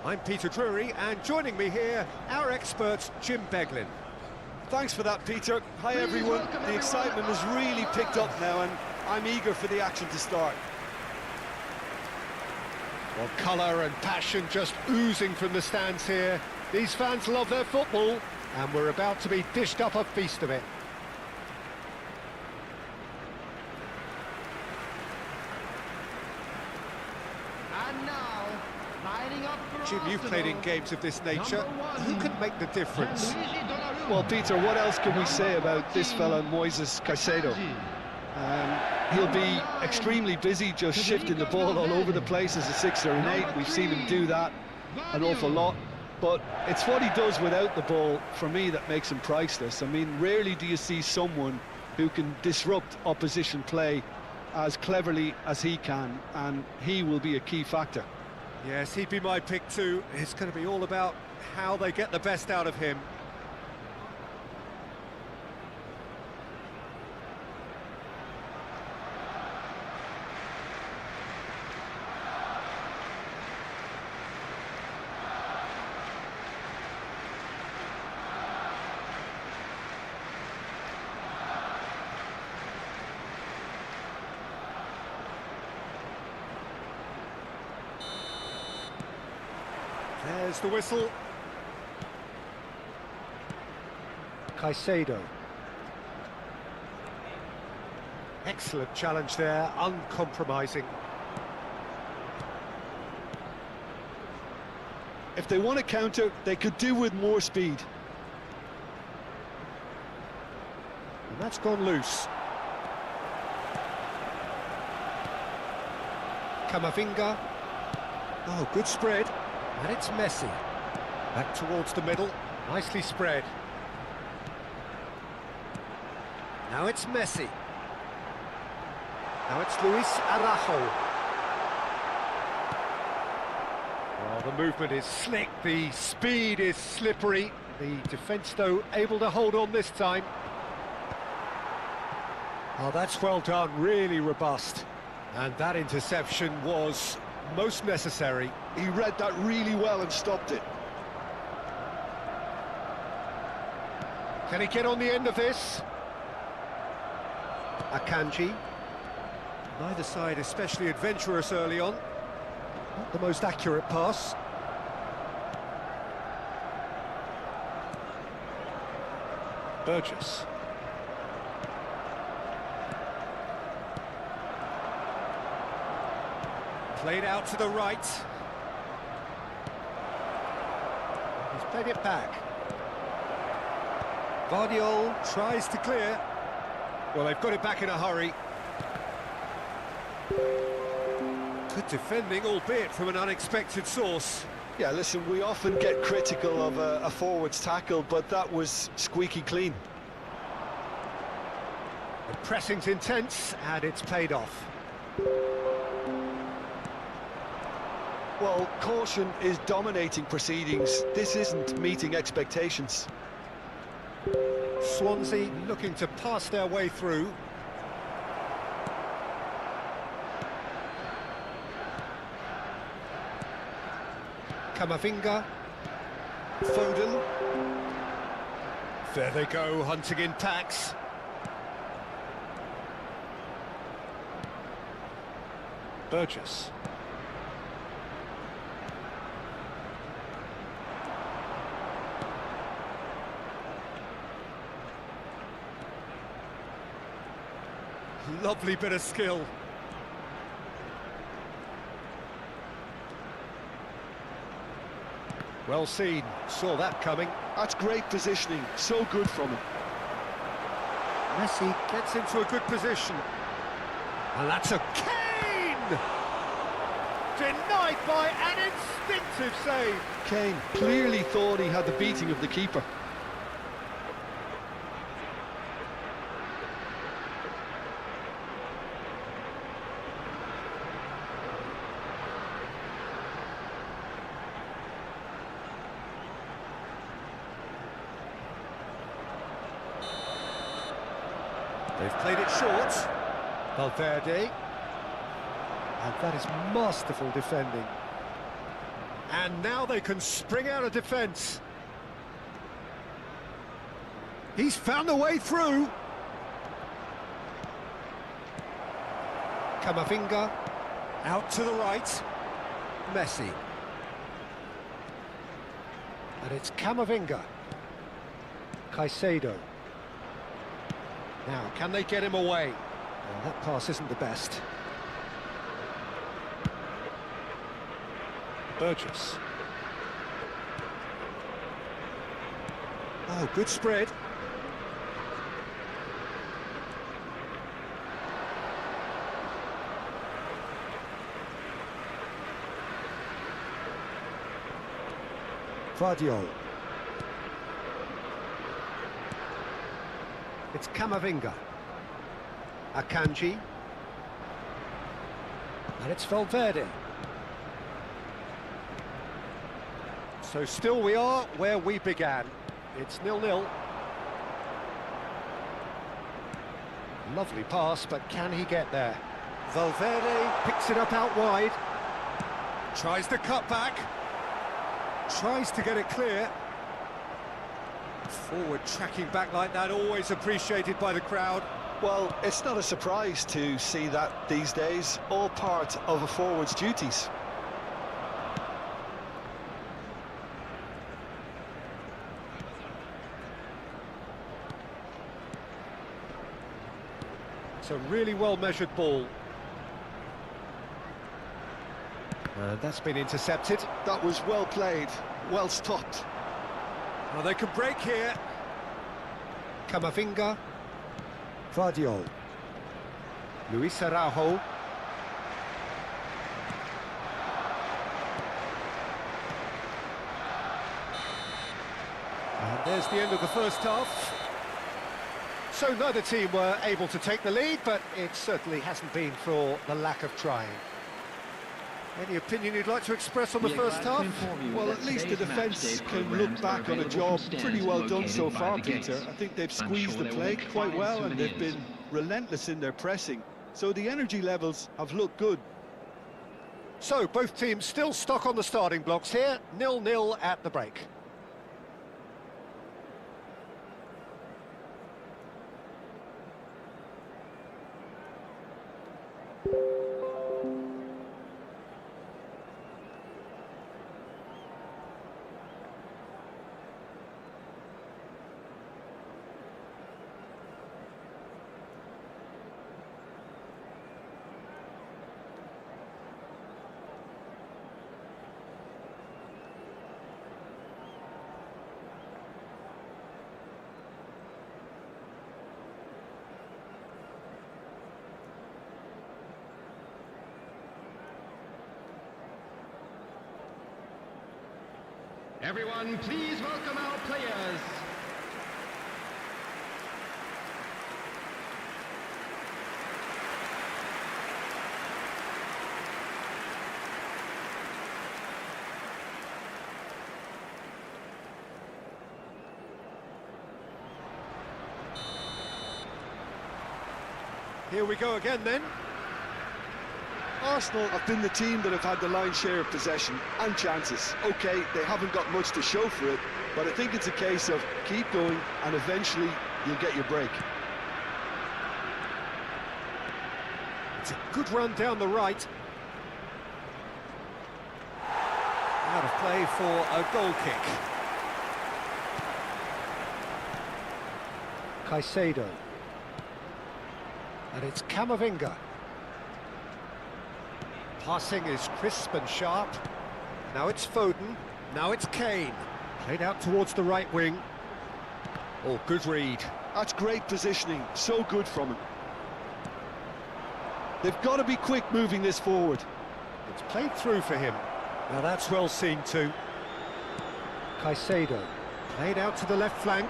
I'm Peter Drury, and joining me here, our expert, Jim Beglin. Thanks for that, Peter. Hi, everyone. The excitement has really picked up now, and I'm eager for the action to start. Well, colour and passion just oozing from the stands here. These fans love their football, and we're about to be dished up a feast of it. And now, lining up for Jim, you've played in games of this nature. Who can make the difference? Well, Peter, what else can we say about this fella, Moises Caicedo? He'll be extremely busy just shifting the ball all over the place as a 6 or an 8. We've seen him do that an awful lot. But it's what he does without the ball, for me, that makes him priceless. I mean, rarely do you see someone who can disrupt opposition play as cleverly as he can, and he will be a key factor. Yes, he'd be my pick too. It's going to be all about how they get the best out of him. There's the whistle. Caicedo. Excellent challenge there, uncompromising. If they want to counter, they could do with more speed. And that's gone loose. 𝗟𝗓𝗩𝗘. Oh, good spread. And it's Messi. Back towards the middle. Nicely spread. Now it's Messi. Now it's Luis Araujo. Well, the movement is slick, the speed is slippery. The defence, though, able to hold on this time. Oh, that's well done, really robust. And that interception was most necessary. He read that really well and stopped it. Can he get on the end of this? Akanji. Neither side especially adventurous early on. Not the most accurate pass. Burgess. Played out to the right. He's played it back. 𝗟𝗓𝗩𝗘 tries to clear. Well, they've got it back in a hurry. Good defending, albeit from an unexpected source. Yeah, listen, we often get critical of a forward's tackle, but that was squeaky clean. The pressing's intense, and it's paid off. Well, caution is dominating proceedings. This isn't meeting expectations. Swansea looking to pass their way through. 𝗟𝗓𝗩𝗘. Foden. There they go, hunting in packs. Burgess. Lovely bit of skill. Well seen, saw that coming. That's great positioning, so good from him. Messi gets into a good position. And that's a Kane! Denied by an instinctive save. Kane clearly thought he had the beating of the keeper. They've played it short. Valverde. And that is masterful defending. And now they can spring out of defence. He's found a way through. 𝗟𝗓𝗩𝗘. Out to the right. Messi. And it's 𝗟𝗓𝗩𝗘. Caicedo. Now, can they get him away? Well, that pass isn't the best. Burgess. Oh, good spread. 𝗟𝗟𝗩𝗘. It's 𝗟𝗓𝗩𝗘. Akanji. And it's Valverde. So still we are where we began. It's 0-0. Lovely pass, but can he get there? Valverde picks it up out wide. Tries the cut back. Tries to get it clear. Forward tracking back like that, always appreciated by the crowd. Well, it's not a surprise to see that these days, all part of a forward's duties. It's a really well-measured ball. That's been intercepted. That was well played, well stopped. Well, they can break here. Camavinga. Vardiol. Luis Araujo. And there's the end of the first half. So neither team were able to take the lead, but it certainly hasn't been for the lack of trying. Any opinion you'd like to express on the first half? Well, at least the defence can look back on a job pretty well done so far, Peter. I think they've squeezed the play quite well and they've been relentless in their pressing. So the energy levels have looked good. So both teams still stuck on the starting blocks here, 0-0 at the break. Everyone, please welcome our players. Here we go again then. Arsenal have been the team that have had the lion's share of possession and chances. OK, they haven't got much to show for it, but I think it's a case of keep going and eventually you'll get your break. It's a good run down the right. Out of play for a goal kick. Caicedo. And it's Camavinga. Passing is crisp and sharp. Now it's Foden. Now it's Kane. Played out towards the right wing. Oh, good read. That's great positioning. So good from him. They've got to be quick moving this forward. It's played through for him. Now that's well seen too. Caicedo. Played out to the left flank.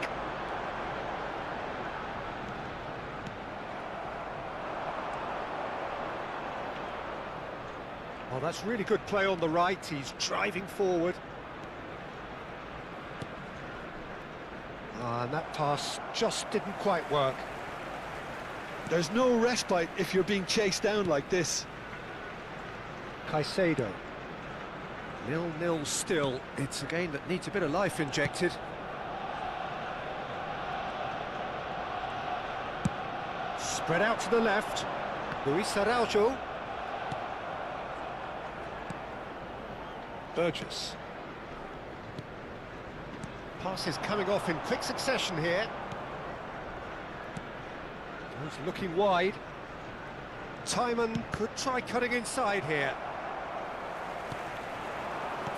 Oh, that's really good play on the right. He's driving forward. And that pass just didn't quite work. There's no respite if you're being chased down like this. Caicedo. 0-0 still. It's a game that needs a bit of life injected. Spread out to the left. Luis Araujo. Burgess. Passes coming off in quick succession here. He's looking wide. Timon could try cutting inside here.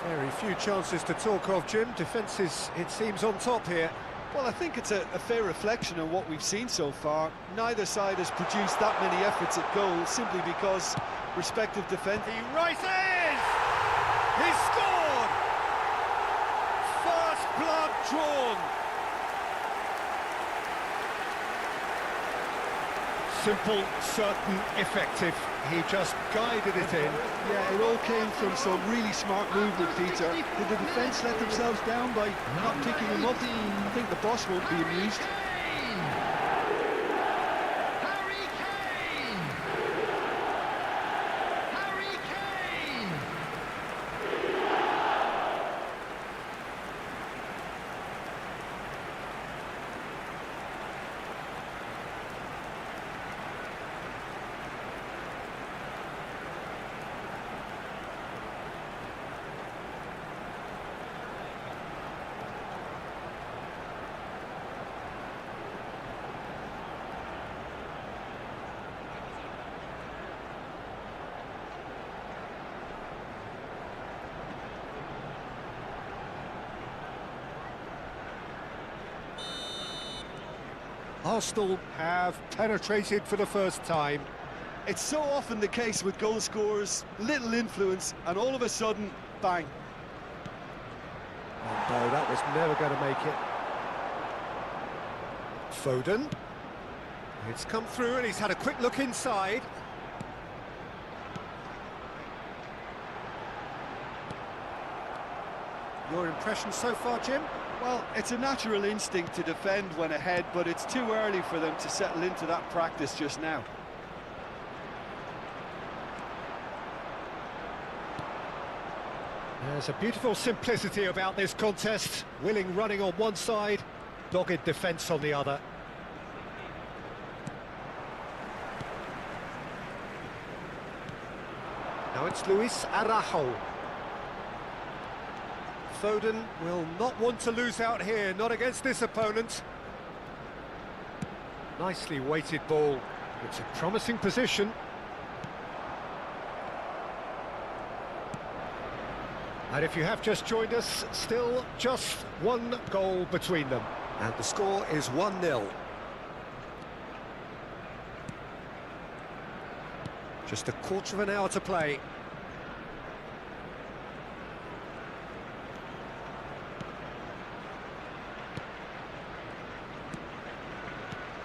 Very few chances to talk of, Jim. Defence is, it seems, on top here. Well, I think it's a fair reflection on what we've seen so far. Neither side has produced that many efforts at goal simply because respective defence... He rises! He's scored! First blood drawn. Simple, certain, effective. He just guided it in. Yeah, it all came from some really smart movement, Peter. Did the defence let themselves down by not picking him up? I think the boss won't be amused. Arsenal have penetrated for the first time. It's so often the case with goal scorers, little influence, and all of a sudden, bang. Oh no, that was never going to make it. Foden. It's come through and he's had a quick look inside. Your impression so far, Jim? Well, it's a natural instinct to defend when ahead, but it's too early for them to settle into that practice just now. There's a beautiful simplicity about this contest. Willing running on one side, dogged defence on the other. Now it's Luis Araujo. Foden will not want to lose out here, not against this opponent. Nicely weighted ball. It's a promising position. And if you have just joined us, still just one goal between them. And the score is 1-0. Just a quarter of an hour to play.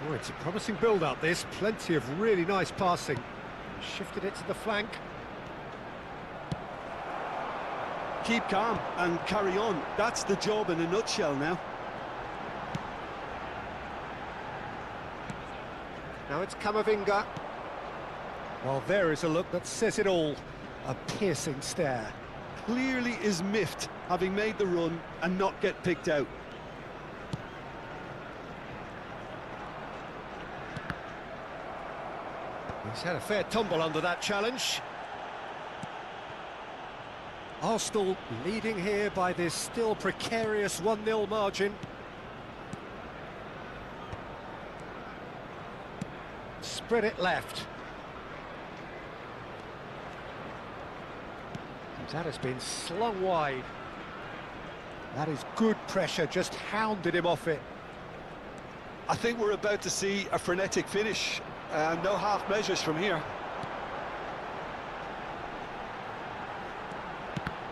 Oh, it's a promising build-up, this. Plenty of really nice passing. Shifted it to the flank. Keep calm and carry on. That's the job in a nutshell now. Now it's Camavinga. Well, there is a look that says it all. A piercing stare. Clearly is miffed, having made the run and not get picked out. He's had a fair tumble under that challenge. Arsenal leading here by this still precarious 1-0 margin. Spread it left. That has been slung wide. That is good pressure, just hounded him off it. I think we're about to see a frenetic finish. No half measures from here.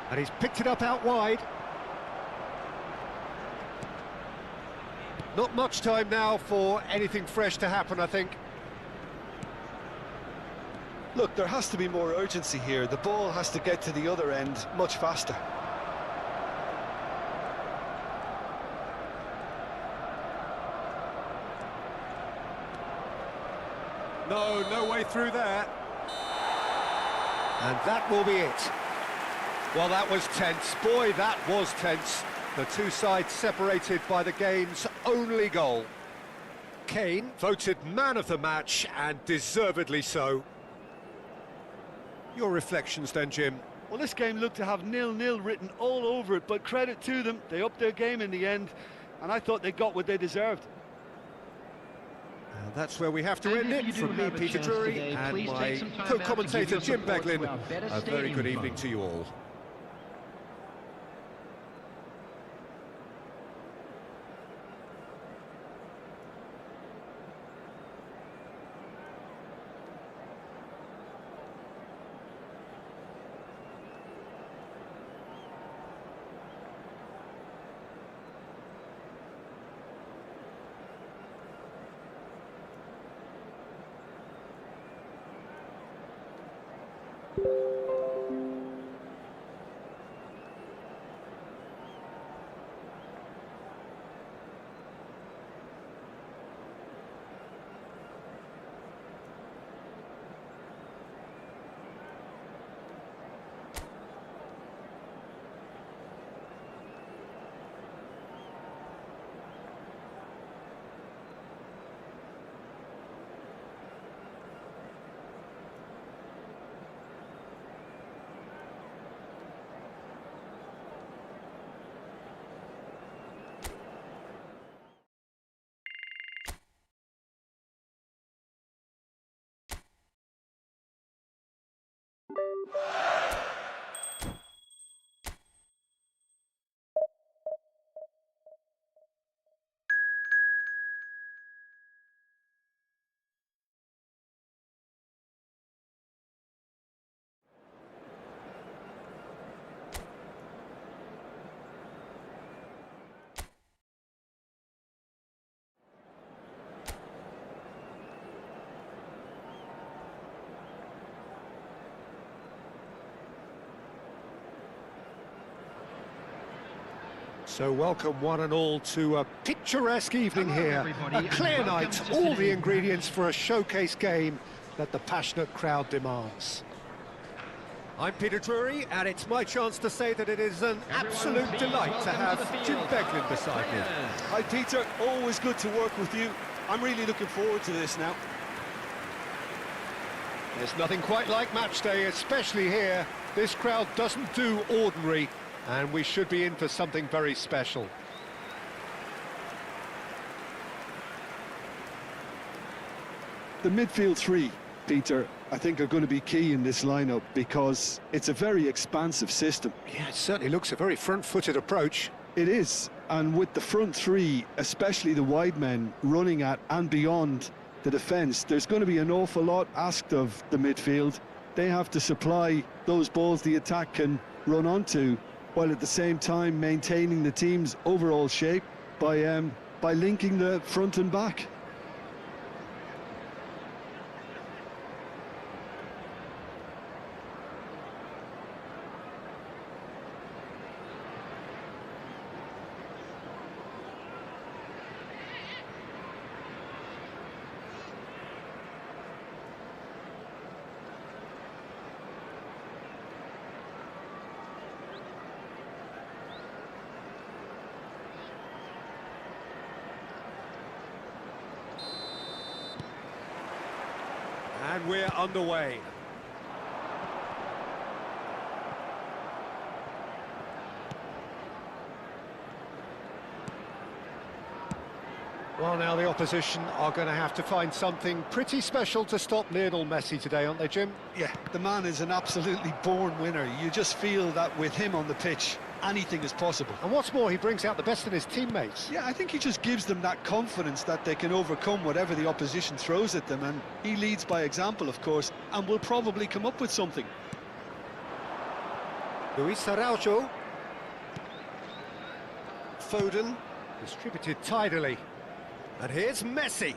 And he's picked it up out wide. Not much time now for anything fresh to happen, I think. Look, there has to be more urgency here. The ball has to get to the other end much faster. No way through there. And that will be it. Well, that was tense. Boy, that was tense. The two sides separated by the game's only goal. Kane voted man of the match, and deservedly so. Your reflections then, Jim? Well, this game looked to have 0-0 written all over it, but credit to them, they upped their game in the end, and I thought they got what they deserved. And that's where we have to end it. From me, Peter Drury, and my co-commentator, Jim Beglin. A very good evening to you all. So welcome one and all to a picturesque evening here, a clear night, all the ingredients for a showcase game that the passionate crowd demands. I'm Peter Drury, and it's my chance to say that it is an absolute delight to have Jim Beglin beside me. Hi Peter, always good to work with you. I'm really looking forward to this now. There's nothing quite like match day, especially here. This crowd doesn't do ordinary, and we should be in for something very special. The midfield three, Peter, I think are going to be key in this lineup because it's a very expansive system. Yeah, it certainly looks a very front-footed approach. It is, and with the front three, especially the wide men, running at and beyond the defence, there's going to be an awful lot asked of the midfield. They have to supply those balls the attack can run onto, while at the same time maintaining the team's overall shape by linking the front and back. And we're underway. Well, now the opposition are going to have to find something pretty special to stop Lionel Messi today, aren't they, Jim? Yeah, the man is an absolutely born winner. You just feel that with him on the pitch, anything is possible. And what's more, he brings out the best in his teammates. Yeah, I think he just gives them that confidence that they can overcome whatever the opposition throws at them, and he leads by example, of course, and will probably come up with something. Luis Araujo. Foden. Distributed tidily. And here's Messi.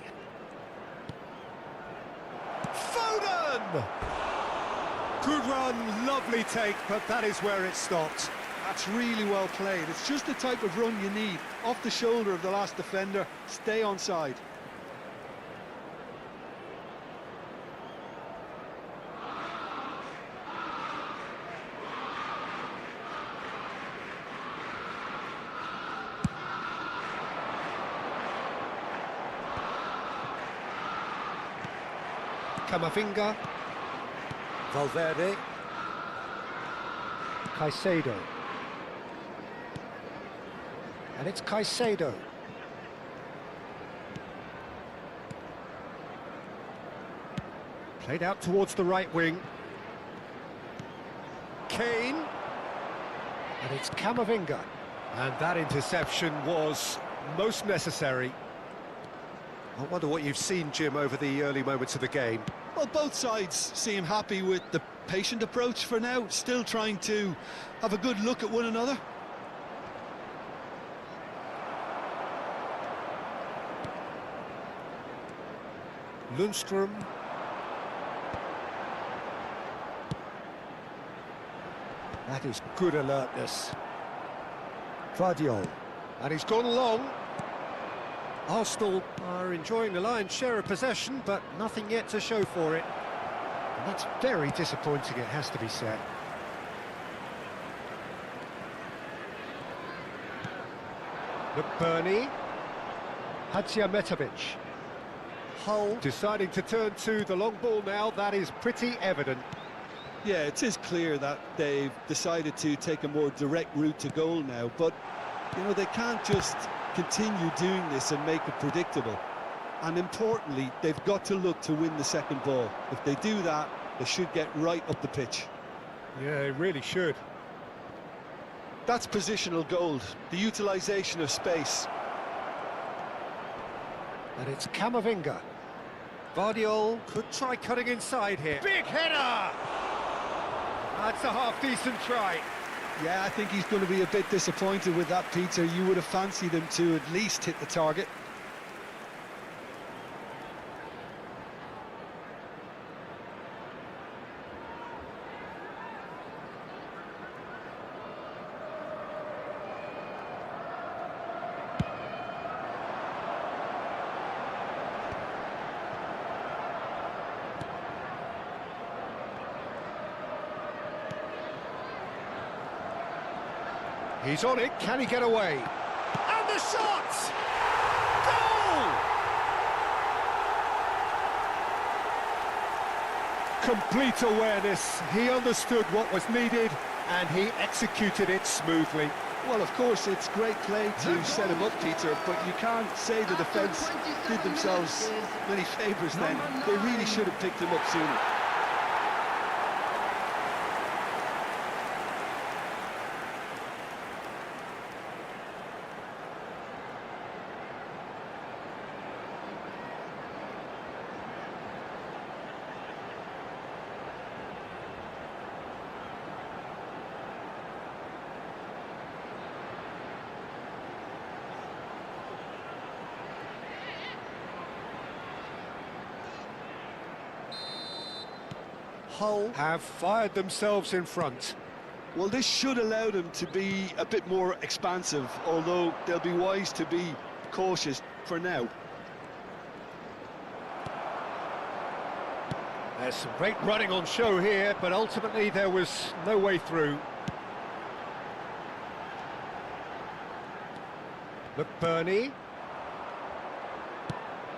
Foden! Good run, lovely take, but that is where it stopped. That's really well played. It's just the type of run you need. Off the shoulder of the last defender, stay onside. Camavinga. Valverde. Caicedo. And it's Caicedo. Played out towards the right wing. Kane. And it's Camavinga. And that interception was most necessary. I wonder what you've seen, Jim, over the early moments of the game. Well, both sides seem happy with the patient approach for now, still trying to have a good look at one another. Lundstrom. That is good alertness. Guardiola. And he's gone long. Arsenal are enjoying the lion's share of possession, but nothing yet to show for it. And that's very disappointing, it has to be said. McBurney. 𝗟𝗜𝗩𝗘. Hull deciding to turn to the long ball now, that is pretty evident. Yeah, it is clear that they've decided to take a more direct route to goal now, but, you know, they can't just continue doing this and make it predictable. And importantly, they've got to look to win the second ball. If they do that, they should get right up the pitch. Yeah, they really should. That's positional gold, the utilisation of space. And it's Camavinga. Guardiola could try cutting inside here. Big header! That's a half-decent try. Yeah, I think he's going to be a bit disappointed with that, Peter. You would have fancied him to at least hit the target. He's on it, can he get away? And the shot! Goal! Complete awareness, he understood what was needed and he executed it smoothly. Well, of course, it's great play to set him up, Peter, but you can't say the defence did themselves many favours then. They really should have picked him up sooner. Hull have fired themselves in front. Well, this should allow them to be a bit more expansive, although they'll be wise to be cautious for now. There's some great running on show here, but ultimately there was no way through. McBurney.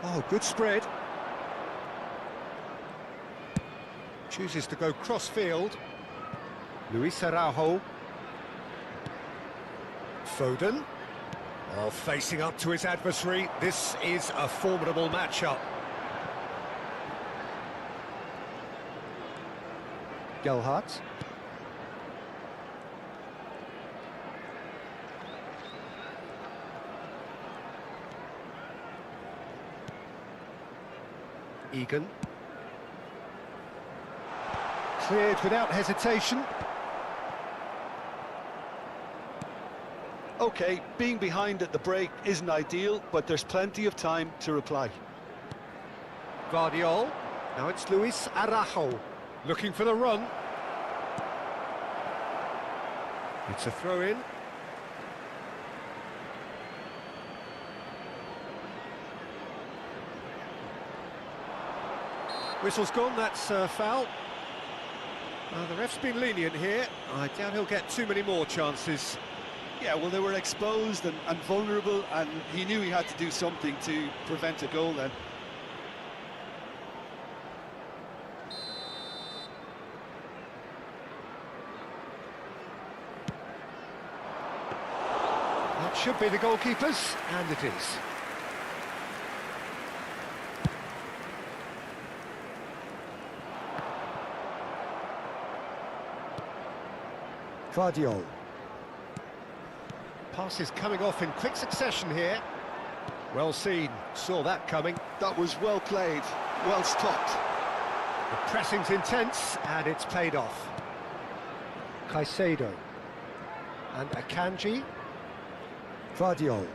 Oh, good spread. Chooses to go cross-field. Luis Araujo. Foden. Oh, facing up to his adversary. This is a formidable matchup. 𝗟𝗜𝗩𝗘. Egan. Cleared without hesitation. OK, being behind at the break isn't ideal, but there's plenty of time to reply. 𝗟𝗑𝗩𝗘. Now it's Luis Araujo. Looking for the run. It's a throw-in. Whistle's gone, that's foul. The ref's been lenient here. I doubt he'll get too many more chances. Yeah, well, they were exposed and vulnerable, and he knew he had to do something to prevent a goal then. That should be the goalkeeper's, and it is. 𝗟𝗑𝗩𝗘. Passes coming off in quick succession here. Well seen, saw that coming. That was well played, well stopped. The pressing's intense, and it's paid off. Caicedo. And Akanji. 𝗟𝗑𝗩𝗘.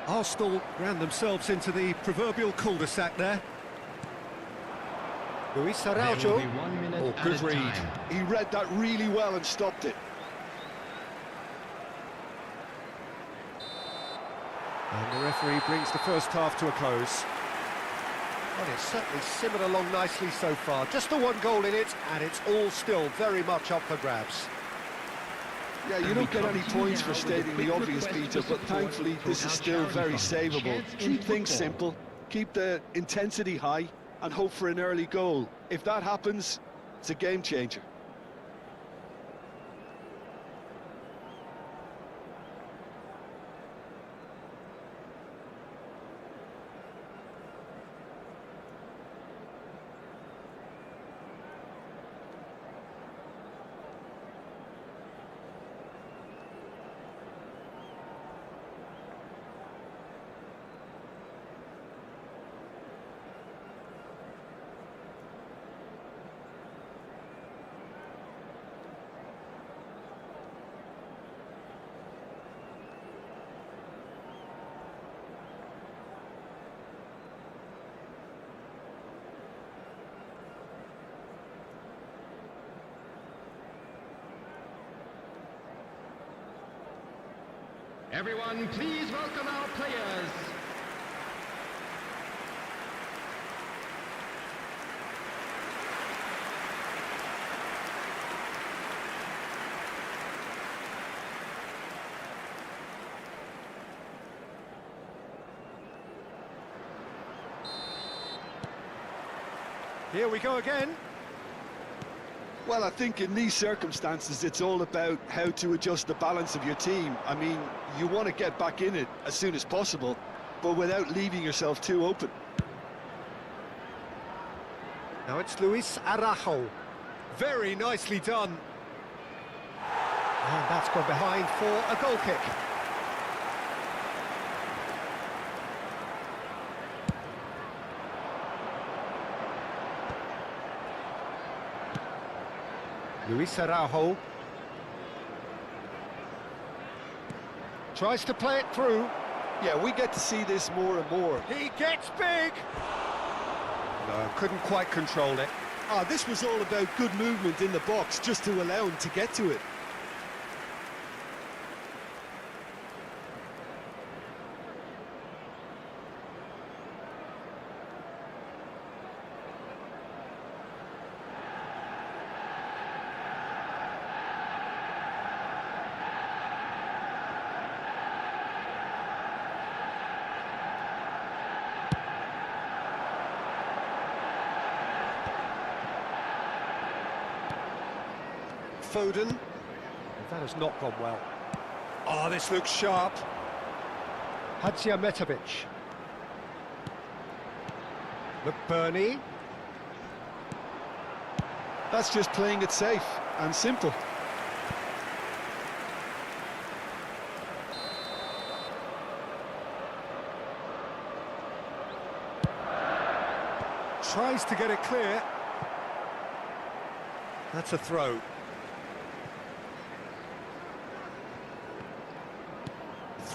Arsenal ran themselves into the proverbial cul-de-sac there. Luis Araujo. Oh, good read. He read that really well and stopped it. And the referee brings the first half to a close. Well, it's certainly simmered along nicely so far. Just the one goal in it, and it's all still very much up for grabs. Yeah, you don't get any points for stating the obvious, Peter, but thankfully this is still very savable. Keep things simple, keep the intensity high, and hope for an early goal. If that happens, it's a game changer. Everyone, please welcome our players. Here we go again. Well, I think in these circumstances, it's all about how to adjust the balance of your team. I mean, you want to get back in it as soon as possible, but without leaving yourself too open. Now it's 𝗟𝗓𝗡. Very nicely done. And that's gone behind for a goal kick. 𝗟𝗓𝗡 tries to play it through. Yeah, we get to see this more and more. He gets big. No, couldn't quite control it. This was all about good movement in the box, just to allow him to get to it. Foden. That has not gone well. Oh, this looks sharp. 𝗟𝗜𝗩𝗘. McBurney. That's just playing it safe and simple. Tries to get it clear. That's a throw.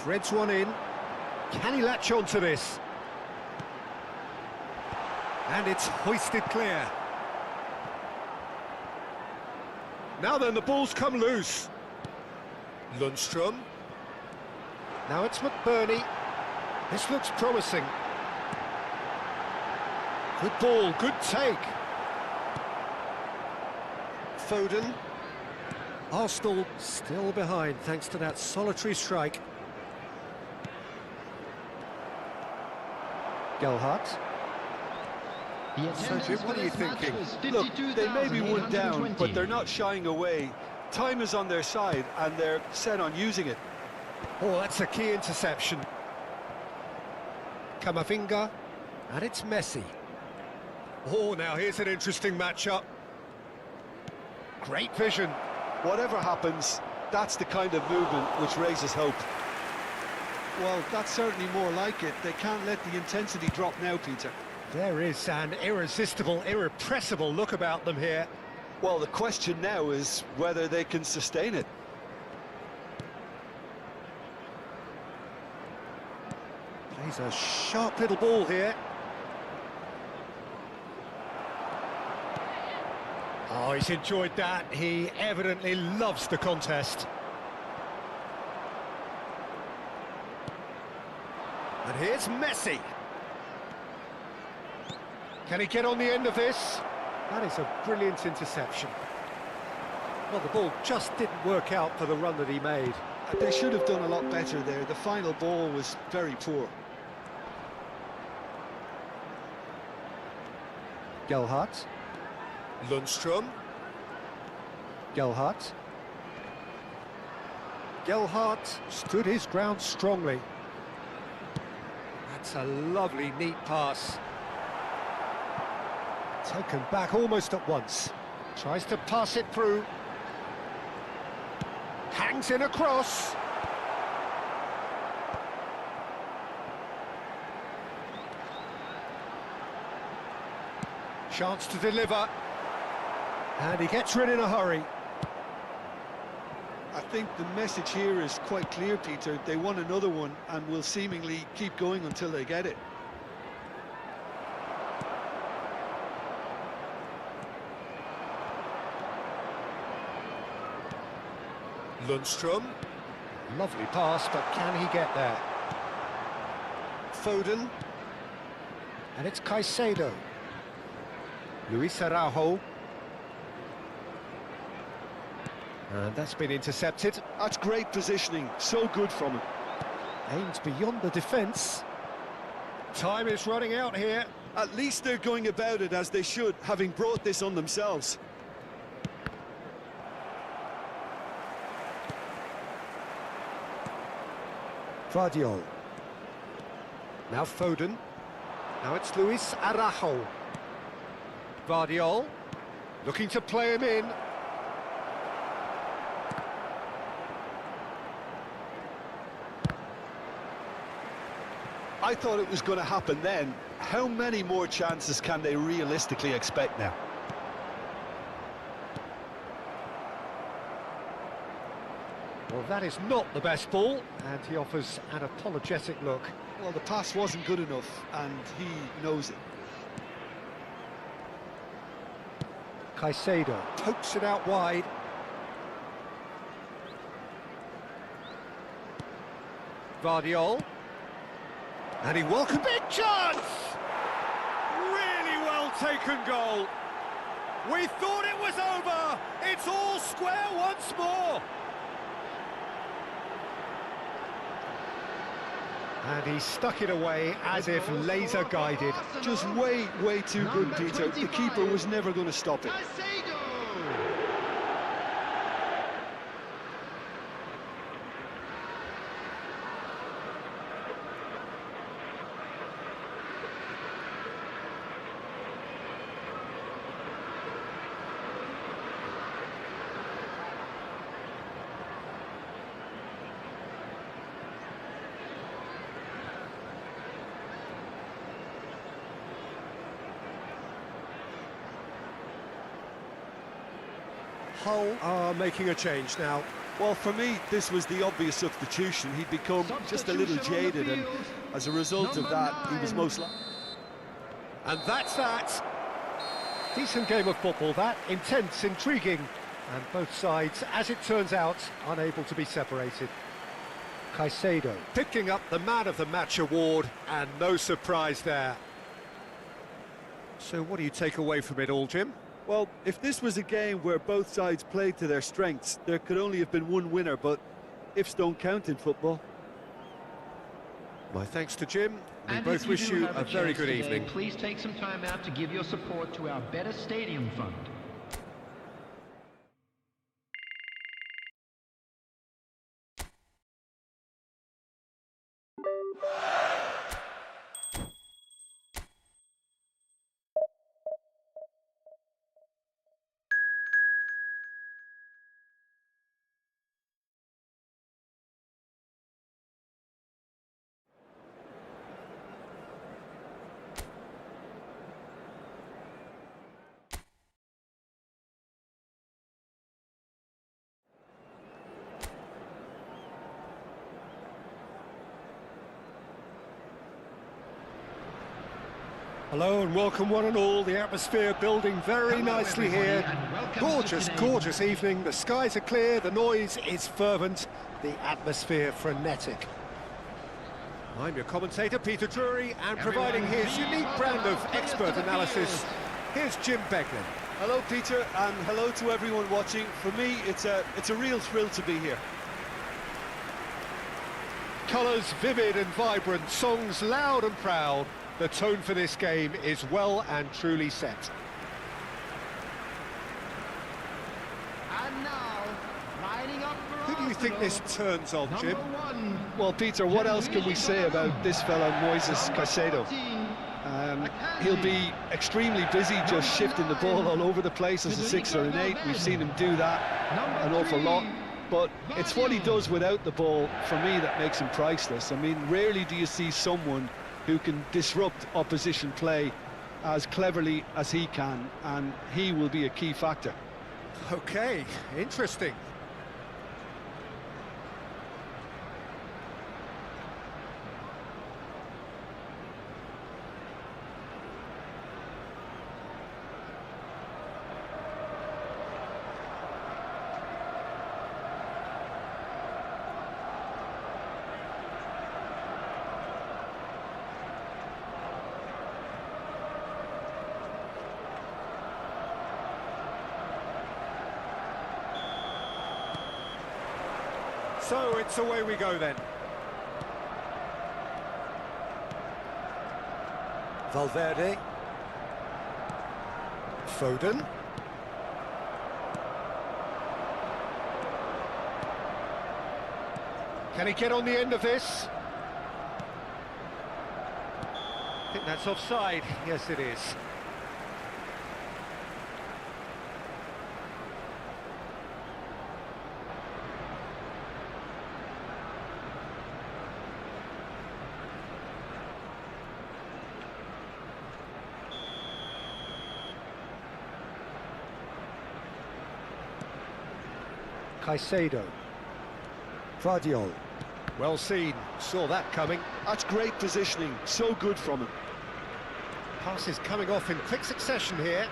Threads one in. Can he latch on to this? And it's hoisted clear. Now then, the ball's come loose. Lundstrom. Now it's McBurney. This looks promising. Good ball, good take. Foden. Arsenal still behind thanks to that solitary strike. 𝗟𝗓𝗡. So, what are you thinking? Look, they may be one down, but they're not shying away. Time is on their side, and they're set on using it. Oh, that's a key interception. Camavinga, and it's Messi. Oh, now here's an interesting matchup. Great vision. Whatever happens, that's the kind of movement which raises hope. Well, that's certainly more like it. They can't let the intensity drop now, Peter. There is an irresistible, irrepressible look about them here. Well, the question now is whether they can sustain it. Plays a sharp little ball here. Oh, he's enjoyed that. He evidently loves the contest. And here's Messi. Can he get on the end of this? That is a brilliant interception. Well, the ball just didn't work out for the run that he made. They should have done a lot better there. The final ball was very poor. 𝗟𝗓𝗡. Lundstrom. 𝗟𝗓𝗡. 𝗟𝗓𝗡 stood his ground strongly. That's a lovely, neat pass. Taken back almost at once. Tries to pass it through. Hangs in a cross. Chance to deliver. And he gets rid in a hurry. I think the message here is quite clear, Peter. They want another one and will seemingly keep going until they get it. Lundstrom. Lovely pass, but can he get there? Foden. And it's Caicedo. 𝗟𝗓𝗡. And that's been intercepted. That's great positioning, so good from him. Aims beyond the defence. Time is running out here. At least they're going about it as they should, having brought this on themselves. Guardiola. Now Foden. Now it's Luis Araujo. Guardiola looking to play him in. I thought it was going to happen then. How many more chances can they realistically expect now? Well, that is not the best ball, and he offers an apologetic look. Well, the pass wasn't good enough, and he knows it. Caicedo pokes it out wide. Guardiola. And he welcomes big chance! Really well taken goal. We thought it was over. It's all square once more. And he stuck it away as if laser guided. Just way too good, Peter. The keeper was never going to stop it. Hull are making a change now. Well, for me, this was the obvious substitution. He'd become just a little jaded, and as a result of that, he was most likely. And that's that. Decent game of football, that. Intense, intriguing. And both sides, as it turns out, unable to be separated. Caicedo picking up the Man of the Match award, and no surprise there. So what do you take away from it all, Jim? Well, if this was a game where both sides played to their strengths, there could only have been one winner, but ifs don't count in football. My thanks to Jim. We And both if wish do you have a very chance good today, evening. Please take some time out to give your support to our Better Stadium Fund. Hello and welcome one and all. The atmosphere building very nicely here. Gorgeous evening. The skies are clear, the noise is fervent, the atmosphere frenetic. I'm your commentator, Peter Drury, and providing his unique brand of expert analysis, here's Jim Beglin. Hello, Peter, and hello to everyone watching. For me, it's a real thrill to be here. Colours vivid and vibrant, songs loud and proud. The tone for this game is well and truly set. And now, lining up for Who do you think this turns on, Jim? Well, Peter, what else can we say about this fella, Moises Caicedo? He'll be extremely busy just shifting the ball all over the place as a 6 or an 8. We've seen him do that an awful lot. But it's what he does without the ball, for me, that makes him priceless. I mean, rarely do you see someone who can disrupt opposition play as cleverly as he can, and he will be a key factor. Okay, interesting. So it's away we go then. Valverde. Foden. Can he get on the end of this? I think that's offside. Yes, it is. Caicedo. Guardiola. Well seen, saw that coming. That's great positioning, so good from him. Passes coming off in quick succession here.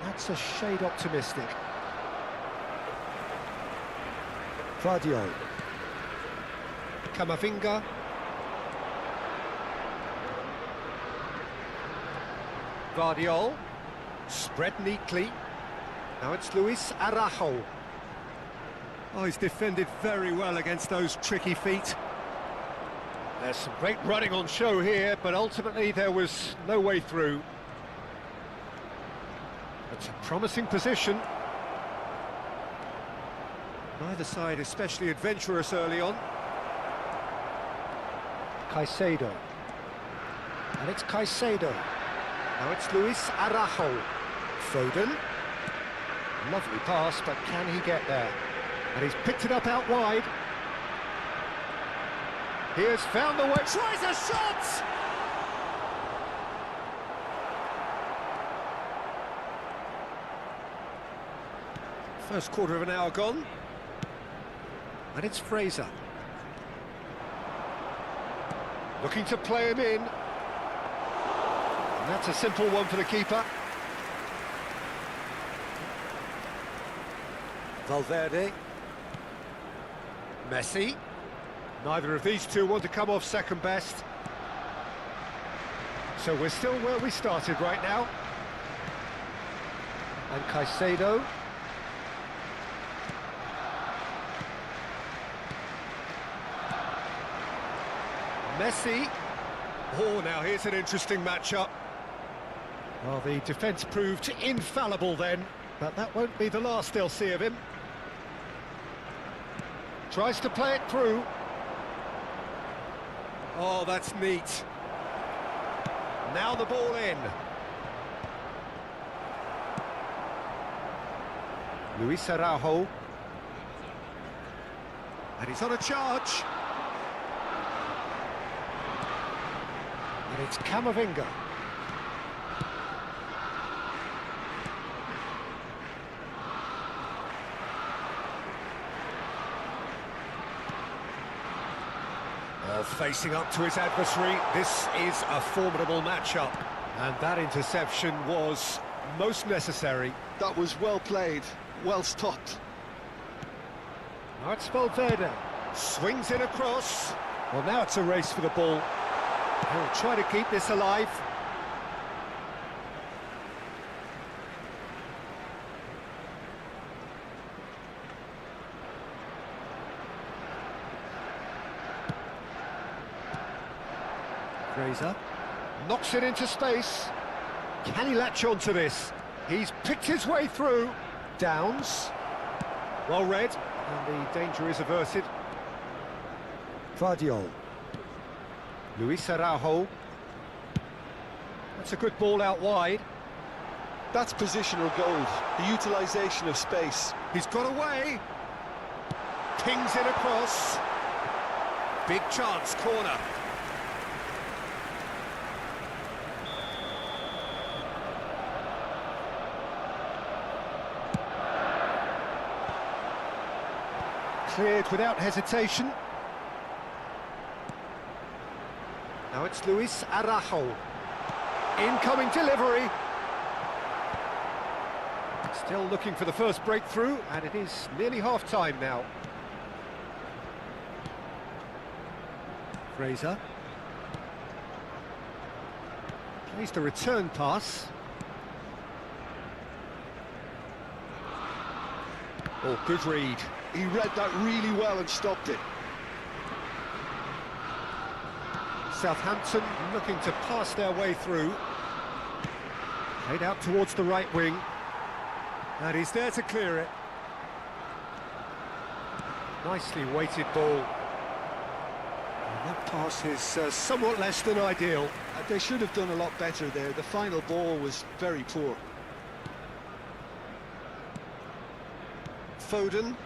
That's a shade optimistic. Guardiola. Camavinga. Guardiola. Spread neatly. Now it's 𝗟𝗑𝗩𝗘. Oh, he's defended very well against those tricky feet. There's some great running on show here, but ultimately there was no way through. It's a promising position. Neither side especially adventurous early on. Caicedo. And it's Caicedo. Now it's 𝗟𝗑𝗩𝗘. Foden. Lovely pass, but can he get there? And he's picked it up out wide. He has found the way. Tries a shot! First quarter of an hour gone. And it's Fraser. Looking to play him in. And that's a simple one for the keeper. Valverde. Messi. Neither of these two want to come off second best. So we're still where we started right now. And Caicedo. Messi. Oh, now here's an interesting matchup. Well, the defence proved infallible then, but that won't be the last they'll see of him. Tries to play it through. Oh, that's neat. Now the ball in. 𝗟𝗑𝗩𝗘. And he's on a charge. And it's Camavinga. Facing up to his adversary, this is a formidable matchup. And that interception was most necessary. That was well played, well stopped. Now it's Valverde. Swings in across. Well, now it's a race for the ball. He'll try to keep this alive. Fraser knocks it into space. Can he latch onto this? He's picked his way through. Downs. Well read, and the danger is averted. Guardiola. 𝗟𝗑𝗩𝗘. That's a good ball out wide. That's positional gold, the utilisation of space. He's got away. Pings it across. Big chance, corner. Cleared without hesitation. Now it's 𝗟𝗑𝗩𝗘. Incoming delivery. Still looking for the first breakthrough, and it is nearly half-time now. Fraser. Plays the return pass. Oh, good read. He read that really well and stopped it. Southampton looking to pass their way through. Played out towards the right wing. And he's there to clear it. Nicely weighted ball. And that pass is somewhat less than ideal. They should have done a lot better there. The final ball was very poor. Foden.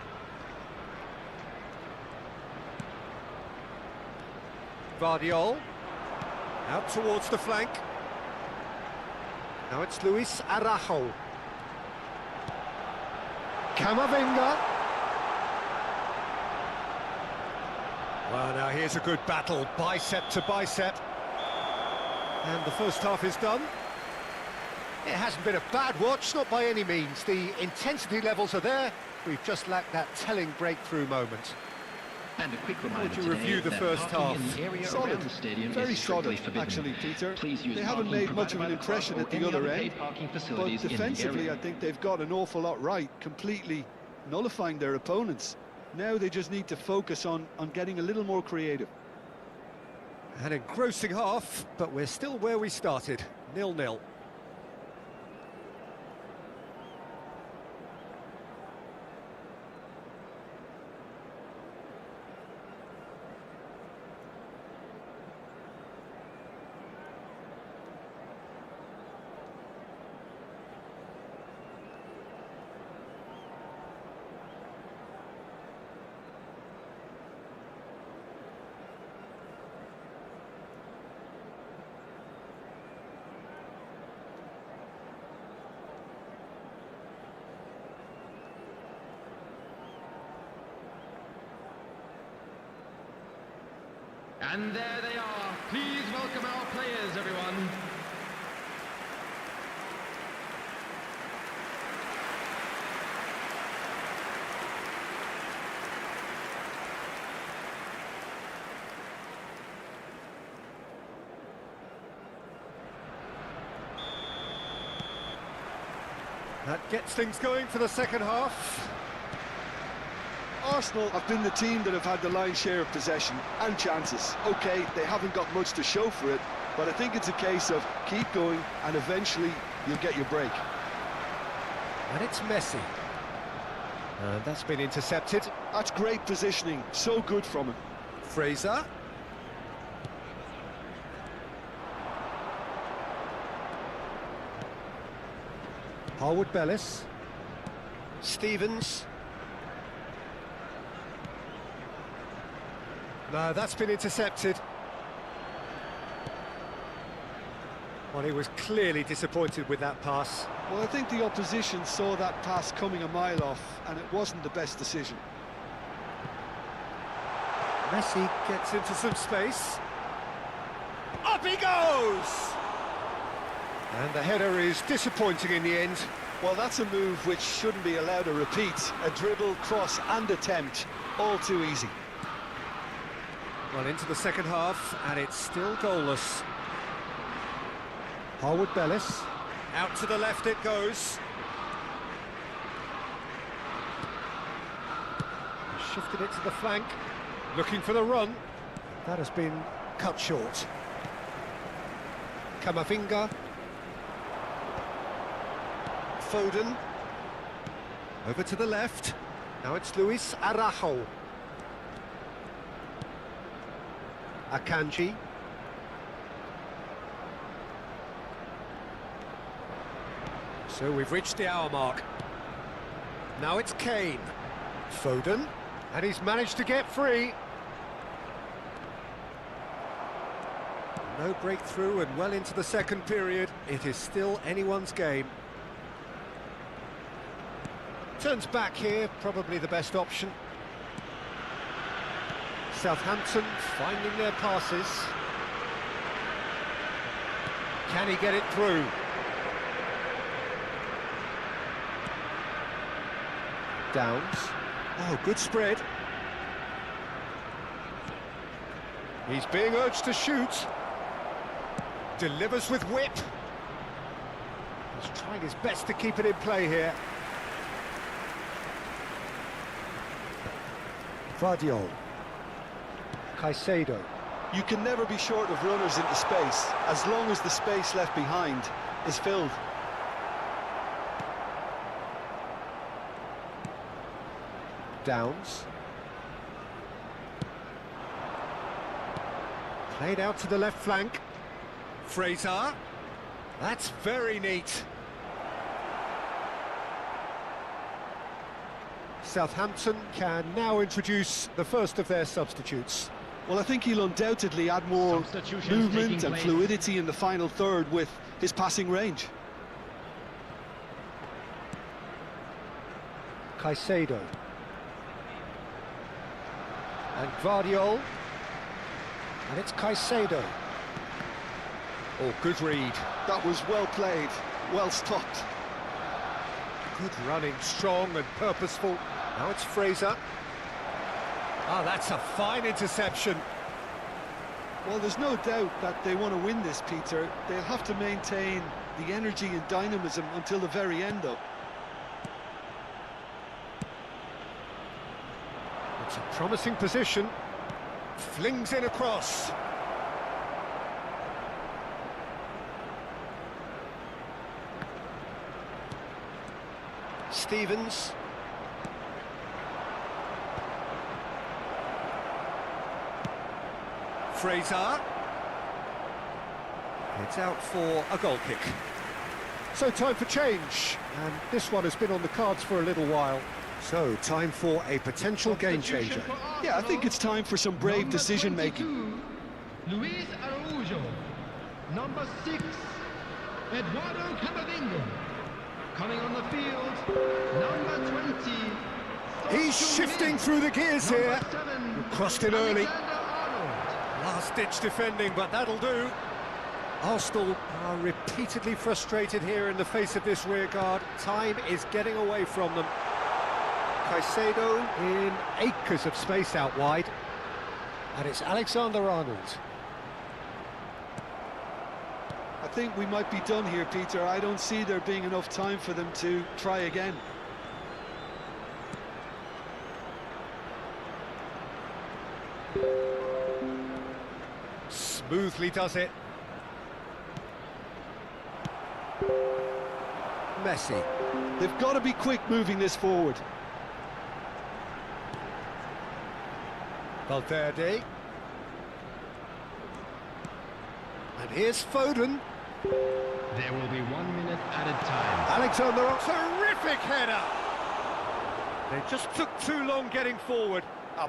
Vardiol. Out towards the flank. Now it's 𝗟𝗜𝗩𝗘. Camavinga. Well, now here's a good battle, bicep to bicep. And the first half is done. It hasn't been a bad watch, not by any means. The intensity levels are there. We've just lacked that telling breakthrough moment. And a quick reminder Would you review the first half? Solid, very solid, actually, Peter. They haven't made much of an impression at the other end, but defensively I think they've got an awful lot right, completely nullifying their opponents. Now they just need to focus on getting a little more creative. An engrossing half, but we're still where we started, 0-0. And there they are. Please welcome our players, everyone. That gets things going for the second half. Arsenal have been the team that have had the lion's share of possession and chances. OK, they haven't got much to show for it, but I think it's a case of keep going and eventually you'll get your break. And it's Messi. And that's been intercepted. That's great positioning, so good from him. Fraser. Harwood-Bellis. Stevens. No, that's been intercepted. Well, he was clearly disappointed with that pass. Well, I think the opposition saw that pass coming a mile off, and it wasn't the best decision. Messi gets into some space. Up he goes! And the header is disappointing in the end. Well, that's a move which shouldn't be allowed to repeat. A dribble, cross and attempt, all too easy. Well, into the second half, and it's still goalless. Harwood-Bellis. Out to the left it goes. Shifted it to the flank. Looking for the run. That has been cut short. Camavinga. Foden. Over to the left. Now it's 𝗟𝗜𝗩𝗘. Akanji. So we've reached the hour mark. Now it's Kane. Foden. And he's managed to get free. No breakthrough and well into the second period. It is still anyone's game. Turns back here, probably the best option. Southampton finding their passes. Can he get it through? Downs. Oh, good spread. He's being urged to shoot. Delivers with whip. He's trying his best to keep it in play here. 𝗟𝗑𝗩𝗘. Caicedo. You can never be short of runners into space, as long as the space left behind is filled. Downs. Played out to the left flank. Fraser. That's very neat. Southampton can now introduce the first of their substitutes. Well, I think he'll undoubtedly add more movement and fluidity in the final third with his passing range. Caicedo. And 𝗟𝗩𝗘. And it's Caicedo. Oh, good read. That was well played, well stopped. Good running, strong and purposeful. Now it's Fraser. Ah, that's a fine interception. Well, there's no doubt that they want to win this, Peter. They'll have to maintain the energy and dynamism until the very end, though. It's a promising position. Flings in across. Stevens. Fraser. It's out for a goal kick. So time for change, and this one has been on the cards for a little while. So time for a potential game changer. Yeah, I think it's time for some brave decision-making. Luis Araujo. Number 6, Eduardo Camavinga. Coming on the field, number 20. He's shifting through the gears here. Crossed in early. Alexander-Arnold. Last-ditch defending, but that'll do. Arsenal are repeatedly frustrated here in the face of this rearguard. Time is getting away from them. Caicedo in acres of space out wide. And it's Alexander-Arnold. I think we might be done here, Peter. I don't see there being enough time for them to try again. Smoothly does it. Messi. They've got to be quick moving this forward. Valverde. And here's Foden. There will be 1 minute added time. Alexander, terrific header! They just took too long getting forward.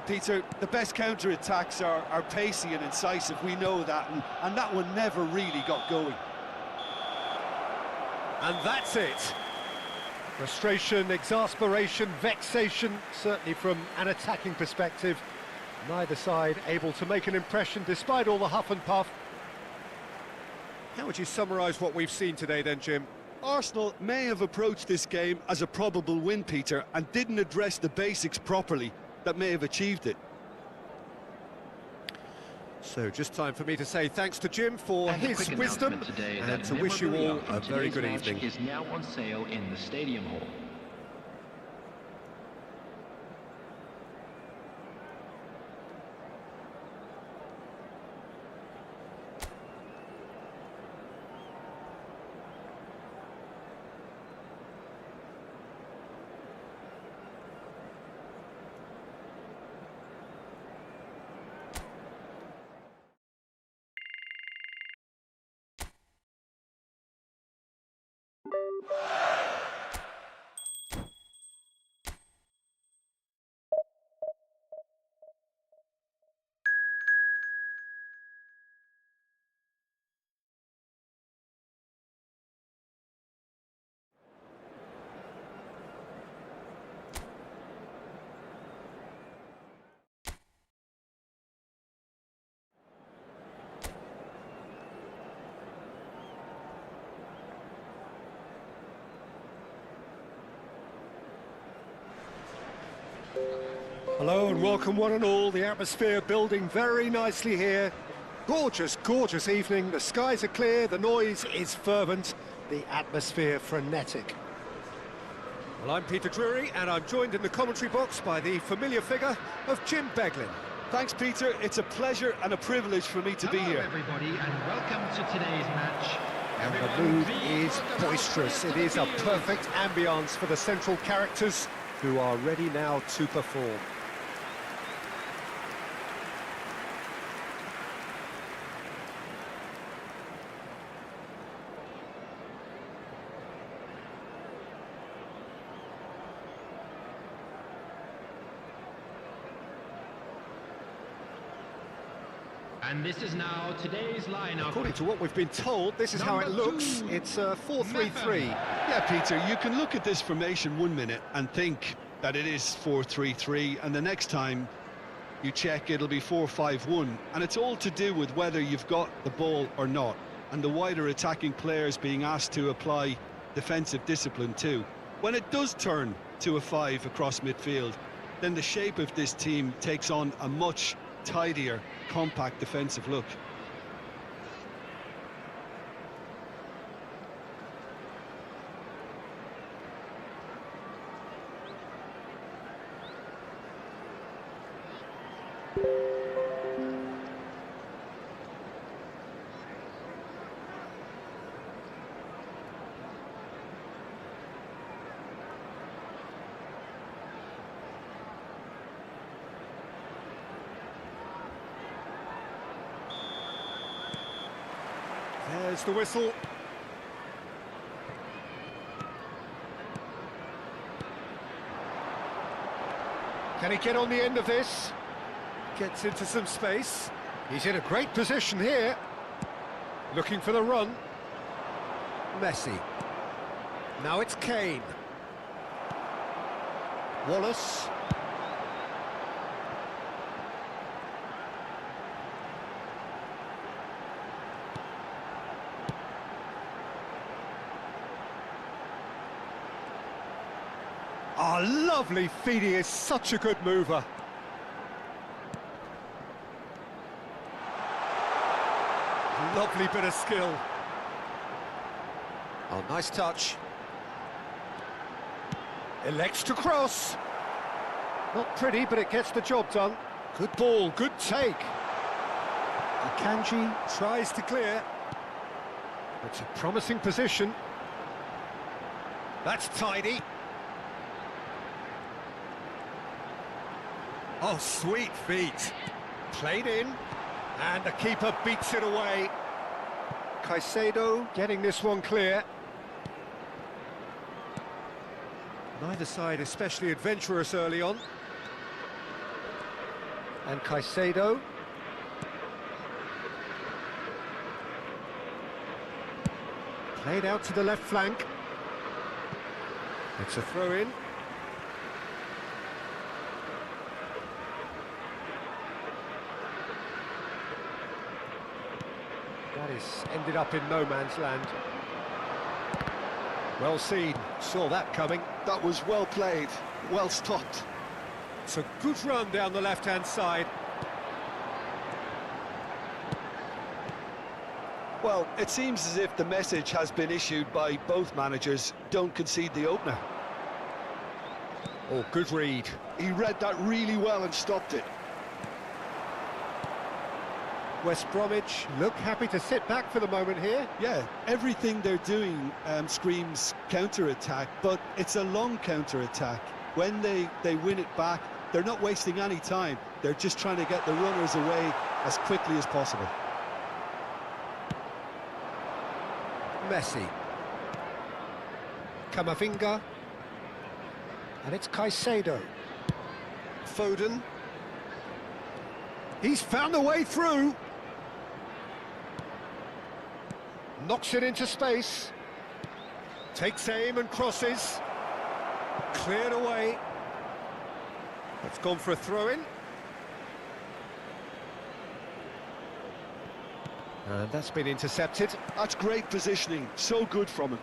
Peter, the best counter-attacks are pacey and incisive, we know that, and that one never really got going. And that's it. Frustration, exasperation, vexation, certainly from an attacking perspective. Neither side able to make an impression despite all the huff and puff. How would you summarise what we've seen today then, Jim? Arsenal may have approached this game as a probable win, Peter, and didn't address the basics properly that may have achieved it. So just time for me to say thanks to Jim for his wisdom and to wish you all a very good evening. Is now on sale in the Stadium Hall. Hello and welcome one and all. The atmosphere building very nicely here. Gorgeous, gorgeous evening. The skies are clear, the noise is fervent, the atmosphere frenetic. Well, I'm Peter Drury, and I'm joined in the commentary box by the familiar figure of Jim Beglin. Thanks, Peter. It's a pleasure and a privilege for me to be here. Everybody, and welcome to today's match. And the mood is boisterous. It is a perfect ambience for the central characters who are ready now to perform. And this is now today's lineup. According to what we've been told, this is how it looks. It's a 4-3-3. Yeah, Peter, you can look at this formation 1 minute and think that it is 4-3-3, and the next time you check, it'll be 4-5-1, and it's all to do with whether you've got the ball or not, and the wider attacking players being asked to apply defensive discipline too. When it does turn to a 5 across midfield, then the shape of this team takes on a much tidier, compact defensive look. There's the whistle. Can he get on the end of this? Gets into some space. He's in a great position here. Looking for the run. Messi. Now it's Kane. Wallace. Oh, lovely feed. He is such a good mover. Lovely bit of skill. Oh, nice touch. Elects to cross. Not pretty, but it gets the job done. Good ball, good take. Akanji tries to clear. It's a promising position. That's tidy. Oh, sweet feet. Played in, and the keeper beats it away. Caicedo getting this one clear. Neither side especially adventurous early on. And Caicedo. Played out to the left flank. It's a throw-in. That is ended up in no man's land. Well seen, saw that coming. That was well played, well stopped. It's a good run down the left-hand side. Well, it seems as if the message has been issued by both managers: don't concede the opener. Oh, good read. He read that really well and stopped it. West Bromwich look happy to sit back for the moment here. Yeah, everything they're doing screams counter-attack, but it's a long counter-attack. When they win it back, they're not wasting any time. They're just trying to get the runners away as quickly as possible. Messi. Camavinga. And it's Caicedo. Foden. He's found a way through. Knocks it into space. Takes aim and crosses. Cleared away. It's gone for a throw-in. And that's been intercepted. That's great positioning, so good from him.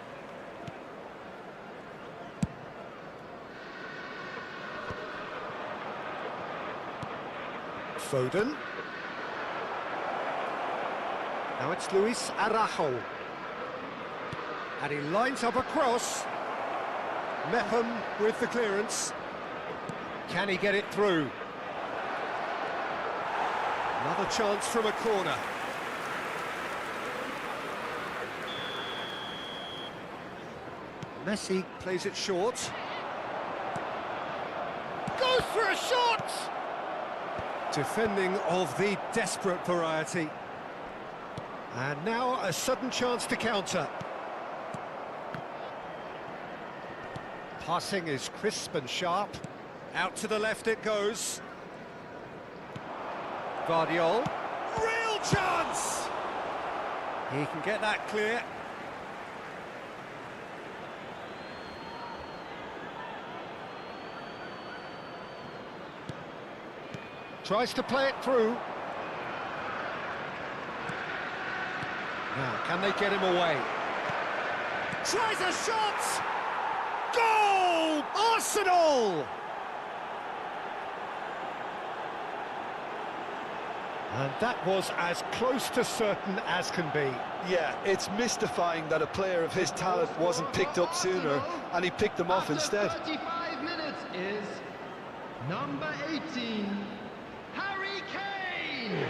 Foden. Now it's Luis Araujo. And he lines up a cross. Mepham with the clearance. Can he get it through? Another chance from a corner. Messi plays it short. Goes for a shot! Defending of the desperate variety. And now a sudden chance to counter. Passing is crisp and sharp. Out to the left it goes. Guardiol. Real chance! He can get that clear. Tries to play it through. Now, can they get him away? Tries a shot! Goal! Arsenal! And that was as close to certain as can be. Yeah, it's mystifying that a player of his talent wasn't picked up sooner, and he picked them off instead. 35 minutes is number 18, Harry Kane!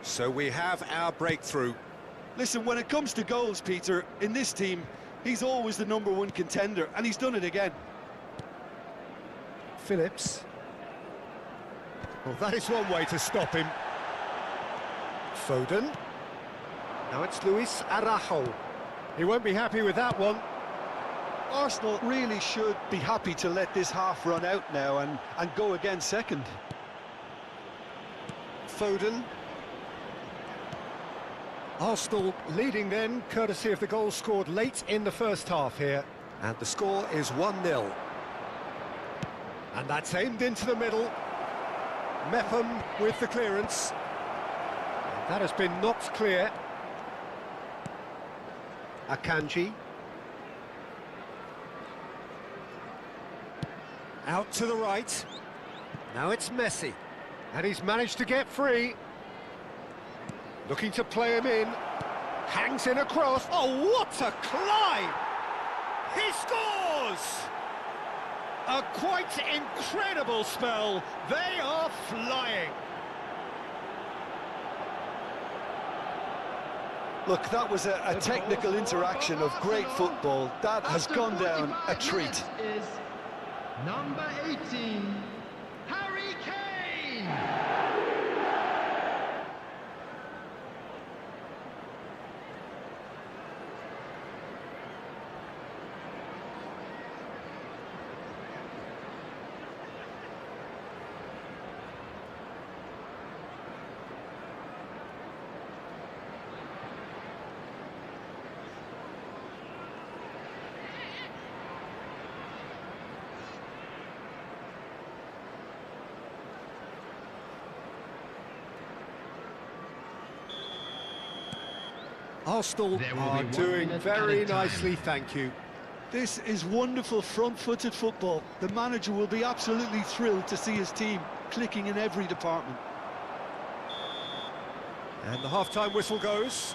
So we have our breakthrough. Listen, when it comes to goals, Peter, in this team, he's always the #1 contender, and he's done it again. Phillips. Well, that is one way to stop him. Foden. Now it's Luis Araujo. He won't be happy with that one. Arsenal really should be happy to let this half run out now and go again second. Foden. Arsenal leading then, courtesy of the goal scored late in the first half here. And the score is 1-0. And that's aimed into the middle. Mepham with the clearance. And that has been knocked clear. Akanji. Out to the right. Now it's Messi. And he's managed to get free. Looking to play him in. Hangs in across. Oh, what a climb! He scores! A quite incredible spell. They are flying. Look, that was a technical interaction of great football. That has gone down a treat. Is number 18, Harry Kane! Arsenal are doing very nicely, thank you. This is wonderful front-footed football. The manager will be absolutely thrilled to see his team clicking in every department. And the half-time whistle goes.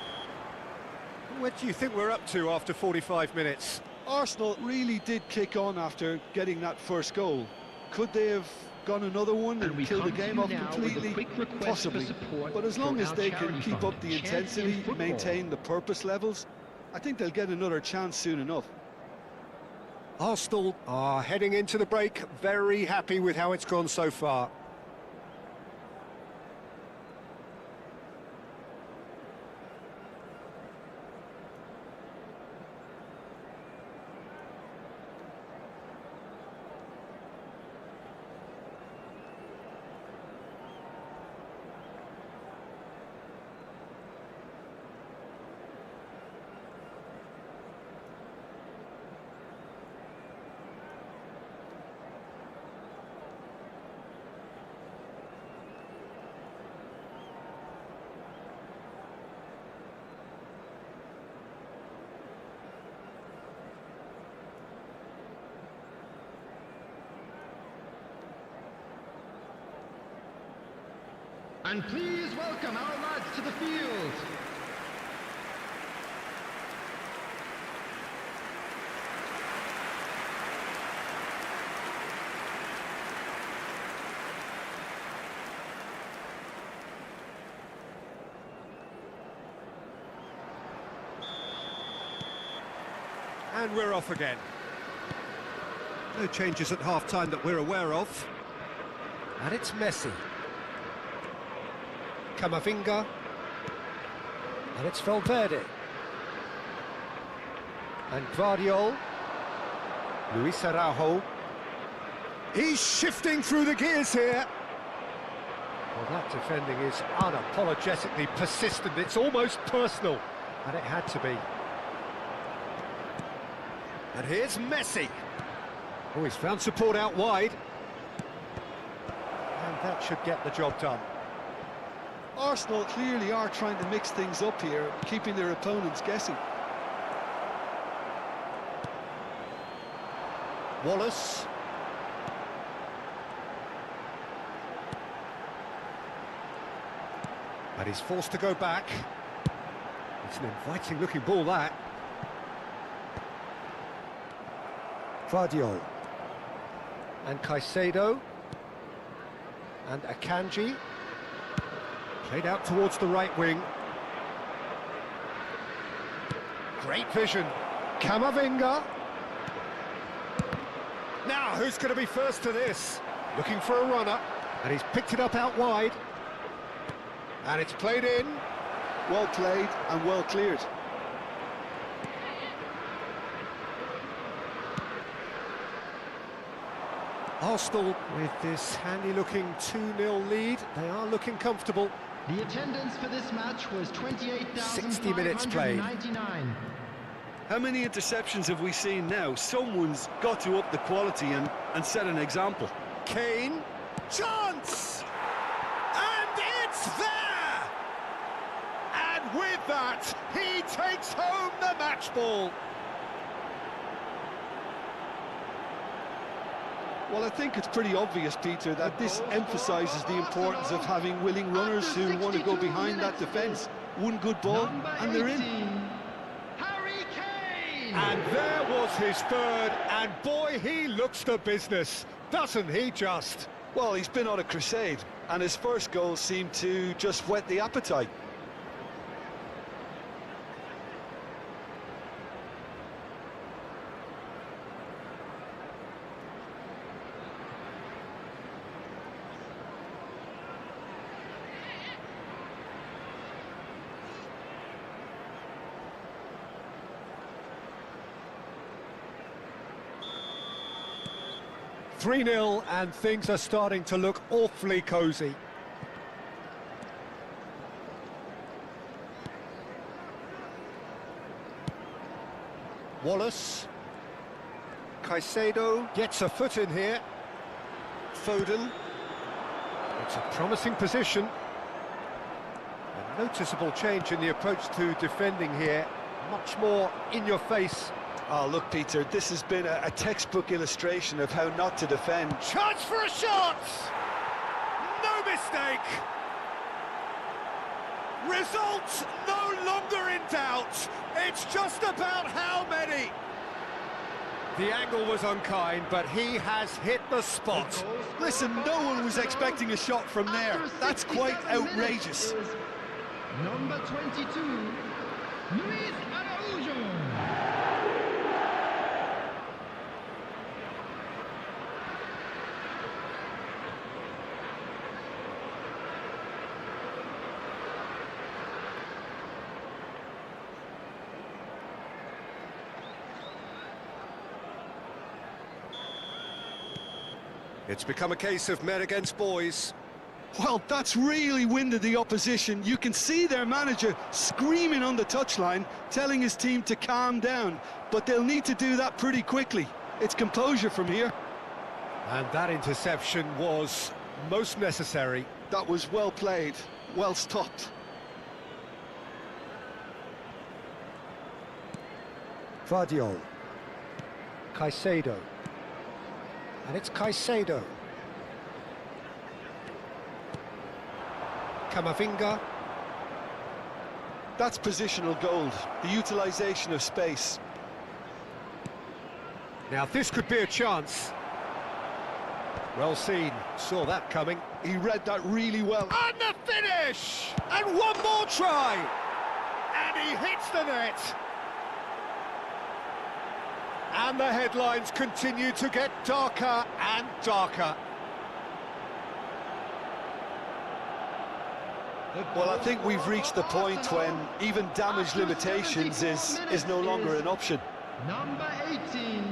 What do you think we're up to after 45 minutes? Arsenal really did kick on after getting that first goal. Could they have gone another one and killed the game off completely? Possibly. But as long as they can keep up the intensity, maintain the purpose levels, I think they'll get another chance soon enough. Arsenal are heading into the break, very happy with how it's gone so far. And please welcome our lads to the field. And we're off again. No changes at half-time that we're aware of. And it's Messi. Camavinga. And it's Valverde. And 𝗟𝗓𝗩𝗘. Luis Araujo. He's shifting through the gears here. Well, that defending is unapologetically persistent. It's almost personal. And it had to be. And here's Messi. Oh, he's found support out wide. And that should get the job done. Arsenal clearly are trying to mix things up here, keeping their opponents guessing. Wallace. And he's forced to go back. It's an inviting looking ball, that. 𝗟𝗓𝗩𝗘. And Caicedo. And Akanji. Played out towards the right wing. Great vision. Camavinga. Now, who's going to be first to this? Looking for a runner. And he's picked it up out wide. And it's played in. Well played and well cleared. Arsenal, with this handy-looking 2-0 lead, they are looking comfortable. The attendance for this match was 60 minutes played. 28,599. How many interceptions have we seen now? Someone's got to up the quality and set an example. Kane, chance! And it's there! And with that, he takes home the match ball. Well, I think it's pretty obvious, Peter, that this emphasises the importance of having willing runners who want to go behind that defence. One good ball, and they're in. Harry Kane! And there was his third, and boy, he looks the business, doesn't he just? Well, he's been on a crusade, and his first goal seemed to just whet the appetite. Three-0, and things are starting to look awfully cosy. Wallace. Caicedo gets a foot in here. Foden. It's a promising position. A noticeable change in the approach to defending here. Much more in your face. Oh, look, Peter, this has been a textbook illustration of how not to defend. Chance for a shot! No mistake! Result no longer in doubt. It's just about how many. The angle was unkind, but he has hit the spot. Listen, no one was expecting a shot from there. That's quite outrageous. Number 22, Luis Araujo. It's become a case of men against boys. Well, that's really winded the opposition. You can see their manager screaming on the touchline, telling his team to calm down. But they'll need to do that pretty quickly. It's composure from here. And that interception was most necessary. That was well played, well stopped. 𝗟𝗓𝗩𝗘. Caicedo. And it's Caicedo. Camavinga. That's positional gold, the utilisation of space. Now this could be a chance. Well seen, saw that coming. He read that really well. And the finish! And one more try! And he hits the net! And the headlines continue to get darker and darker. Well, I think we've reached the point when even damage limitations is no longer an option. Number 18.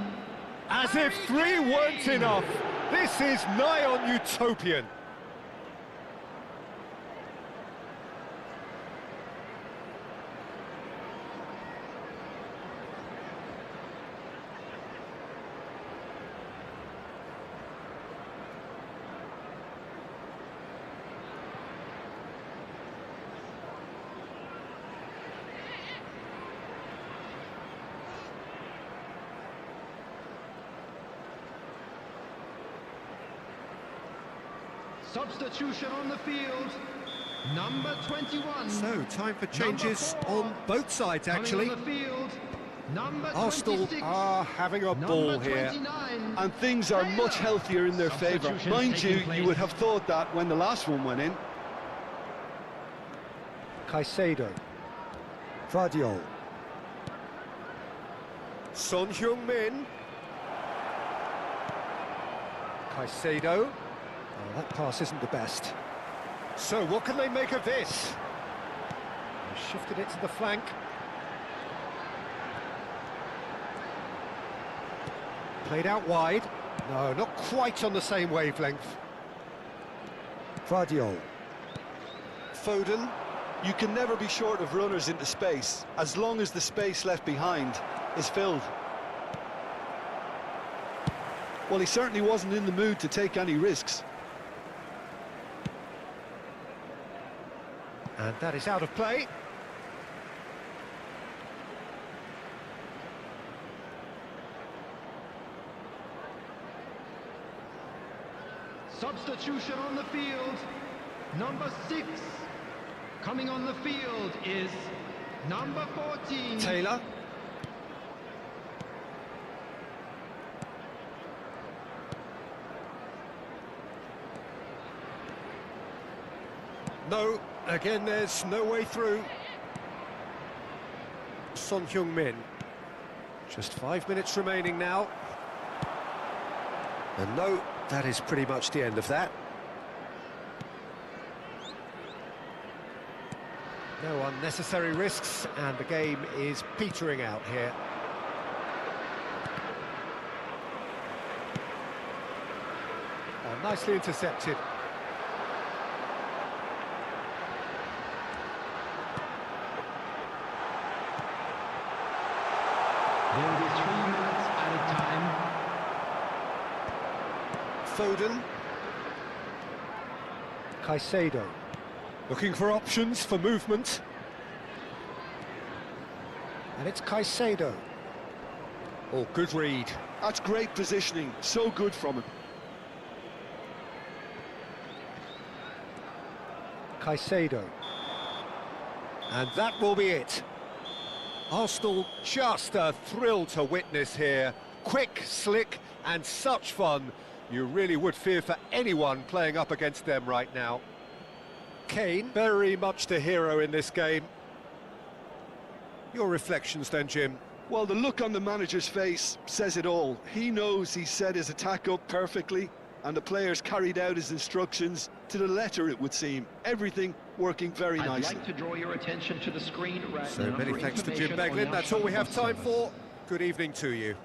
As if 3 weren't enough, this is nigh on utopian. Substitution on the field. Number 21. So, time for changes on both sides, actually. On the field. Number Arsenal 26. are having a ball here. 29. And things are much healthier in their favour. Substitutions Mind you, taking you would have thought that when the last one went in. Caicedo. Vardiol. Son Heung-min. Caicedo. Oh, that pass isn't the best. So, what can they make of this? They shifted it to the flank. Played out wide. No, not quite on the same wavelength. Vardiol. Foden. You can never be short of runners into space, as long as the space left behind is filled. Well, he certainly wasn't in the mood to take any risks. And that is out of play. Substitution on the field. Number 6. Coming on the field is number 14. Taylor. No, again there's no way through. Son Heung-min. Just 5 minutes remaining now. And no, that is pretty much the end of that. No unnecessary risks, and the game is petering out here. Oh, nicely intercepted. There will be 3 minutes added time. Foden. Caicedo. Looking for options for movement. And it's Caicedo. Oh, good read. That's great positioning, so good from him. Caicedo. And that will be it. Arsenal, just a thrill to witness here. Quick, slick, and such fun. You really would fear for anyone playing up against them right now. Kane, very much the hero in this game. Your reflections then, Jim? Well, the look on the manager's face says it all. He knows he set his attack up perfectly, and the players carried out his instructions to the letter, it would seem. Everything working very nicely. I'd like to draw your attention to the screen right So now many for thanks to Jim information on Beglin. That's all we have time service. for. Good evening to you.